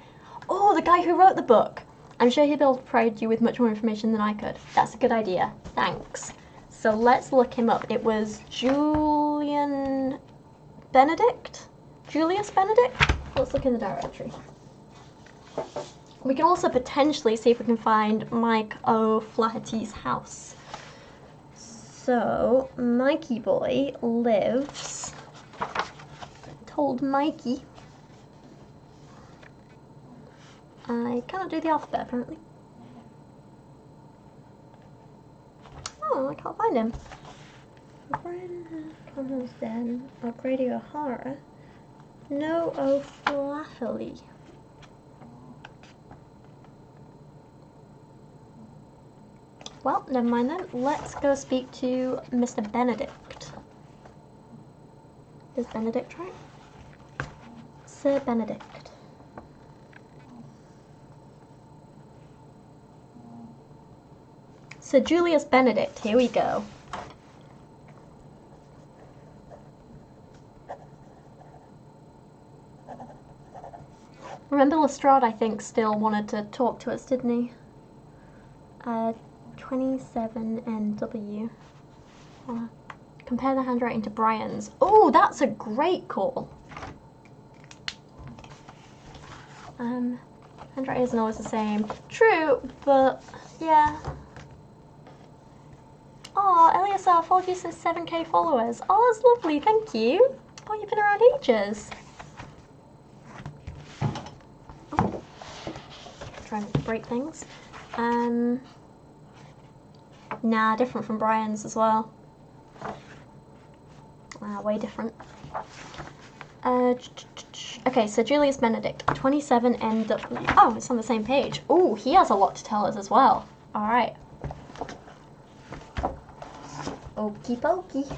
Oh, the guy who wrote the book! I'm sure he'll be able to provide you with much more information than I could. That's a good idea. Thanks. So let's look him up. It was Julius Benedict? Let's look in the directory. We can also potentially see if we can find Mike O'Flaherty's house. So, Mikey boy lives... Told Mikey. I cannot do the alphabet, apparently. Oh, I can't find him. O'Grady O'Hara. No O'Flaherty. Well, never mind then. Let's go speak to Mr. Benedict. Is Benedict right? Sir Benedict. Sir Julius Benedict, here we go. Remember Lestrade, I think, still wanted to talk to us, didn't he? 27NW. Compare the handwriting to Brian's. Oh, that's a great call. Handwriting isn't always the same. True, but yeah. Oh, Eliasar, followed you since 7k followers. Oh, that's lovely, thank you. Oh, you've been around ages. Oh. Trying to break things. Nah, different from Brian's as well. Way different. Okay, so Julius Benedict, 27NW. Oh, it's on the same page. Oh, he has a lot to tell us as well. Alright. Okie dokie.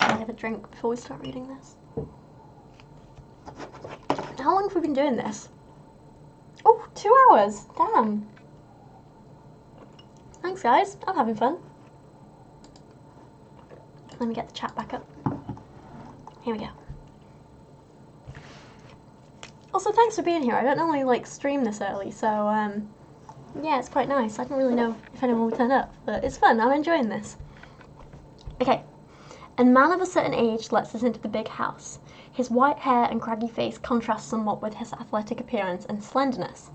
I have a drink before we start reading this. How long have we been doing this? Oh, 2 hours. Damn. Thanks, guys. I'm having fun. Let me get the chat back up. Here we go. Also, thanks for being here. I don't normally, like, stream this early, so, yeah, it's quite nice. I don't really know if anyone will turn up, but it's fun. I'm enjoying this. Okay. A man of a certain age lets us into the big house. His white hair and craggy face contrast somewhat with his athletic appearance and slenderness,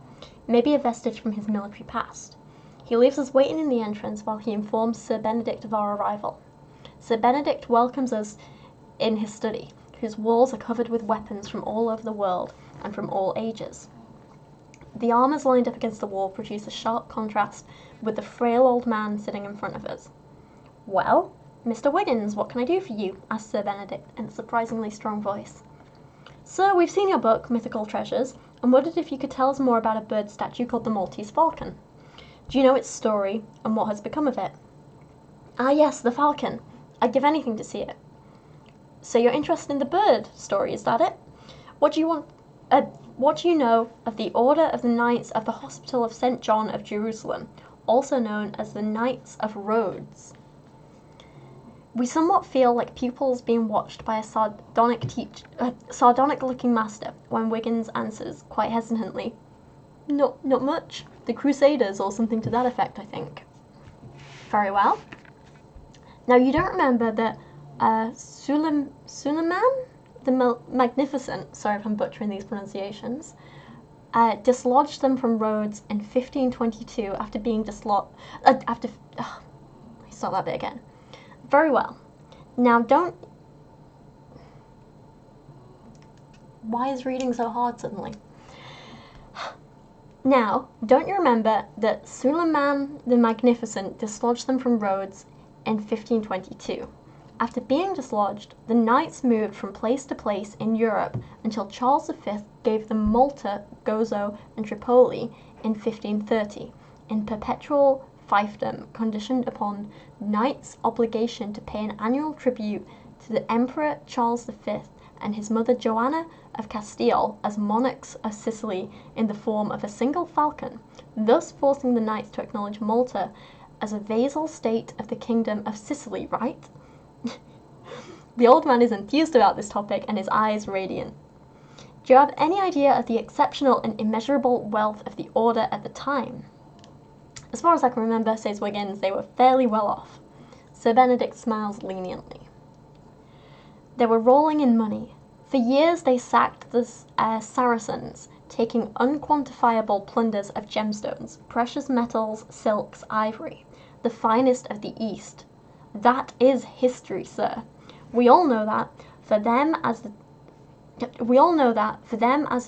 maybe a vestige from his military past. He leaves us waiting in the entrance while he informs Sir Benedict of our arrival. Sir Benedict welcomes us in his study, whose walls are covered with weapons from all over the world and from all ages. The armours lined up against the wall produce a sharp contrast with the frail old man sitting in front of us. "Well, Mr. Wiggins, what can I do for you?" asked Sir Benedict in a surprisingly strong voice. "Sir, we've seen your book, Mythical Treasures, and wondered if you could tell us more about a bird statue called the Maltese falcon. Do you know its story, and what has become of it?" "Ah yes, the falcon. I'd give anything to see it." "So you're interested in the bird story, is that it? What do you know of the Order of the Knights of the Hospital of St. John of Jerusalem, also known as the Knights of Rhodes? We somewhat feel like pupils being watched by a sardonic-looking master, when Wiggins answers, quite hesitantly, Not much. The Crusaders, or something to that effect, I think." "Very well. Now, you don't remember that Suleiman the Magnificent," sorry if I'm butchering these pronunciations, dislodged them from Rhodes in 1522 after being start that bit again. "Very well. Now, Why is reading so hard suddenly? Now, don't you remember that Suleiman the Magnificent dislodged them from Rhodes in 1522? After being dislodged, the knights moved from place to place in Europe until Charles V gave them Malta, Gozo, and Tripoli in 1530, in perpetual fiefdom conditioned upon knights' obligation to pay an annual tribute to the Emperor Charles V and his mother Joanna of Castile as monarchs of Sicily in the form of a single falcon, thus forcing the knights to acknowledge Malta as a vassal state of the Kingdom of Sicily, right?" The old man is enthused about this topic and his eyes radiant. "Do you have any idea of the exceptional and immeasurable wealth of the order at the time?" "As far as I can remember," says Wiggins, "they were fairly well off." Sir Benedict smiles leniently. "They were rolling in money. For years they sacked the Saracens, taking unquantifiable plunders of gemstones, precious metals, silks, ivory, the finest of the East. That is history, sir. We all know that for them as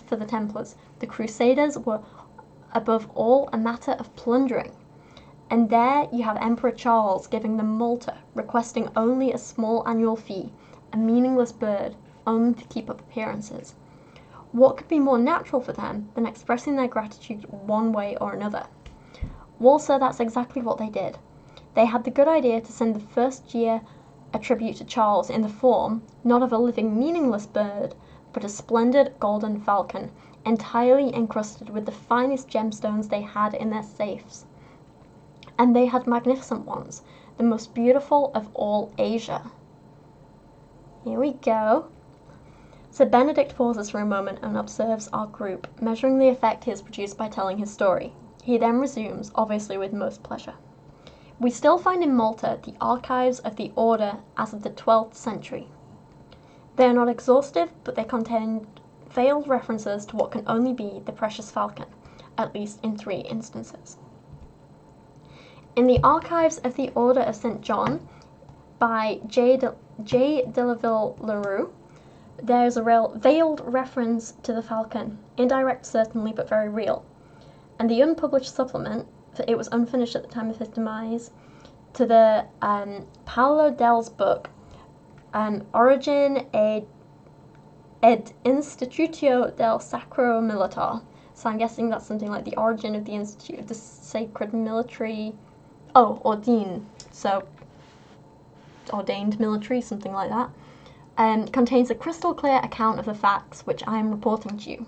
for the Templars, the Crusaders were above all a matter of plundering. And there you have Emperor Charles giving them Malta, requesting only a small annual fee, a meaningless bird, only to keep up appearances. What could be more natural for them than expressing their gratitude one way or another? Well, sir, that's exactly what they did. They had the good idea to send the first year a tribute to Charles in the form, not of a living meaningless bird, but a splendid golden falcon, entirely encrusted with the finest gemstones they had in their safes. And they had magnificent ones, the most beautiful of all Asia. Here we go. Sir Benedict pauses for a moment and observes our group, measuring the effect he has produced by telling his story. He then resumes, obviously with most pleasure. We still find in Malta the archives of the order as of the 12th century. They are not exhaustive, but they contain veiled references to what can only be the precious falcon, at least in 3 instances. In the archives of the Order of St. John by J. Delaval Leroux, there is a veiled reference to the falcon, indirect certainly, but very real. And the unpublished supplement, for it was unfinished at the time of his demise, to the Paolo Del's book, Origine ed Institutio del Sacro Militar. So I'm guessing that's something like the origin of the Institute of the Sacred Military. Oh, Ordine. So, ordained military, something like that. Contains a crystal clear account of the facts which I am reporting to you.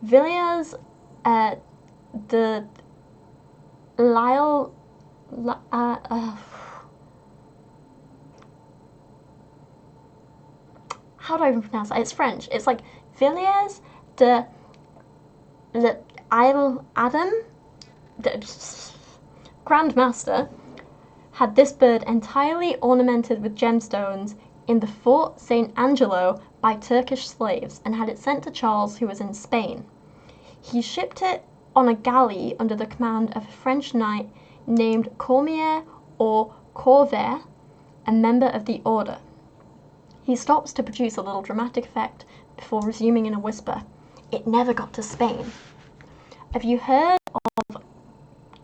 Villiers de Lyle. How do I even pronounce that? It's French. It's like Villiers de L'Isle Adam, Grandmaster, had this bird entirely ornamented with gemstones in the Fort St. Angelo by Turkish slaves and had it sent to Charles, who was in Spain. He shipped it on a galley under the command of a French knight named Cormier or Corvair, a member of the order. He stops to produce a little dramatic effect before resuming in a whisper, "It never got to Spain." Have you heard of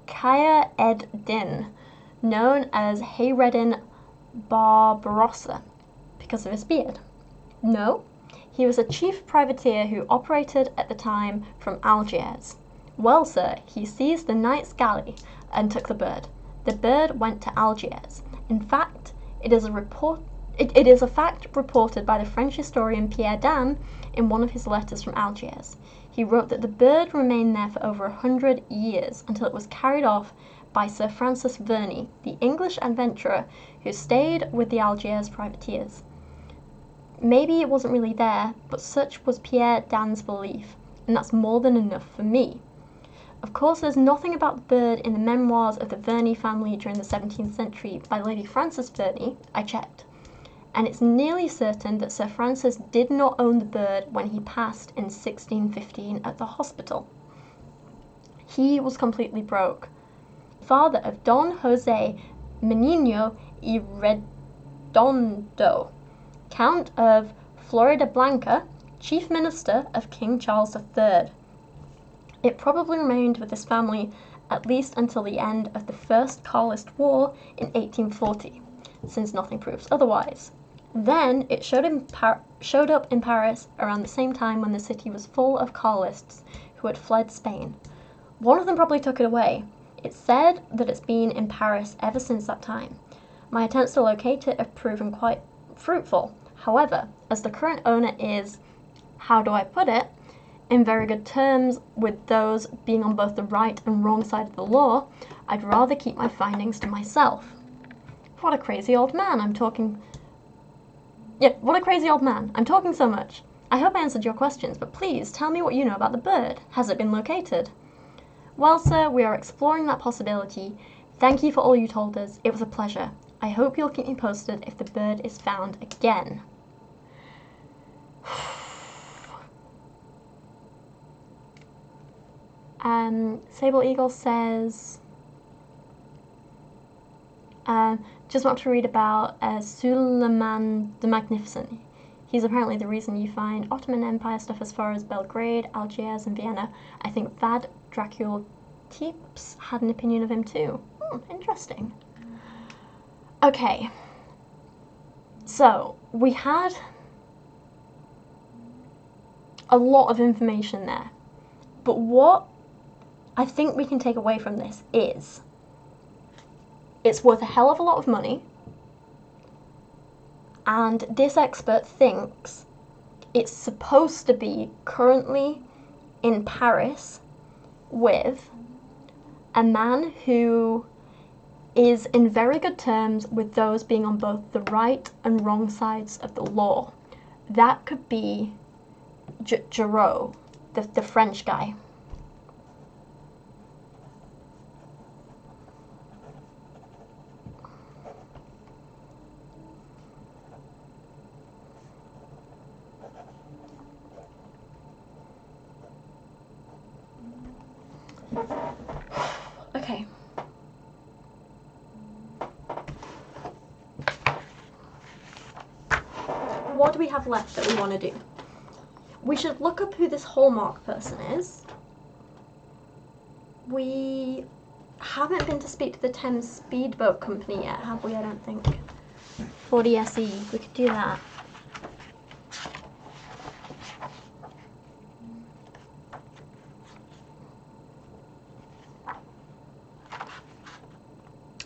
Khayr ed-Din, known as Hayreddin Barbarossa, because of his beard? No? He was a chief privateer who operated at the time from Algiers. Well, sir, he seized the knight's galley and took the bird. The bird went to Algiers. In fact, it is a fact reported by the French historian Pierre Damme in one of his letters from Algiers. He wrote that the bird remained there for over 100 years until it was carried off by Sir Francis Verney, the English adventurer who stayed with the Algiers privateers. Maybe it wasn't really there, but such was Pierre Damme's belief, and that's more than enough for me. Of course, there's nothing about the bird in the memoirs of the Verney family during the 17th century by Lady Frances Verney. I checked. And it's nearly certain that Sir Francis did not own the bird when he passed in 1615 at the hospital. He was completely broke. Father of Don Jose Menino y Redondo, Count of Floridablanca, Chief Minister of King Charles III. It probably remained with this family at least until the end of the First Carlist War in 1840, since nothing proves otherwise. Then it showed up in Paris around the same time when the city was full of Carlists who had fled Spain. One of them probably took it away. It's said that it's been in Paris ever since that time. My attempts to locate it have proven quite fruitful. However, as the current owner is, how do I put it, in very good terms with those being on both the right and wrong side of the law, I'd rather keep my findings to myself. What a crazy old man, I'm talking... Yeah, what a crazy old man. I'm talking so much. I hope I answered your questions, but please tell me what you know about the bird. Has it been located? Well, sir, we are exploring that possibility. Thank you for all you told us. It was a pleasure. I hope you'll keep me posted if the bird is found again. Sable Eagle says, just want to read about Suleiman the Magnificent. He's apparently the reason you find Ottoman Empire stuff as far as Belgrade, Algiers, and Vienna. I think Vad Dracul Teeps had an opinion of him too. Interesting. Okay. So, we had a lot of information there. But what I think we can take away from this is it's worth a hell of a lot of money, and this expert thinks it's supposed to be currently in Paris with a man who is in very good terms with those being on both the right and wrong sides of the law. That could be Jeroen, the French guy. Okay. What do we have left that we want to do? We should look up who this Hallmark person is. We haven't been to speak to the Thames Speedboat Company yet, have we? I don't think. 40 SE, we could do that.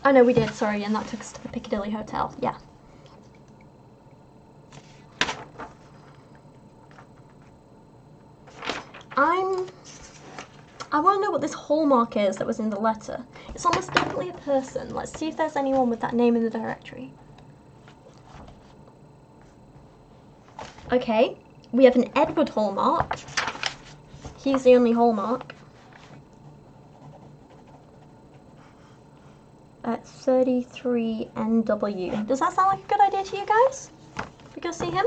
Oh no, we did, sorry, and that took us to the Piccadilly Hotel, yeah. I want to know what this Hallmark is that was in the letter. It's almost definitely a person. Let's see if there's anyone with that name in the directory. Okay, we have an Edward Hallmark. He's the only Hallmark. At 33 NW. Does that sound like a good idea to you guys? We go see him?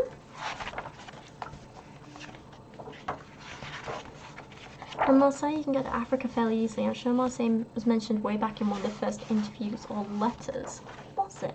And Marseille, you can get to Africa fairly easily. I'm sure Marseille was mentioned way back in one of the first interviews or letters. Was it?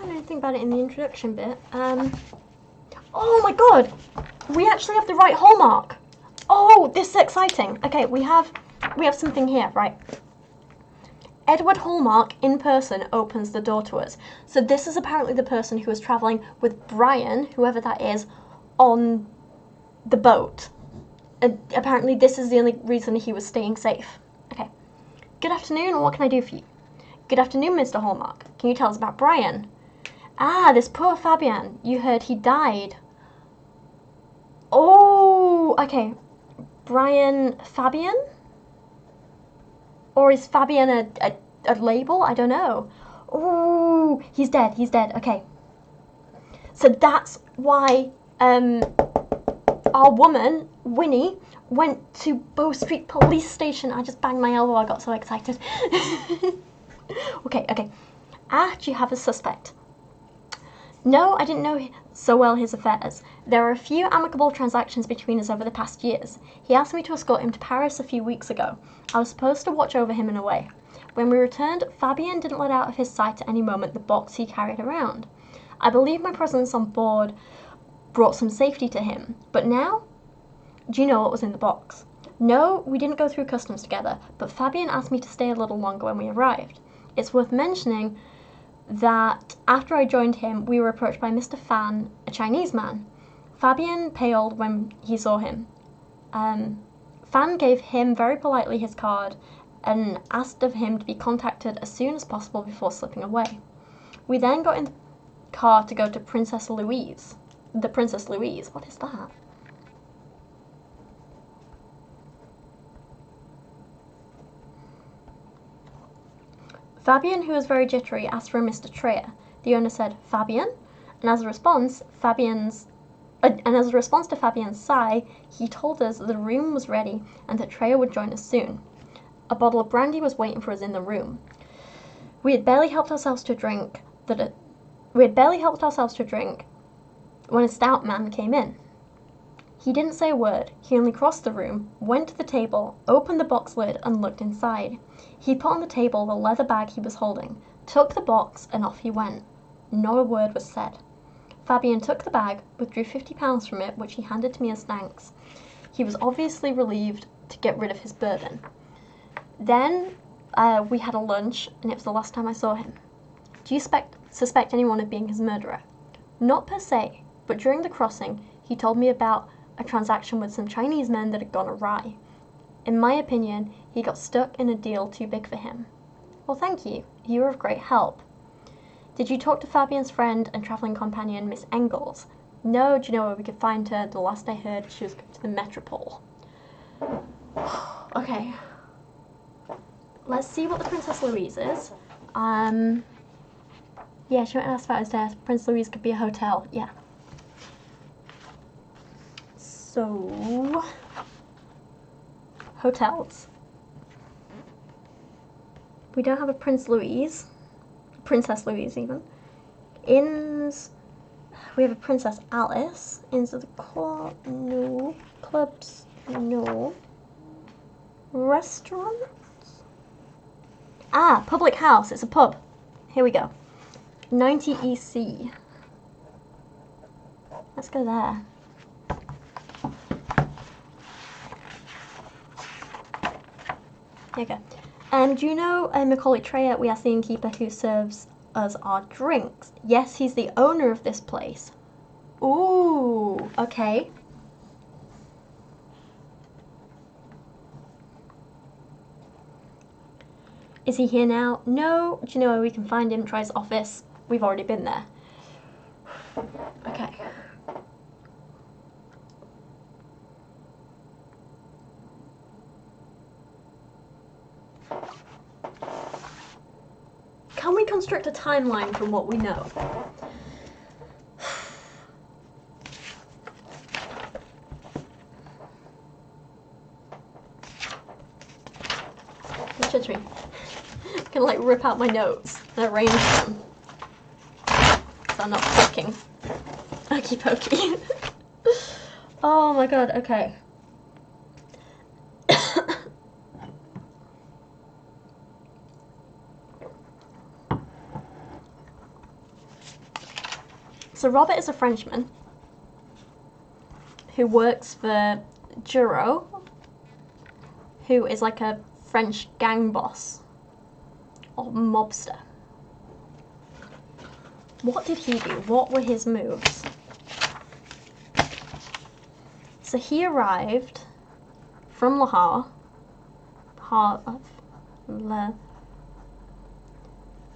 Anything about it in the introduction bit. Oh my god! We actually have the right Hallmark! Oh, this is exciting. Okay, we have something here, right? Edward Hallmark in person opens the door to us. So this is apparently the person who was travelling with Brian, whoever that is, on the boat. Apparently this is the only reason he was staying safe. Okay. Good afternoon, what can I do for you? Good afternoon, Mr. Hallmark. Can you tell us about Brian? Ah, this poor Fabian. You heard he died. Oh, okay. Brian Fabian? Or is Fabian a label? I don't know. Oh, he's dead, okay. So that's why our woman, Winnie, went to Bow Street Police Station. I just banged my elbow, I got so excited. Okay. Ah, do you have a suspect? No, I didn't know so well his affairs. There were a few amicable transactions between us over the past years. He asked me to escort him to Paris a few weeks ago. I was supposed to watch over him in a way. When we returned, Fabien didn't let out of his sight at any moment the box he carried around. I believe my presence on board brought some safety to him. But now? Do you know what was in the box? No, we didn't go through customs together, but Fabien asked me to stay a little longer when we arrived. It's worth mentioning that after I joined him, we were approached by Mr. Fan, a Chinese man. Fabien paled when he saw him. Fan gave him very politely his card and asked of him to be contacted as soon as possible before slipping away. We then got in the car to go to Princess Louise. The Princess Louise, what is that? Fabien, who was very jittery, asked for a Mr. Trae. The owner said, Fabien? And as a response to Fabien's sigh, he told us the room was ready and that Trae would join us soon. A bottle of brandy was waiting for us in the room. We had barely helped ourselves to drink when a stout man came in. He didn't say a word. He only crossed the room, went to the table, opened the box lid, and looked inside. He put on the table the leather bag he was holding, took the box, and off he went. Not a word was said. Fabian took the bag, withdrew £50 from it, which he handed to me as thanks. He was obviously relieved to get rid of his burden. Then we had a lunch, and it was the last time I saw him. Do you suspect anyone of being his murderer? Not per se, but during the crossing, he told me about a transaction with some Chinese men that had gone awry. In my opinion, he got stuck in a deal too big for him. Well, thank you. You were of great help. Did you talk to Fabian's friend and travelling companion, Miss Engels? No, do you know where we could find her? The last I heard, she was going to the Metropole. Okay. Let's see what the Princess Louise is. Yeah, she went and asked about his death. Prince Louise could be a hotel. Yeah. So... hotels. We don't have a Prince Louise. Princess Louise, even. Inns... we have a Princess Alice. Inns of the Court? No. Clubs? No. Restaurants? Ah, public house. It's a pub. Here we go. 90 EC. Let's go there. Here we go. Do you know Macaulay Trae? We asked the innkeeper who serves us our drinks. Yes, he's the owner of this place. Ooh, okay. Is he here now? No. Do you know where we can find him? Try his office. We've already been there. Okay. Can we construct a timeline from what we know? Judge me. I'm gonna like rip out my notes and arrange them so I'm not clicking. Okey pokey. Oh my god, okay. So Robert is a Frenchman who works for Jeroen, who is like a French gang boss or mobster. What did he do? What were his moves? So he arrived from Livâ,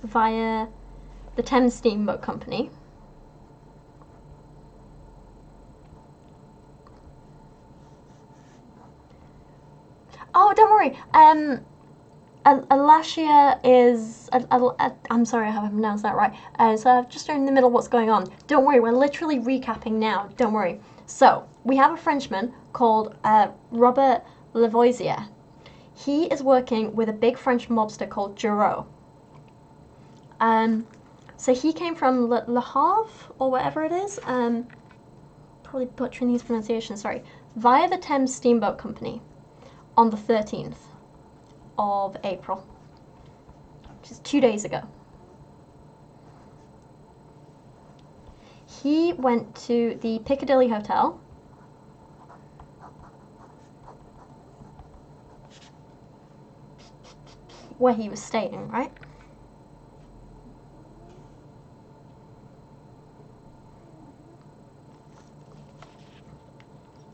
via the Thames Steamboat Company. Oh, don't worry. Alyssa is... I'm sorry, I haven't pronounced that right. So I've just in the middle of what's going on. Don't worry, we're literally recapping now. Don't worry. So, we have a Frenchman called Robert Lavoisier. He is working with a big French mobster called Jeroen. So he came from Le Havre, or whatever it is. Probably butchering these pronunciations, sorry. Via the Thames Steamboat Company on the 13th of April, which is 2 days ago. He went to the Piccadilly Hotel, where he was staying, right?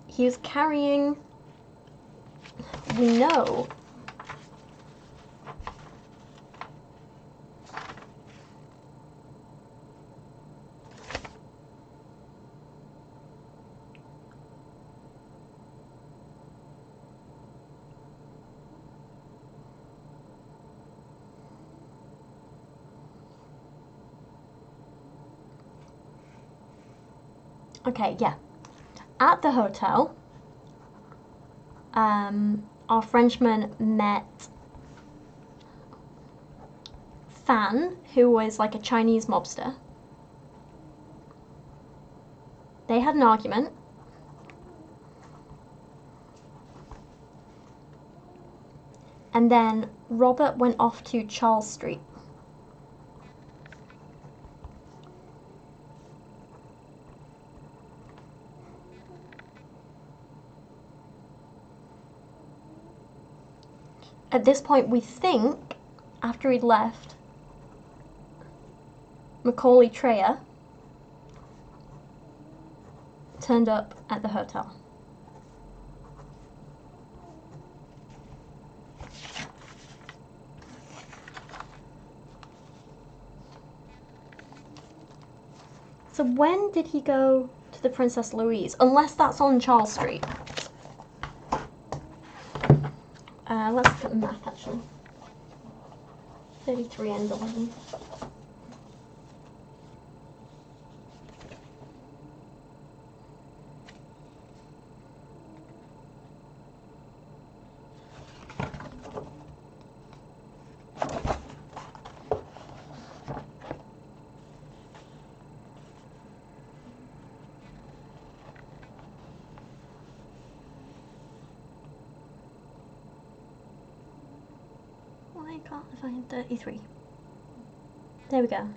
He was carrying, we know, okay, yeah. At the hotel, our Frenchman met Fan, who was like a Chinese mobster. They had an argument. And then Robert went off to Charles Street. At this point, we think, after he'd left, Macaulay Trae turned up at the hotel. So when did he go to the Princess Louise? Unless that's on Charles Street. Let's look at the map actually. 33 and 11. I can't find 33. There we go.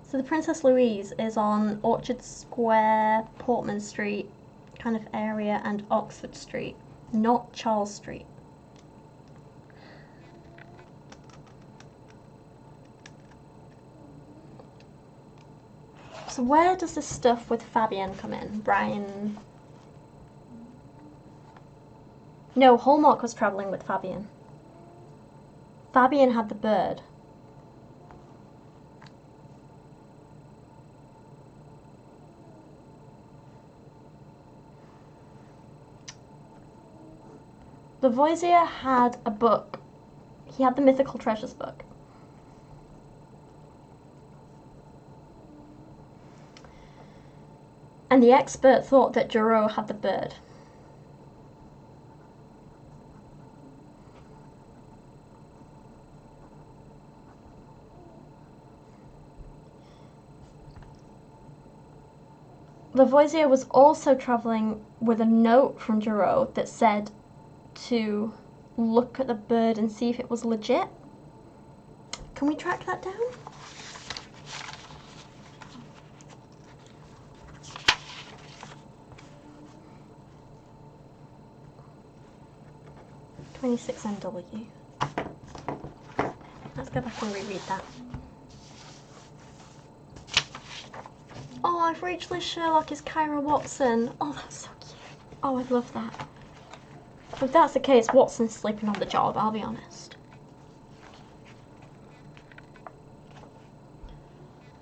So the Princess Louise is on Orchard Square, Portman Street kind of area, and Oxford Street, not Charles Street. So where does this stuff with Fabienne come in? Brian... No, Hallmark was travelling with Fabienne. Fabienne had the bird. Lavoisier had a book. He had the Mythical Treasures book. And the expert thought that Jeroen had the bird. Lavoisier was also travelling with a note from Jeroen that said to look at the bird and see if it was legit. Can we track that down? "26 NW. Let's go back and reread that. Oh, I've reached Liz Sherlock is Kyra Watson. Oh, that's so cute. Oh, I love that. If that's the case, Watson's sleeping on the job, I'll be honest.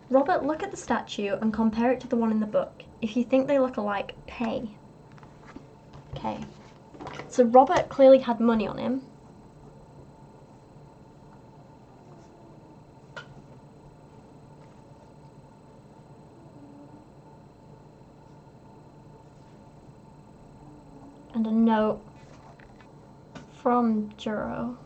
Robert, look at the statue and compare it to the one in the book. If you think they look alike, pay. Okay. So Robert clearly had money on him. And a note from Jeroen.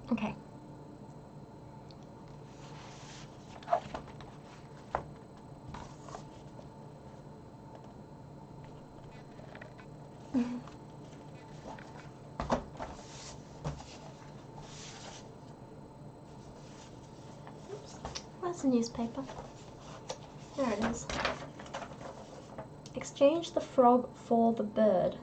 Okay. Where's the newspaper? There it is. Exchange the frog for the bird.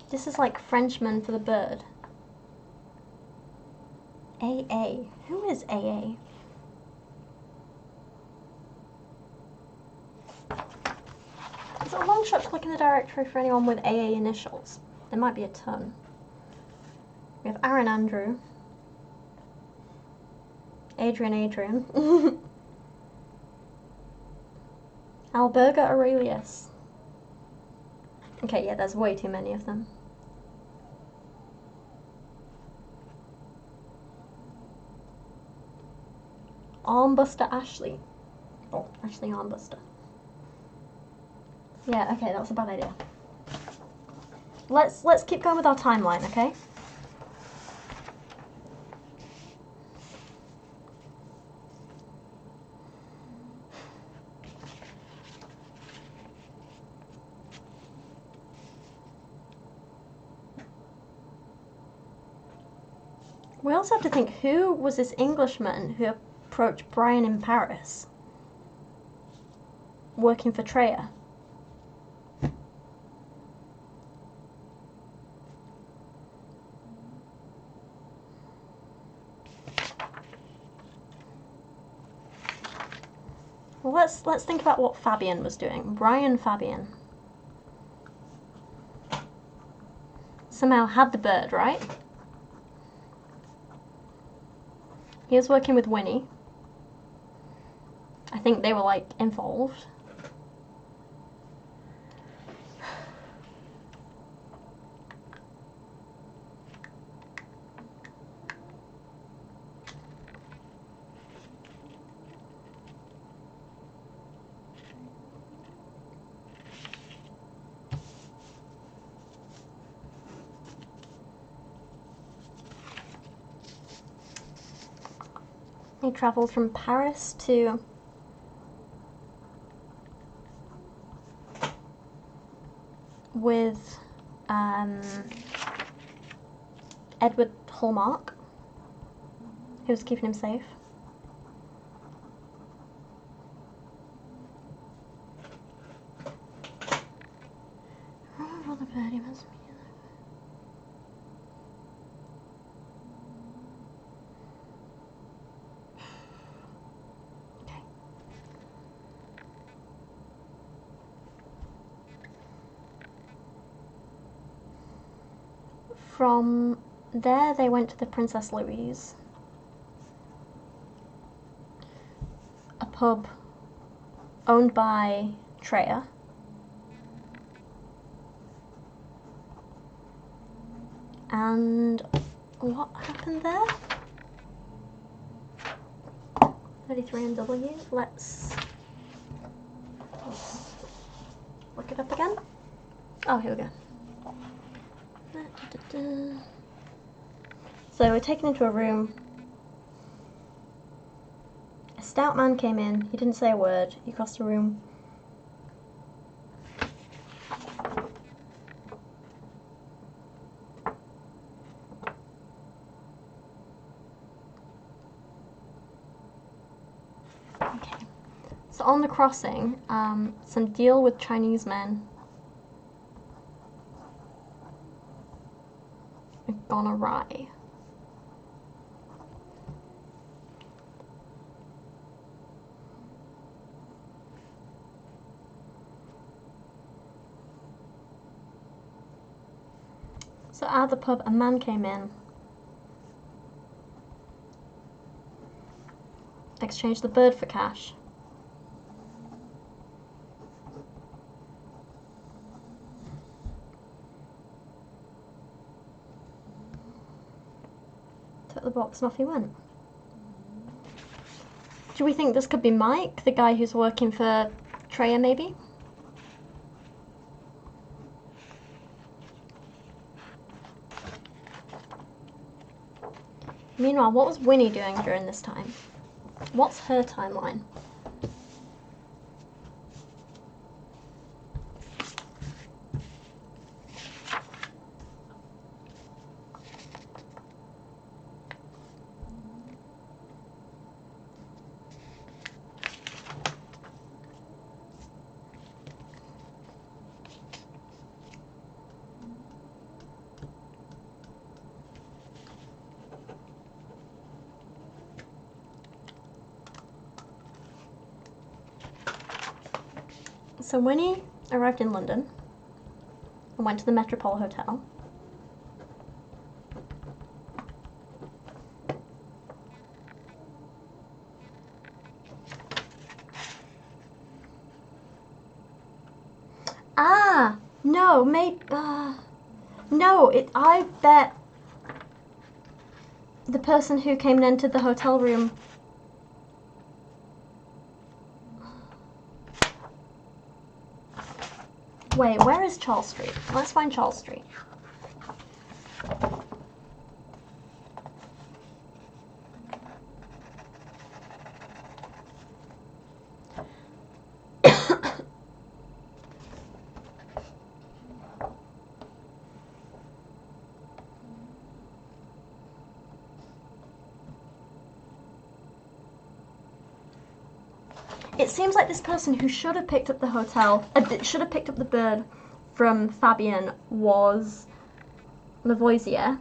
This is like Frenchman for the bird. AA. Who is AA? Is it a long shot to look in the directory for anyone with AA initials? There might be a ton. We have Aaron Andrew. Adrian. Alberga Aurelius. Okay, yeah, there's way too many of them. Armbuster Ashley. Oh, Ashley Armbuster. Yeah, okay, that was a bad idea. Let's keep going with our timeline, okay? We also have to think, who was this Englishman who approached Brian in Paris? Working for Trae. Well, let's think about what Fabian was doing. Brian Fabian somehow had the bird, right? He was working with Winnie. I think they were like involved. He travelled from Paris to with Edward Hallmark, who was keeping him safe. Oh, the birdie must be. From there, they went to the Princess Louise, a pub owned by Trae. And what happened there? 33NW. Let's look it up again. Oh, here we go. So we're taken into a room. A stout man came in. He didn't say a word. He crossed the room. Okay. So on the crossing, some deal with Chinese men gone awry. So at the pub, a man came in, exchanged the bird for cash. Took the box and off he went. Do we think this could be Mike, the guy who's working for Trae, maybe? Meanwhile, what was Winnie doing during this time? What's her timeline? So Winnie arrived in London and went to the Metropole Hotel. Ah, no, maybe, no, I bet the person who came and entered the hotel room Wait, where is Charles Street? Let's find Charles Street. It seems like this person who should have picked up the should have picked up the bird from Fabian was Lavoisier.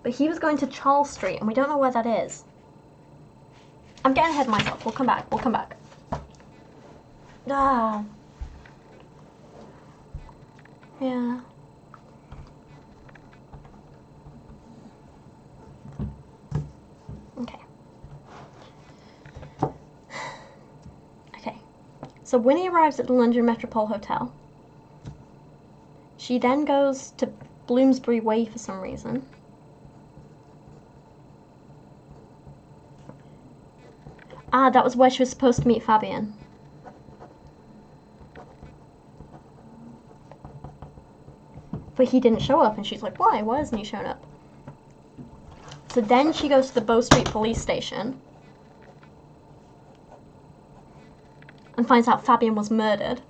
But he was going to Charles Street, and we don't know where that is. I'm getting ahead of myself. We'll come back. We'll come back. Ah. Yeah. Okay. Okay. So Winnie arrives at the London Metropole Hotel. She then goes to Bloomsbury Way for some reason. Ah, that was where she was supposed to meet Fabian. But he didn't show up, and she's like, why? Why hasn't he shown up? So then she goes to the Bow Street police station and finds out Fabian was murdered.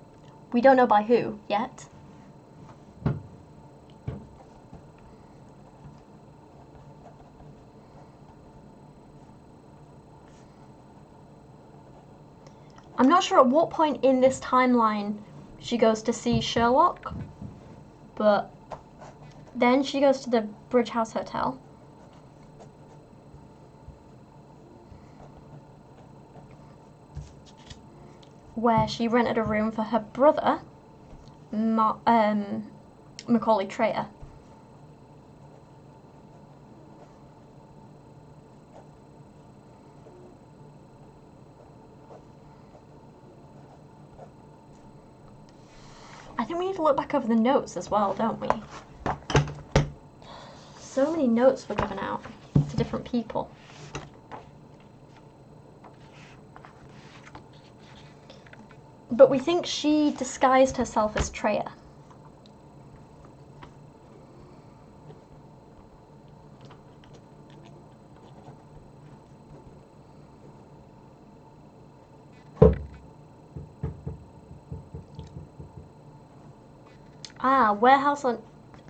We don't know by who yet. I'm not sure at what point in this timeline she goes to see Sherlock, but then she goes to the Bridge House Hotel. Where she rented a room for her brother, Macaulay Trayer. I think we need to look back over the notes as well, don't we? So many notes were given out to different people. But we think she disguised herself as Trayer. Ah, warehouse on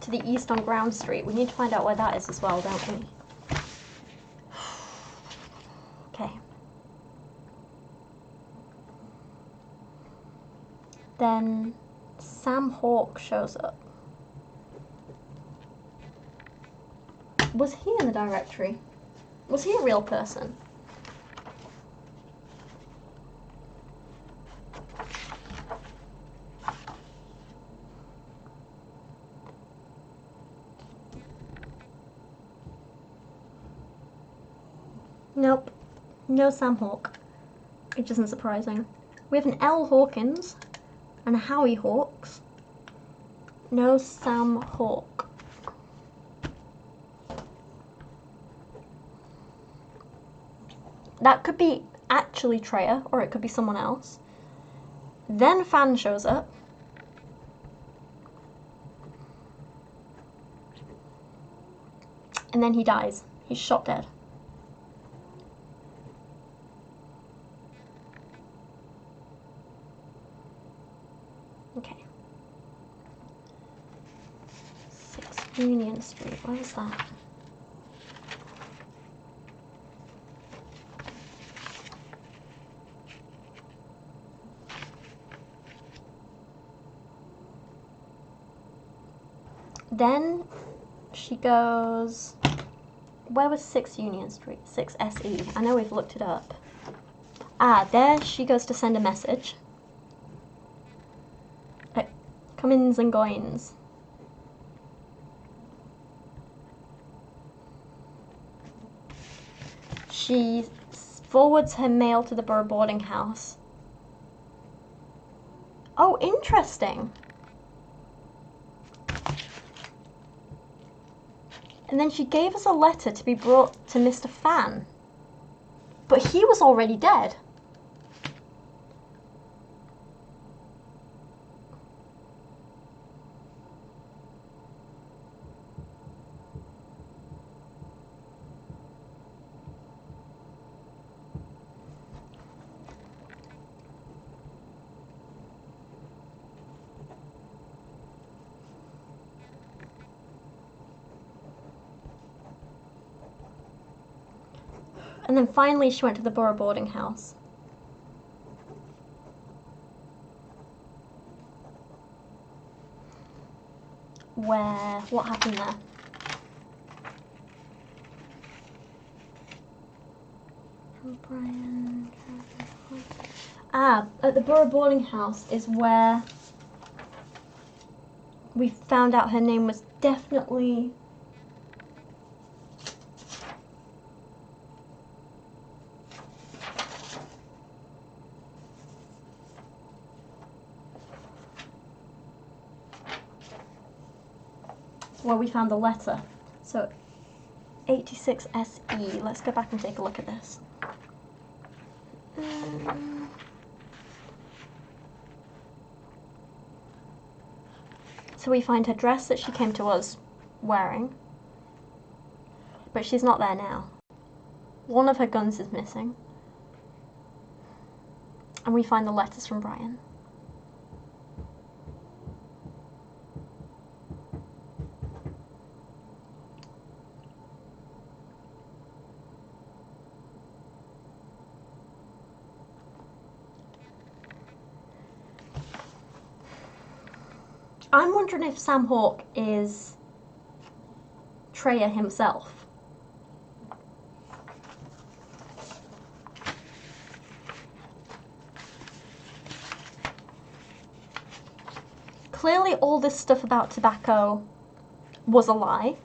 to the east on Ground Street. We need to find out where that is as well, don't we? Okay. Then Sam Hawke shows up. Was he in the directory? Was he a real person? Nope. No Sam Hawke. Which isn't surprising. We have an L. Hawkins and a Howie Hawks. No Sam Hawke. That could be actually Trayer, or it could be someone else. Then Fan shows up. And then he dies. He's shot dead. Okay. 6 Union Street, where was that? Then she goes, where was 6 Union Street? 6 SE. I know we've looked it up. Ah, there she goes to send a message. Cummins and Goins. She forwards her mail to the Borough boarding house. Oh, interesting. And then she gave us a letter to be brought to Mr. Fan. But he was already dead. And then finally she went to the borough boarding house. Where, what happened there? Brian. At the borough boarding house is where we found out her name was definitely where we found the letter. So 86 SE. Let's go back and take a look at this. So we find her dress that she came to us wearing, but she's not there now. One of her guns is missing, and we find the letters from Brian. I'm wondering if Sam Hawke is Trae himself. Clearly all this stuff about tobacco was a lie.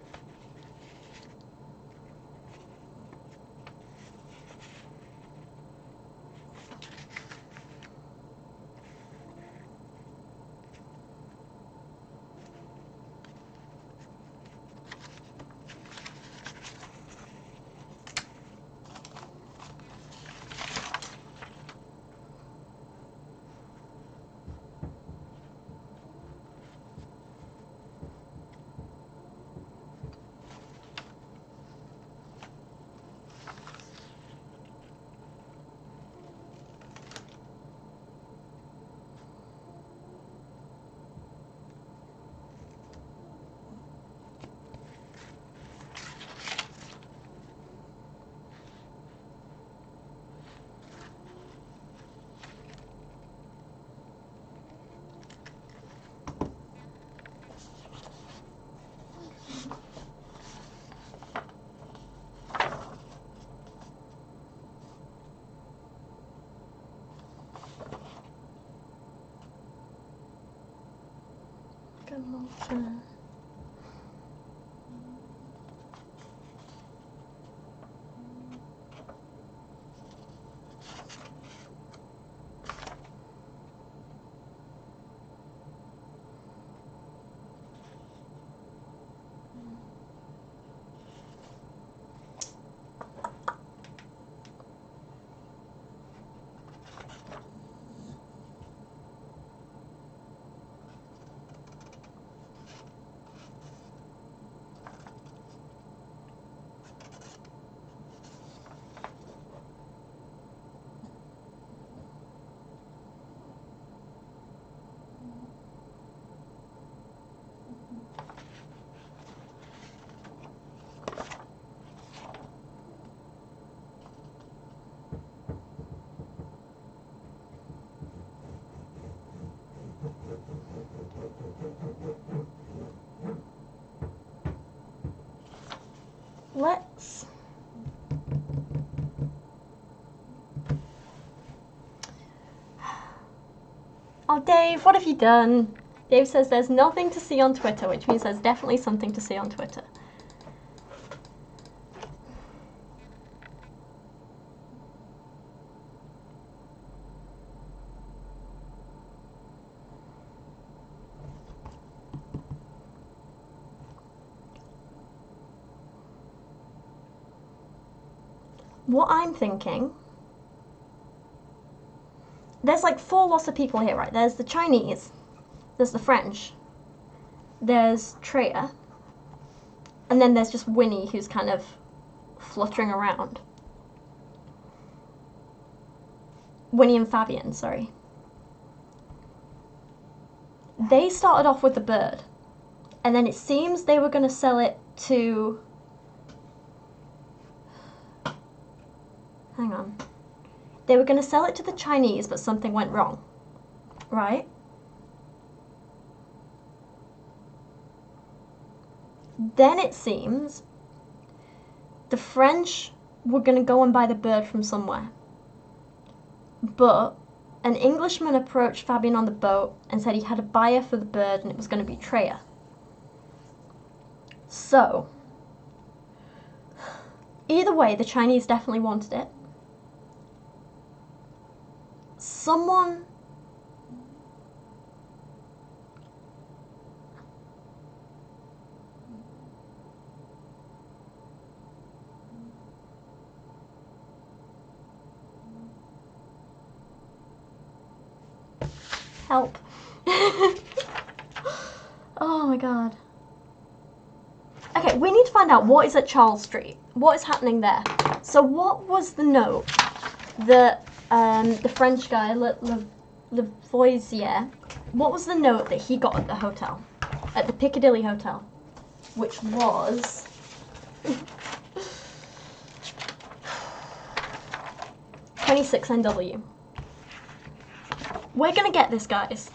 Let's Oh, Dave, what have you done? Dave says there's nothing to see on Twitter, which means there's definitely something to see on Twitter. What I'm thinking, there's like 4 lots of people here, right? There's the Chinese, there's the French, there's Trae, and then there's just Winnie who's kind of fluttering around. Winnie and Fabian, sorry. They started off with the bird, and then it seems they were going to sell it to hang on. They were going to sell it to the Chinese, but something went wrong, right? Then it seems the French were going to go and buy the bird from somewhere. But an Englishman approached Fabian on the boat and said he had a buyer for the bird and it was going to be Trae. So, either way, the Chinese definitely wanted it. Someone help. Oh my god. Okay, we need to find out what is at Charles Street. What is happening there? So what was the note that the French guy, Lavoisier, what was the note that he got at the hotel? At the Piccadilly Hotel? Which was... 26 NW. We're gonna get this, guys.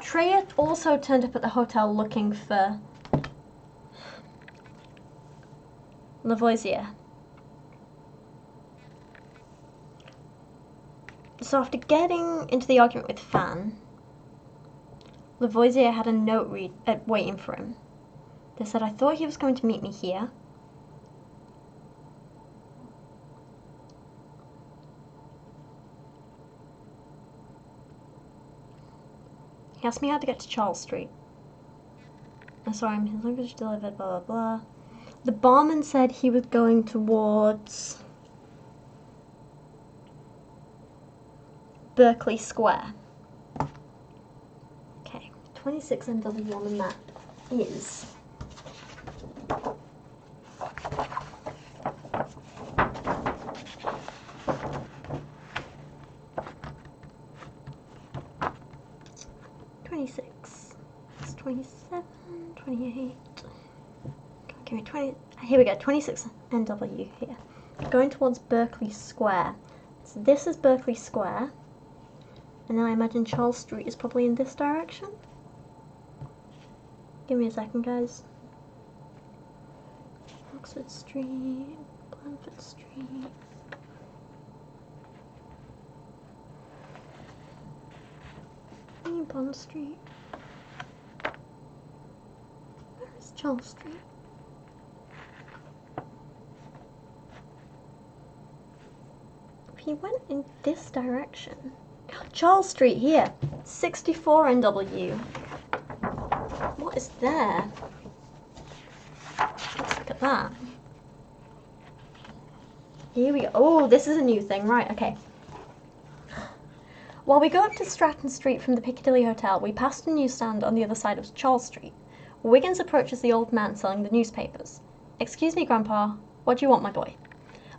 Trae also turned up at the hotel looking for Lavoisier. So after getting into the argument with Fan, Lavoisier had a note waiting for him. They said, I thought he was going to meet me here. He asked me how to get to Charles Street. I saw him, his luggage delivered, blah, blah, blah. The barman said he was going towards Berkeley Square. Okay, 26 NW on the map is... It's 27, 28. Give me 20. Here we go, 26 NW here. Going towards Berkeley Square. So this is Berkeley Square. And then I imagine Charles Street is probably in this direction. Give me a second, guys. Oxford Street, Blandford Street. Bond Street. Where is Charles Street? He went in this direction. Charles Street here. 64 NW. What is there? Let's look at that. Here we go. Oh, this is a new thing. Right, okay. While we go up to Stratton Street from the Piccadilly Hotel, we passed a newsstand on the other side of Charles Street. Wiggins approaches the old man selling the newspapers. Excuse me, Grandpa. What do you want, my boy?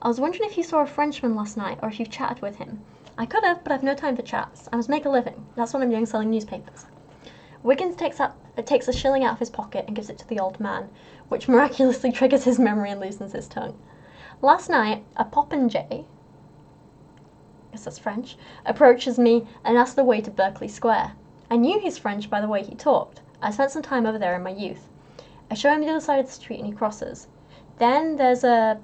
I was wondering if you saw a Frenchman last night, or if you've chatted with him. I could have, but I've no time for chats. I must make a living. That's what I'm doing, selling newspapers. Wiggins takes a shilling out of his pocket and gives it to the old man, which miraculously triggers his memory and loosens his tongue. Last night, a popinjay, I guess that's French, approaches me and asks the way to Berkeley Square. I knew he's French by the way he talked. I spent some time over there in my youth. I show him the other side of the street and he crosses. Then there's a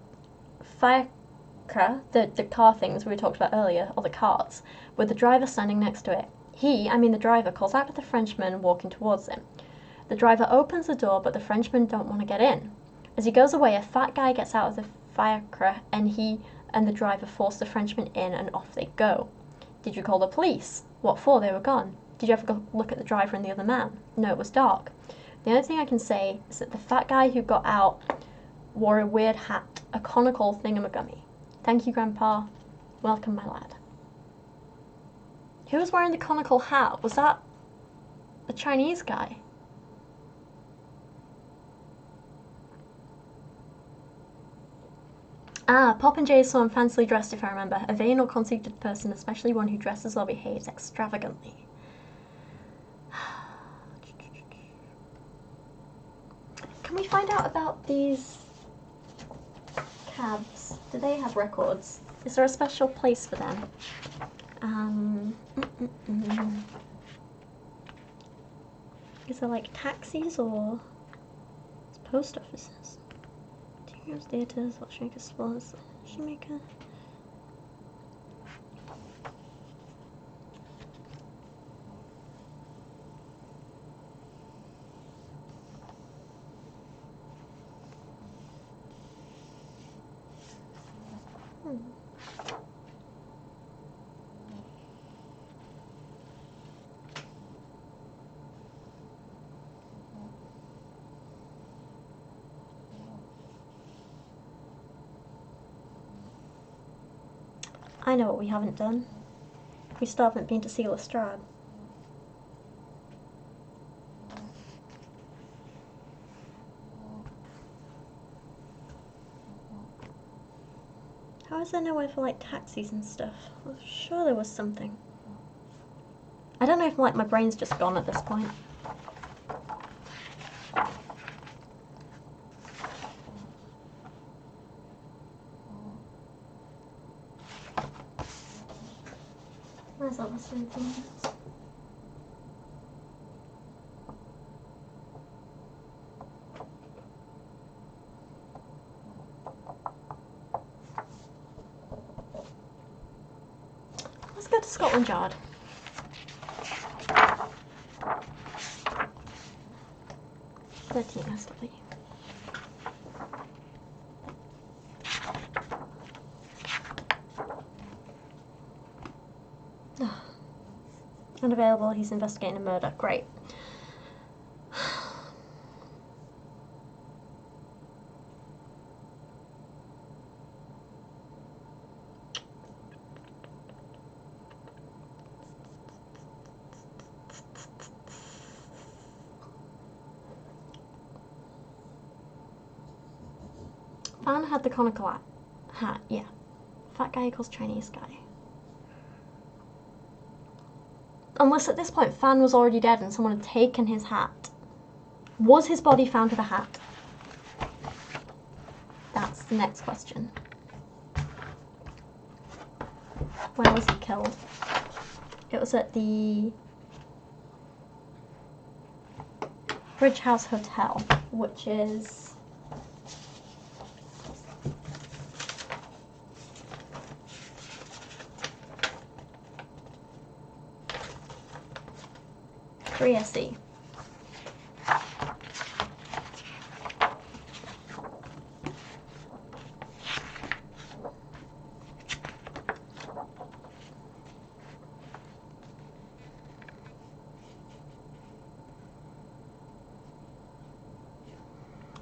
fiacre, the car things we talked about earlier, or the carts, with the driver standing next to it. The driver, calls out to the Frenchman walking towards him. The driver opens the door, but the Frenchmen don't want to get in. As he goes away, a fat guy gets out of the fiacre, and he and the driver force the Frenchman in, and off they go. Did you call the police? What for? They were gone. Did you ever go look at the driver and the other man? No, it was dark. The only thing I can say is that the fat guy who got out wore a weird hat, a conical thingamagummy. Thank you, Grandpa. Welcome, my lad. Who was wearing the conical hat? Was that the Chinese guy? Ah, Popinjay is someone fancily dressed, if I remember. A vain or conceited person, especially one who dresses or behaves extravagantly. Can we find out about these cabs? Do they have records? Is there a special place for them? Is there like taxis or post offices? Teams, theatres, watchmaker, sports, shoemaker. I know what we haven't done. We still haven't been to see Lestrade. How is there nowhere for like taxis and stuff? I'm sure there was something. I don't know if like my brain's just gone at this point. Where's that list of things? Let's go to Scotland Yard. SW. Unavailable, he's investigating a murder. Great. Fan had the conical hat, yeah. Fat guy equals Chinese guy. Unless at this point Fan was already dead and someone had taken his hat. Was his body found with a hat? That's the next question. Where was he killed? It was at the Bridge House Hotel, which is... SE.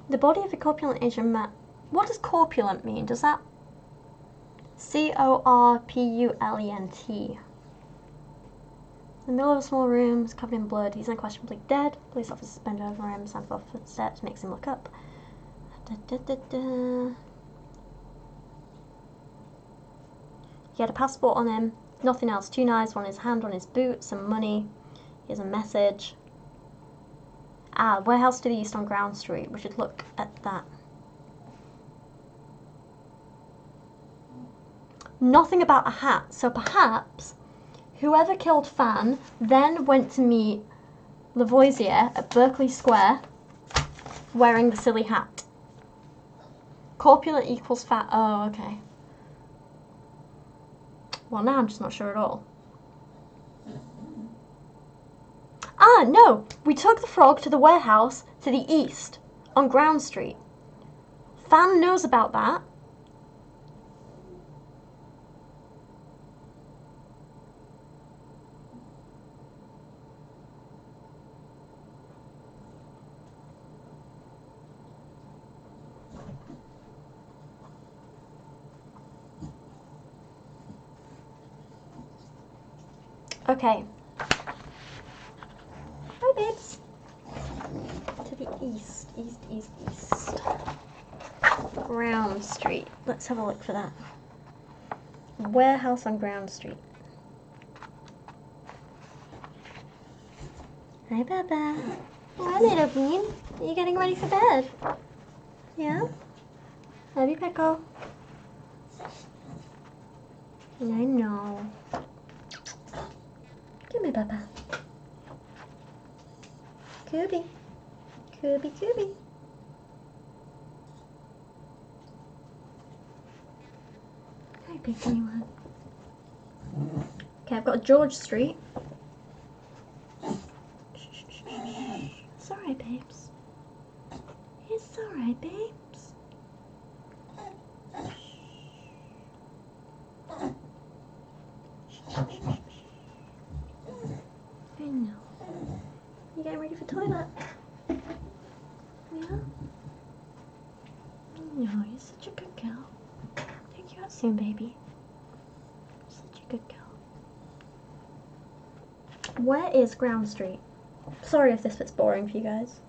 The body of a corpulent Asian man. What does corpulent mean? Does that corpulent? In the middle of a small room, is covered in blood. He's unquestionably dead. Police officers bend over him, sound of footsteps makes him look up. He had a passport on him, nothing else. 2 knives, one in his hand, one in his boot, some money. Here's a message. Ah, warehouse to the east on Ground Street. We should look at that. Nothing about a hat, so perhaps whoever killed Fan then went to meet Lavoisier at Berkeley Square wearing the silly hat. Corpulent equals fat. Oh, okay. Well, now I'm just not sure at all. Ah, no! We took the frog to the warehouse to the east on Ground Street. Fan knows about that. Okay. Hi, babes. To the east, east. Ground Street. Let's have a look for that. Warehouse on Ground Street. Hi, Baba. Hi, little bean. Are you getting ready for bed? Yeah? Love you, Pickle. I know. Give me Baba. Cooby. Cooby, Cooby. Hi, big one. Okay, I've got George Street. It's alright, babes. It's alright, babes. I know. You getting ready for toilet? Yeah? No, you're such a good girl. Take you out soon, baby. Such a good girl. Where is Ground Street? Sorry if this bit's boring for you guys.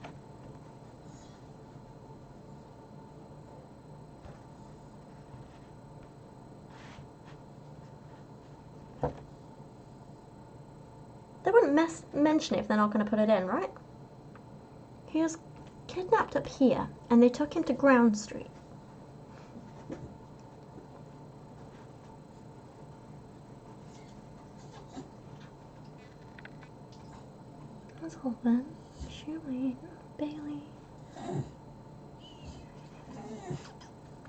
They wouldn't mention it if they're not going to put it in, right? He was kidnapped up here, and they took him to Ground Street. That's all then. Shirley, Bailey.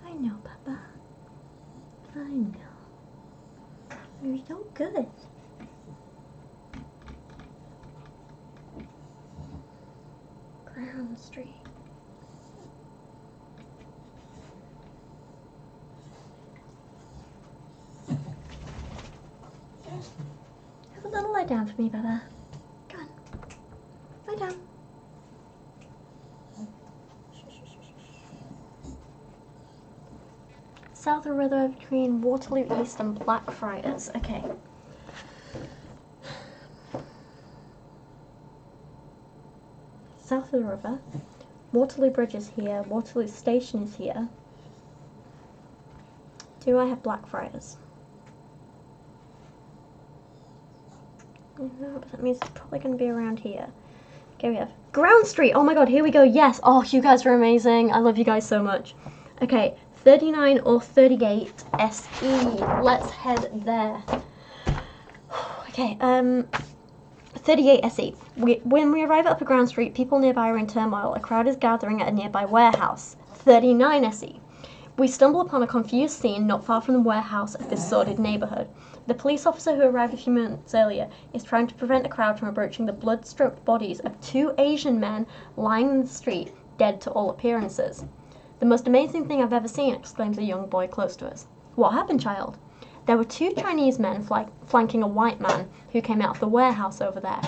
I know, Papa. I know. You're so good. Ground Street. Have a little lie down for me, Baba. Come on. Lie down. South of the river between Waterloo East and Blackfriars. Okay. South of the river. Waterloo Bridge is here. Waterloo Station is here. Do I have Blackfriars? No, but that means it's probably going to be around here. Okay, we have Ground Street. Oh my god, here we go. Yes. Oh, you guys are amazing. I love you guys so much. Okay, 39 or 38 SE. Let's head there. Okay, 38 SE. When we arrive at Upper Ground Street, people nearby are in turmoil. A crowd is gathering at a nearby warehouse. 39 SE. We stumble upon a confused scene not far from the warehouse of this sordid neighbourhood. The police officer who arrived a few minutes earlier is trying to prevent the crowd from approaching the blood-stroked bodies of two Asian men lying in the street, dead to all appearances. The most amazing thing I've ever seen, exclaims a young boy close to us. What happened, child? There were two Chinese men flanking a white man who came out of the warehouse over there.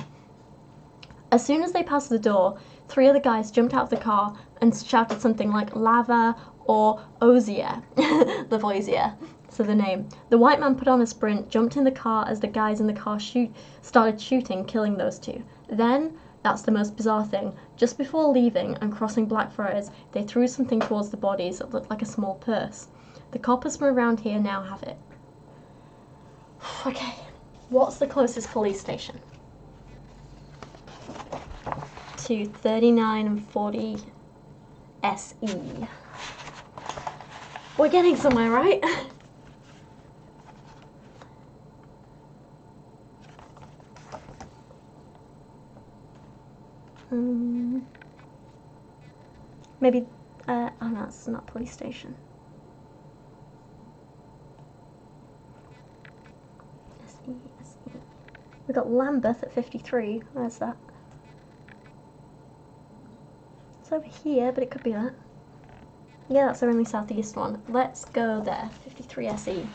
As soon as they passed the door, three other guys jumped out of the car and shouted something like Livâ or Osier, Lavoisier, so the name. The white man put on a sprint, jumped in the car as the guys in the car started shooting, killing those two. Then, that's the most bizarre thing, just before leaving and crossing Blackfriars, they threw something towards the bodies that looked like a small purse. The coppers from around here now have it. Okay, what's the closest police station? To 39 and 40 SE. We're getting somewhere, right? Maybe, oh no, it's not police station. SE. We got Lambeth at 53. Where's that? It's over here, but it could be that. Yeah, that's the only southeast one. Let's go there. 53 SE.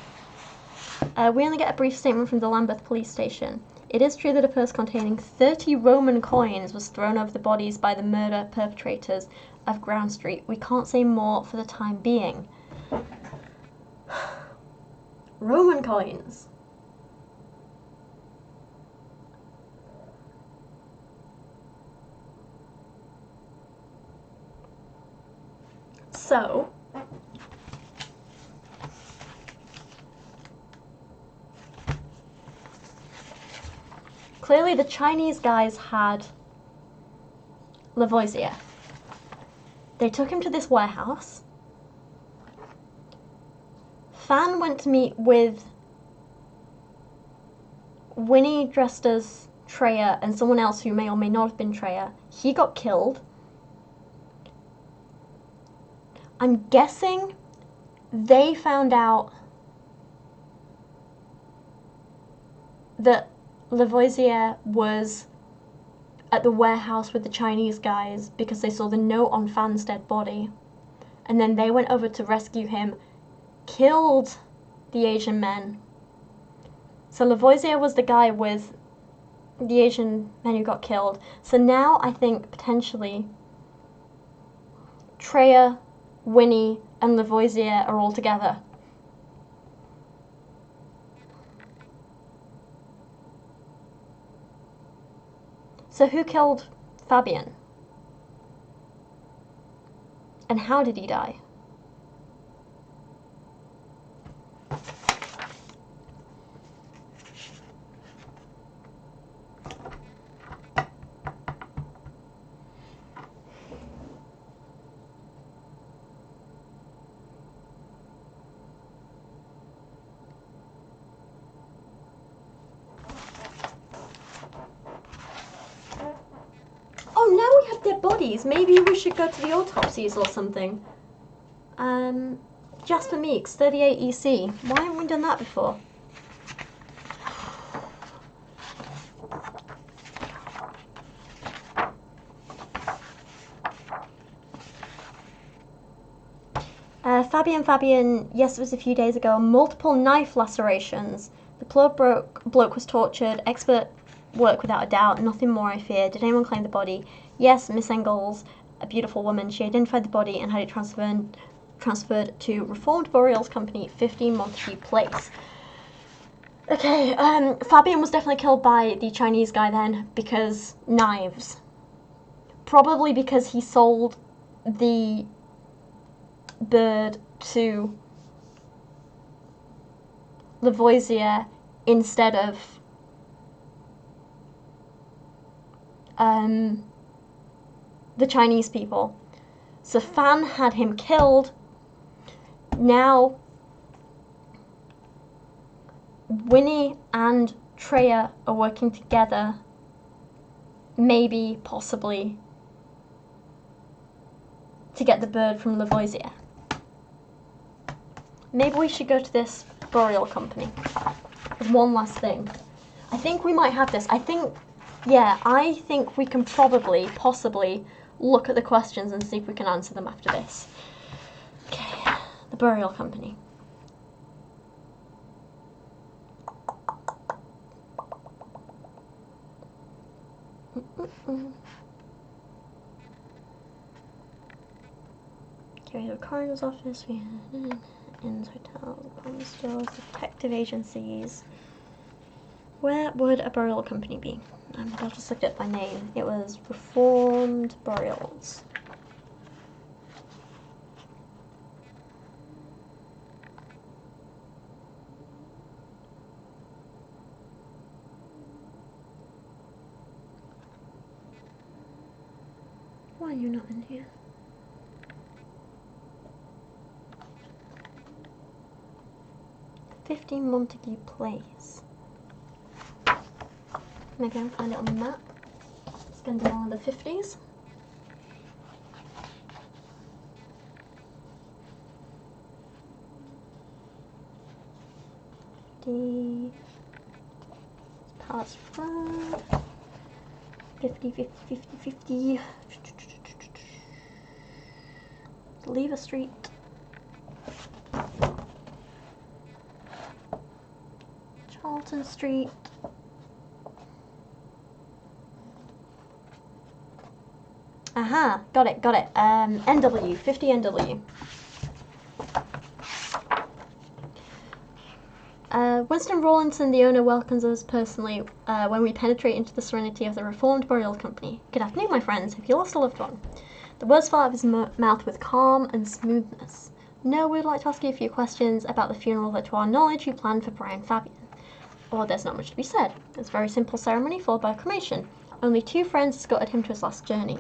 We only get a brief statement from the Lambeth police station. It is true that a purse containing 30 Roman coins was thrown over the bodies by the murder perpetrators of Ground Street. We can't say more for the time being. Roman coins. So, clearly the Chinese guys had Lavoisier. They took him to this warehouse. Fan went to meet with Winnie dressed as Trae and someone else who may or may not have been Trae. He got killed. I'm guessing they found out that Lavoisier was at the warehouse with the Chinese guys because they saw the note on Fan's dead body. And then they went over to rescue him, killed the Asian men. So Lavoisier was the guy with the Asian men who got killed. So now I think potentially Trae, Winnie, and Lavoisier are all together. So who killed Fabian? And how did he die? Oh, now we have dead bodies. Maybe we should go to the autopsies or something. Jasper Meeks, 38 EC. Why haven't we done that before? Fabian, yes, it was a few days ago. Multiple knife lacerations. The poor bloke was tortured. Expert work without a doubt. Nothing more, I fear. Did anyone claim the body? Yes, Miss Engels, a beautiful woman. She identified the body and had it transferred to Reformed Burials Company, 15 Montague Place. Okay, Fabian was definitely killed by the Chinese guy then, because knives. Probably because he sold the bird to Lavoisier instead of the Chinese people. So Fan had him killed. Now Winnie and Trae are working together, maybe, possibly, to get the bird from Lavoisier. Maybe we should go to this burial company. There's one last thing. I think we might have this. I think we can probably, possibly, look at the questions and see if we can answer them after this. Okay, the burial company. Okay, the coroner's office, we had inns, hotels, apartment stores, detective agencies. Where would a burial company be? I'll just look it up by name. It was Reformed Burials. Why are you not in here? "15 Montague Place." Maybe I'll find it on the map. It's going to be one of the 50s. Palace Road. 50. Livâ Street. Carlton Street. Aha, got it. NW, 50 NW. Winston Rawlinson, the owner, welcomes us personally when we penetrate into the serenity of the Reformed Burial Company. Good afternoon, my friends. Have you lost a loved one? The words fall out of his mouth with calm and smoothness. No, we'd like to ask you a few questions about the funeral that, to our knowledge, you planned for Brian Fabian. Well, there's not much to be said. It's a very simple ceremony followed by cremation. Only 2 friends escorted him to his last journey.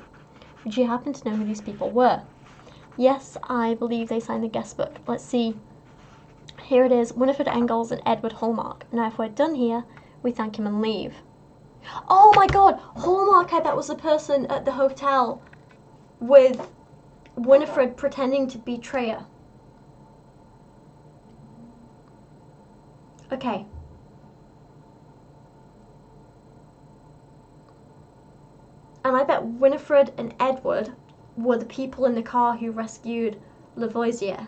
Would you happen to know who these people were? Yes, I believe they signed the guest book. Let's see. Here it is, Winifred Engels and Edward Hallmark. Now if we're done here, we thank him and leave. Oh my god! Hallmark, I bet, was the person at the hotel with Winifred pretending to be Trae. Okay. And I bet Winifred and Edward were the people in the car who rescued Lavoisier.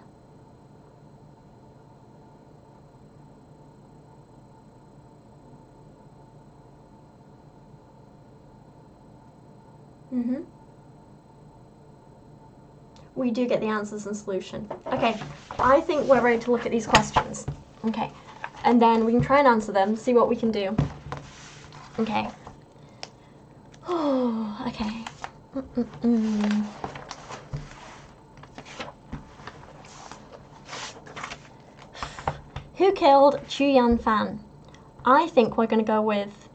We do get the answers and solution. Okay, I think we're ready to look at these questions. Okay, and then we can try and answer them, see what we can do. Okay. Oh, okay. Who killed Chu Yan Fan? I think we're going to go with...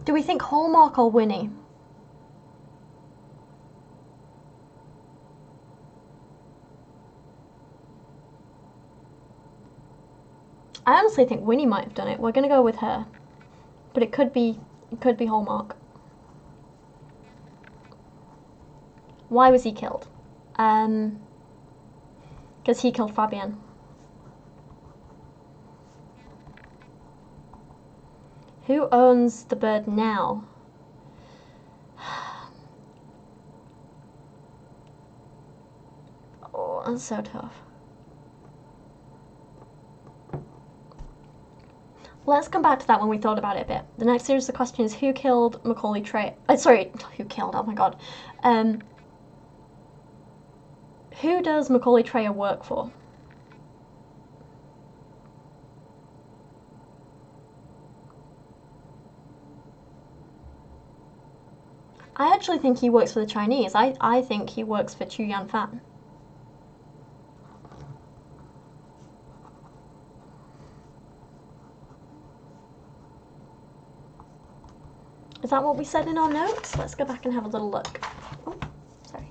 Do we think Hallmark or Winnie? I honestly think Winnie might have done it. We're going to go with her. But it could be Hallmark. Why was he killed? Because he killed Fabienne. Who owns the bird now? Oh, that's so tough. Let's come back to that when we thought about it a bit. The next series of questions is who killed Macaulay Trae? Sorry, who killed? Oh my god. Who does Macaulay Trae work for? I actually think he works for the Chinese. I think he works for Chu Yan Fan. Is that what we said in our notes? Let's go back and have a little look. Oh, sorry.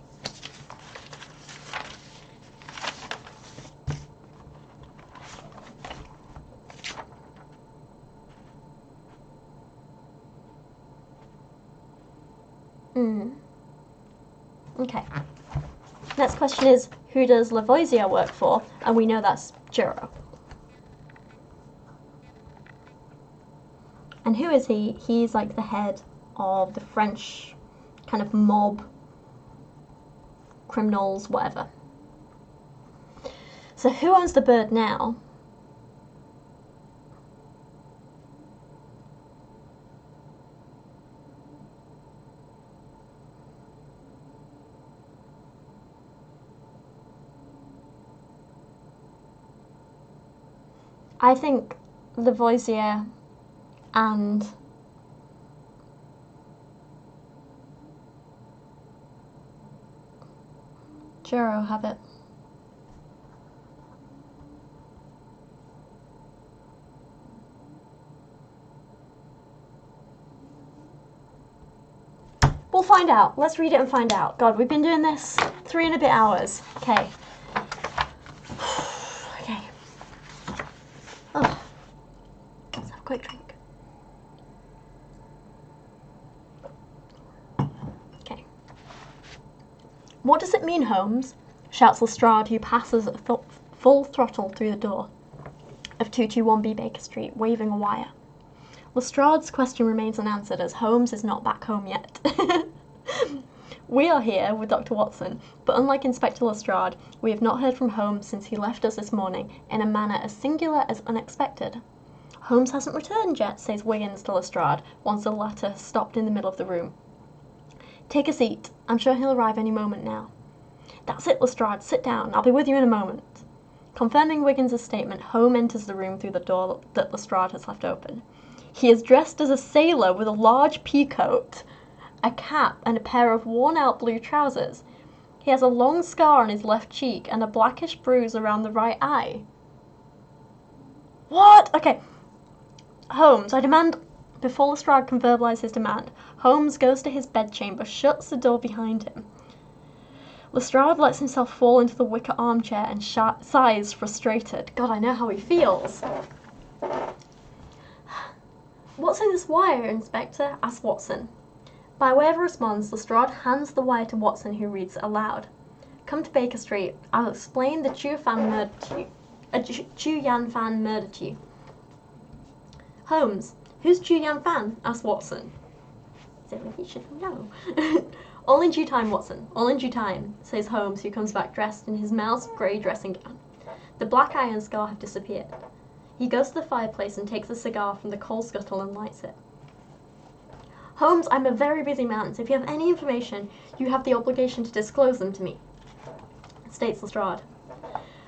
Okay. Next question is, who does Lavoisier work for? And we know that's Jeroen. And who is he? He's like the head of the French kind of mob, criminals, whatever. So who owns the bird now? I think Lavoisier and Jeroen have it. We'll find out. Let's read it and find out. God, we've been doing this 3 and a bit hours. Okay. Okay. Oh. Let's have a quick drink. Okay. What does it mean, Holmes? Shouts Lestrade, who passes at full throttle through the door of 221B Baker Street, waving a wire. Lestrade's question remains unanswered as Holmes is not back home yet. We are here with Dr. Watson, but unlike Inspector Lestrade, we have not heard from Holmes since he left us this morning in a manner as singular as unexpected. Holmes hasn't returned yet, says Wiggins to Lestrade, once the latter has stopped in the middle of the room. Take a seat. I'm sure he'll arrive any moment now. That's it, Lestrade. Sit down. I'll be with you in a moment. Confirming Wiggins' statement, Holmes enters the room through the door that Lestrade has left open. He is dressed as a sailor with a large pea coat, a cap, and a pair of worn-out blue trousers. He has a long scar on his left cheek and a blackish bruise around the right eye. What? Okay. Holmes, I demand... Before Lestrade can verbalise his demand, Holmes goes to his bedchamber, shuts the door behind him. Lestrade lets himself fall into the wicker armchair and sighs frustrated. God, I know how he feels. What's in this wire, Inspector? Asks Watson. By way of response, Lestrade hands the wire to Watson, who reads it aloud. Come to Baker Street. I'll explain the Chu Yan fan murder to you. Holmes, who's Chu Yan fan? Asks Watson. So he should know. All in due time, Watson. All in due time, says Holmes, who comes back dressed in his mouse grey dressing gown. The black eye and scar have disappeared. He goes to the fireplace and takes a cigar from the coal scuttle and lights it. Holmes, I'm a very busy man, so if you have any information, you have the obligation to disclose them to me, states Lestrade.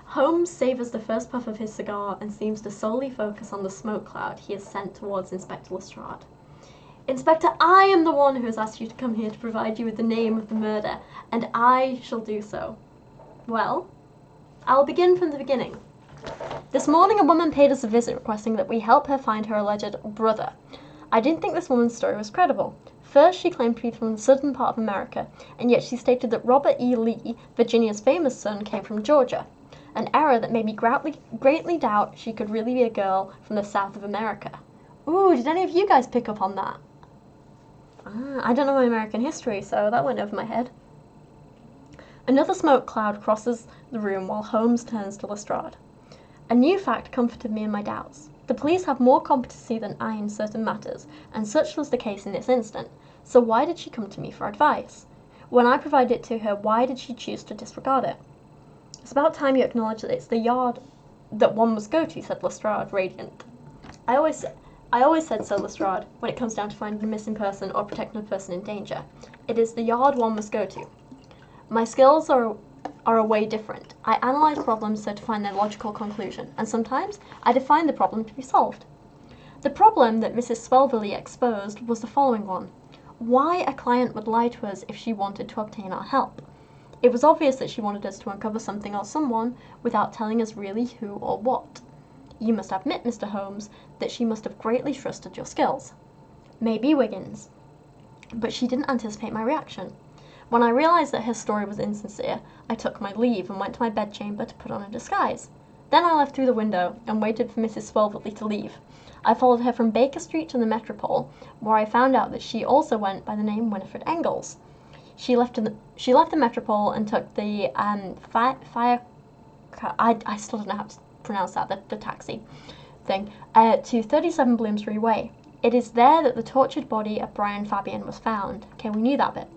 Holmes savours the first puff of his cigar and seems to solely focus on the smoke cloud he has sent towards Inspector Lestrade. Inspector, I am the one who has asked you to come here to provide you with the name of the murder, and I shall do so. Well, I'll begin from the beginning. This morning a woman paid us a visit requesting that we help her find her alleged brother. I didn't think this woman's story was credible. First, she claimed to be from the southern part of America, and yet she stated that Robert E. Lee, Virginia's famous son, came from Georgia. An error that made me greatly doubt she could really be a girl from the south of America. Ooh, did any of you guys pick up on that? I don't know my American history, so that went over my head. Another smoke cloud crosses the room while Holmes turns to Lestrade. A new fact comforted me in my doubts. The police have more competency than I in certain matters, and such was the case in this instant. So why did she come to me for advice? When I provided it to her, why did she choose to disregard it? It's about time you acknowledge that it's the yard that one must go to, said Lestrade, radiant. I always said so, Lestrade, when it comes down to finding a missing person or protecting a person in danger. It is the yard one must go to. My skills are a way different. I analyse problems so to find their logical conclusion, and sometimes I define the problem to be solved. The problem that Mrs. Swelverley exposed was the following one. Why a client would lie to us if she wanted to obtain our help. It was obvious that she wanted us to uncover something or someone without telling us really who or what. You must admit, Mr. Holmes, that she must have greatly trusted your skills. Maybe, Wiggins. But she didn't anticipate my reaction. When I realised that her story was insincere, I took my leave and went to my bedchamber to put on a disguise. Then I left through the window and waited for Mrs. Swelverley to leave. I followed her from Baker Street to the Metropole, where I found out that she also went by the name Winifred Engels. She left the Metropole and took the I still don't know how to pronounce that, the taxi thing, to 37 Bloomsbury Way. It is there that the tortured body of Brian Fabian was found. Okay, we knew that bit.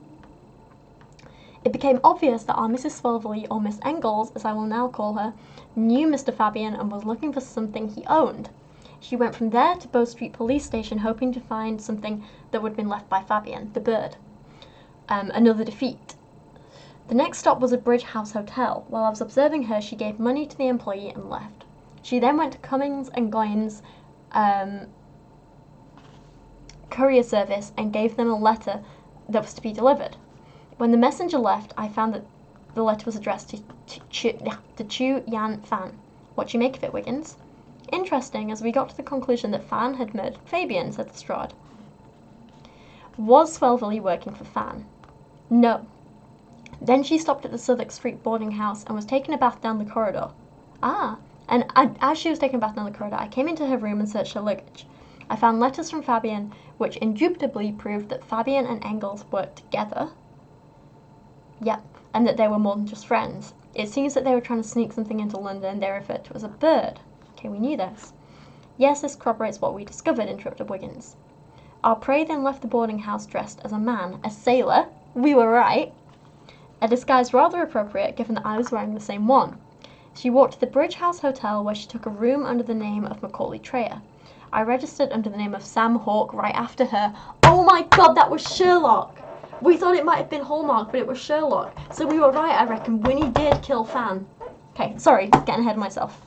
It became obvious that our Mrs. Swelverley, or Miss Engels, as I will now call her, knew Mr. Fabian and was looking for something he owned. She went from there to Bow Street Police Station, hoping to find something that would have been left by Fabian, the bird. Another defeat. The next stop was a Bridge House Hotel. While I was observing her, she gave money to the employee and left. She then went to Cummings and Goines courier service and gave them a letter that was to be delivered. When the messenger left, I found that the letter was addressed to Chu Yan Fan. What do you make of it, Wiggins? Interesting, as we got to the conclusion that Fan had murdered Fabian, said Lestrade. Was Swelverley working for Fan? No. Then she stopped at the Southwark Street boarding house and was taking a bath down the corridor. And as she was taking a bath down the corridor, I came into her room and searched her luggage. I found letters from Fabian, which indubitably proved that Fabian and Engels worked together. Yep, and that they were more than just friends. It seems that they were trying to sneak something into London and they referred to it as a bird. Okay, we knew this. Yes, this corroborates what we discovered, interrupted Wiggins. Our prey then left the boarding house dressed as a man, a sailor. We were right. A disguise rather appropriate, given that I was wearing the same one. She walked to the Bridge House Hotel, where she took a room under the name of Macaulay Trayer. I registered under the name of Sam Hawke right after her. Oh my god, that was Sherlock! We thought it might have been Hallmark, but it was Sherlock. So we were right, I reckon. Winnie did kill Fan. Okay, sorry, getting ahead of myself.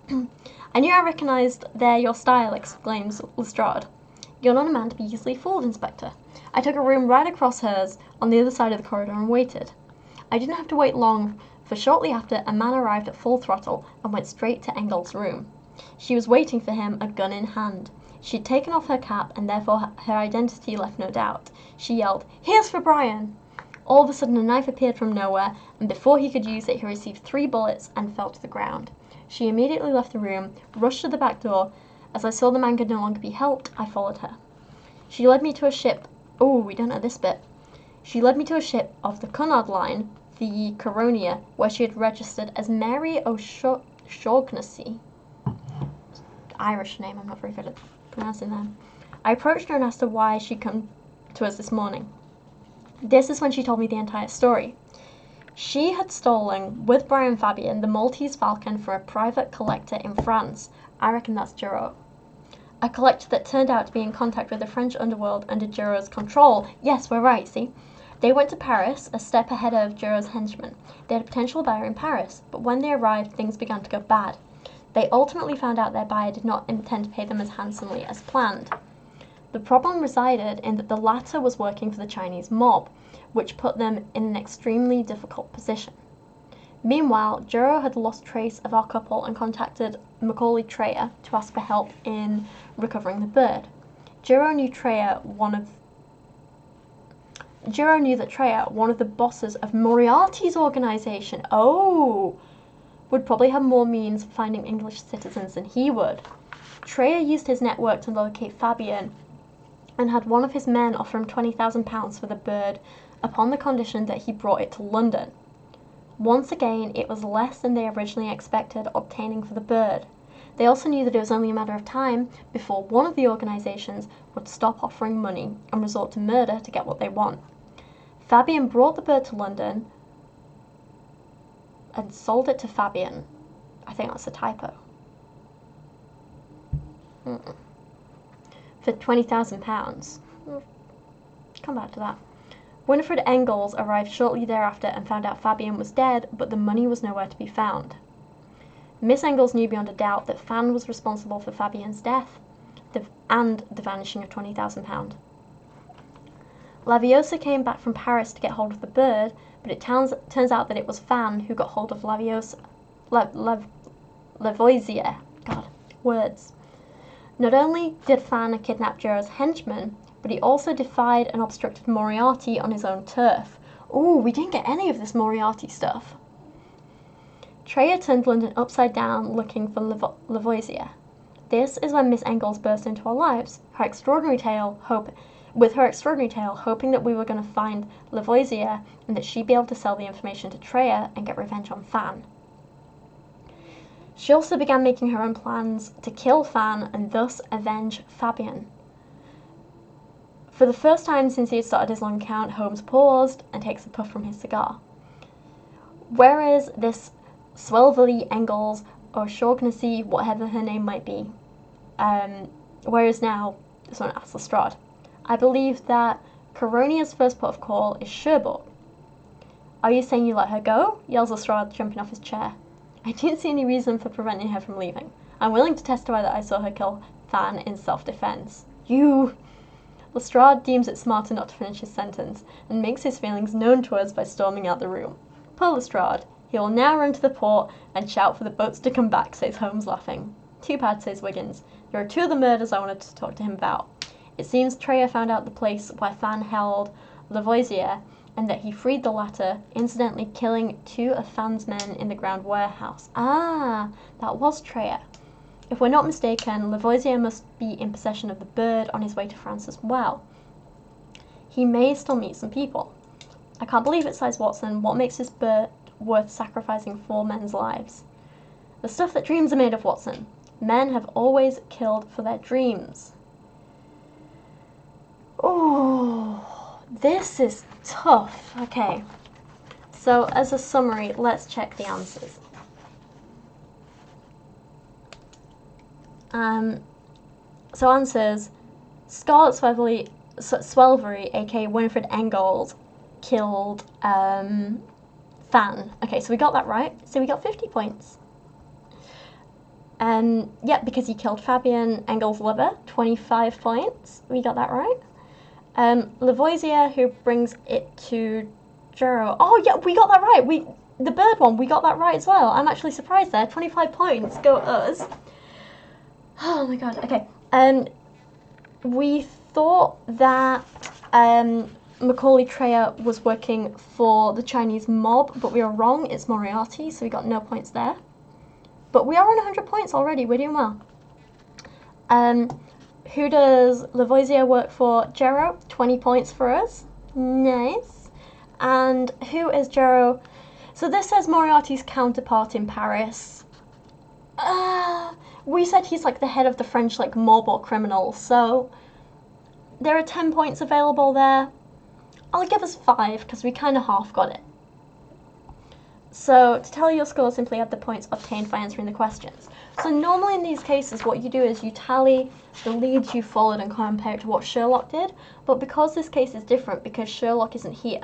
I knew I recognised there your style, exclaims Lestrade. You're not a man to be easily fooled, Inspector. I took a room right across hers, on the other side of the corridor, and waited. I didn't have to wait long, for shortly after, a man arrived at full throttle and went straight to Engel's room. She was waiting for him, a gun in hand. She'd taken off her cap, and therefore her identity left no doubt. She yelled, "Here's for Brian!" All of a sudden a knife appeared from nowhere, and before he could use it, he received 3 bullets and fell to the ground. She immediately left the room, rushed to the back door. As I saw the man could no longer be helped, I followed her. She led me to a ship. Oh, we don't know this bit. She led me to a ship of the Cunard line, the Kyrouac, where she had registered as Mary O'Shaughnessy. Irish name, I'm not very good at pronouncing them. I approached her and asked her why she'd come to us this morning. This is when she told me the entire story. She had stolen, with Brian Fabian, the Maltese falcon from a private collector in France. I reckon that's Jeroen. A collector that turned out to be in contact with the French underworld under Jeroen's control. Yes, we're right, see? They went to Paris, a step ahead of Jeroen's henchmen. They had a potential buyer in Paris, but when they arrived, things began to go bad. They ultimately found out their buyer did not intend to pay them as handsomely as planned. The problem resided in that the latter was working for the Chinese mob, which put them in an extremely difficult position. Meanwhile, Jeroen had lost trace of our couple and contacted Macaulay Trae to ask for help in recovering the bird. Jeroen knew that Trae, one of the bosses of Moriarty's organization, would probably have more means of finding English citizens than he would. Trae used his network to locate Fabian and had one of his men offer him £20,000 for the bird upon the condition that he brought it to London. Once again, it was less than they originally expected obtaining for the bird. They also knew that it was only a matter of time before one of the organizations would stop offering money and resort to murder to get what they want. Fabian brought the bird to London and sold it to Fabian. I think that's a typo. For £20,000. Come back to that. Winifred Engels arrived shortly thereafter and found out Fabian was dead, but the money was nowhere to be found. Miss Engels knew beyond a doubt that Fan was responsible for Fabian's death and the vanishing of £20,000. Laviosa came back from Paris to get hold of the bird, but it turns out that it was Fan who got hold of Lavoisier. God, words. Not only did Fan kidnap Jeroen's henchman, but he also defied and obstructed Moriarty on his own turf. Ooh, we didn't get any of this Moriarty stuff. Trae turned London upside down looking for Lavoisier. This is when Miss Engels burst into our lives, with her extraordinary tale, hoping that we were going to find Lavoisier and that she'd be able to sell the information to Trae and get revenge on Fan. She also began making her own plans to kill Fan and thus avenge Fabian. For the first time since he had started his long account, Holmes paused and takes a puff from his cigar. Whereas this Swelvely Engels or Shaughnessy, whatever her name might be, whereas now this one asks Lestrade, I believe that Coronia's first port of call is Cherbourg. Are you saying you let her go? Yells Lestrade, jumping off his chair. I didn't see any reason for preventing her from leaving. I'm willing to testify that I saw her kill Fan in self-defense. Lestrade deems it smarter not to finish his sentence, and makes his feelings known to us by storming out the room. Poor Lestrade. He will now run to the port and shout for the boats to come back, says Holmes, laughing. Too bad, says Wiggins. There are 2 of the murders I wanted to talk to him about. It seems Trae found out the place where Fan held Lavoisier, and that he freed the latter, incidentally killing 2 of Fan's men in the ground warehouse. Ah, that was Trae. If we're not mistaken, Lavoisier must be in possession of the bird on his way to France as well. He may still meet some people. I can't believe it, sighs Watson. What makes this bird worth sacrificing 4 men's lives? The stuff that dreams are made of, Watson. Men have always killed for their dreams. Oh, this is tough. Okay, so as a summary, let's check the answers. So answers: Scarlet Swelvery, aka Winifred Engels, killed Fan. Okay, so we got that right. So we got 50 points. Yeah, because he killed Fabian Engels' liver, 25 points. We got that right. Lavoisier, who brings it to Jero. Oh yeah, we got that right. The bird one, we got that right as well. I'm actually surprised there. 25 points, go us. Oh my god, okay. We thought that Macaulay Treya was working for the Chinese mob, but we were wrong. It's Moriarty, so we got no points there. But we are on 100 points already. We're doing well. Who does Lavoisier work for? Jero, 20 points for us. Nice. And who is Jero? So this says Moriarty's counterpart in Paris. We said he's like the head of the French like mob or criminal, so there are 10 points available there. I'll give us 5 because we kind of half got it. So to tell your score, simply add the points obtained by answering the questions. So normally in these cases what you do is you tally the leads you followed and compare it to what Sherlock did, but because this case is different because Sherlock isn't here,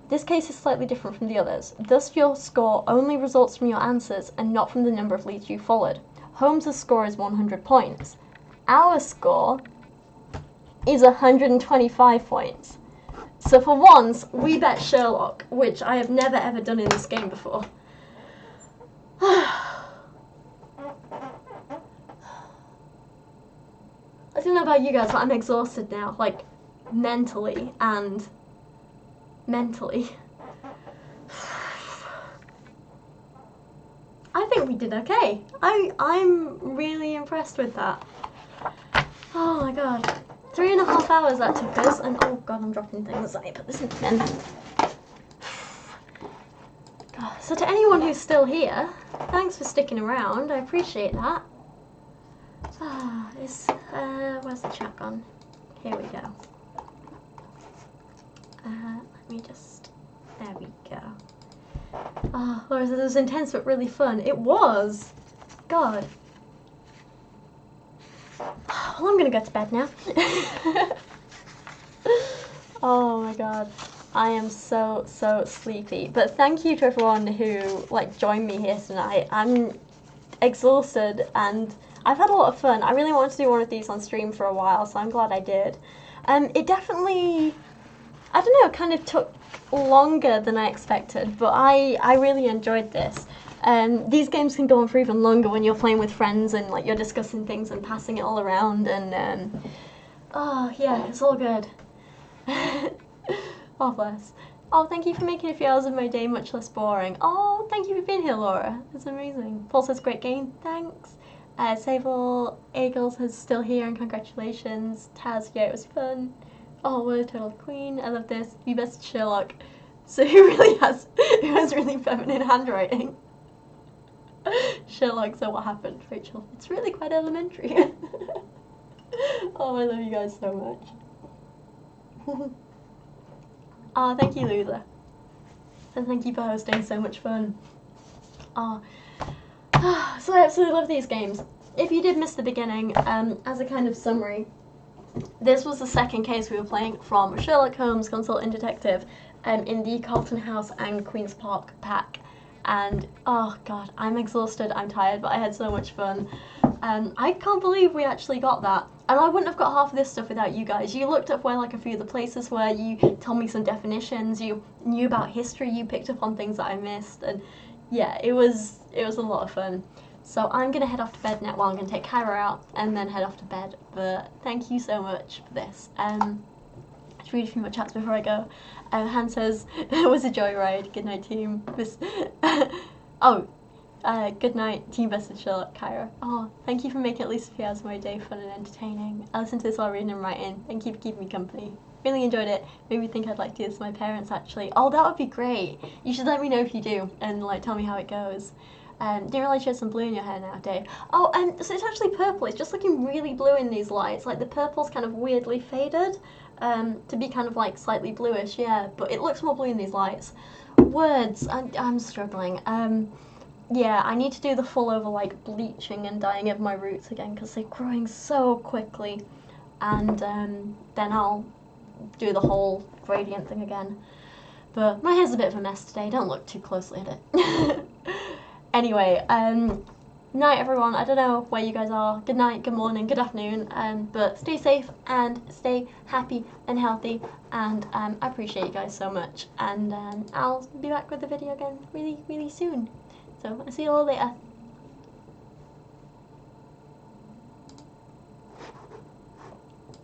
this case is slightly different from the others. Thus your score only results from your answers and not from the number of leads you followed. Holmes' score is 100 points. Our score is 125 points. So for once, we bet Sherlock, which I have never ever done in this game before. I don't know about you guys, but I'm exhausted now, like mentally and mentally. I think we did okay. I'm really impressed with that. Oh my god. 3.5 hours that took us, and oh god, I'm dropping things. Let me put this in the bin. God. So to anyone who's still here, thanks for sticking around. I appreciate that. Where's the chat gone? Here we go. Let me just, there we go. Oh, it was intense but really fun. It was. God. Well, I'm gonna go to bed now. Oh my god. I am so sleepy. But thank you to everyone who like joined me here tonight. I'm exhausted and I've had a lot of fun. I really wanted to do one of these on stream for a while, so I'm glad I did. It definitely, I don't know, kind of took longer than I expected, but I really enjoyed this. These games can go on for even longer when you're playing with friends and like you're discussing things and passing it all around, and oh yeah, it's all good. Oh bless. Oh, thank you for making a few hours of my day much less boring. Oh, thank you for being here, Laura. That's amazing. Paul says great game. Thanks. Sable Eagles is still here and congratulations. Taz, yeah, it was fun. Oh, what a total queen. I love this. You best Sherlock. So who has really feminine handwriting? Sherlock, so what happened, Rachel? It's really quite elementary. Oh, I love you guys so much. Oh, thank you, Loser. And thank you for hosting, so much fun. Oh. So I absolutely love these games. If you did miss the beginning, as a kind of summary, this was the second case we were playing from Sherlock Holmes, Consulting Detective, in the Carlton House and Queen's Park pack. And oh god, I'm exhausted, I'm tired, but I had so much fun. I can't believe we actually got that. And I wouldn't have got half of this stuff without you guys. You looked up where like a few of the places were, you told me some definitions, you knew about history, you picked up on things that I missed, and yeah, it was a lot of fun. So I'm gonna head off to bed now. Well, I'm gonna take Kyra out and then head off to bed. But thank you so much for this. Let's read a few more chats before I go. Han says, it was a joyride. Good night, team. Good night, team Best of Sherlock, Kyra. Oh, thank you for making at least a few hours of my day fun and entertaining. I listened to this while reading and writing. Thank you for keeping me company. Really enjoyed it. Made me think I'd like to do this to my parents, actually. Oh, that would be great. You should let me know if you do and like tell me how it goes. Didn't realize you had some blue in your hair now, Dave. Oh, so it's actually purple. It's just looking really blue in these lights. Like the purple's kind of weirdly faded to be kind of like slightly bluish, yeah. But it looks more blue in these lights. Words, I'm struggling. Yeah, I need to do the full over like bleaching and dyeing of my roots again because they're growing so quickly. And then I'll do the whole gradient thing again. But my hair's a bit of a mess today. Don't look too closely at it. Anyway, night, everyone. I don't know where you guys are. Good night, good morning, good afternoon. But stay safe and stay happy and healthy. And I appreciate you guys so much. And I'll be back with the video again really, really soon. So I'll see you all later.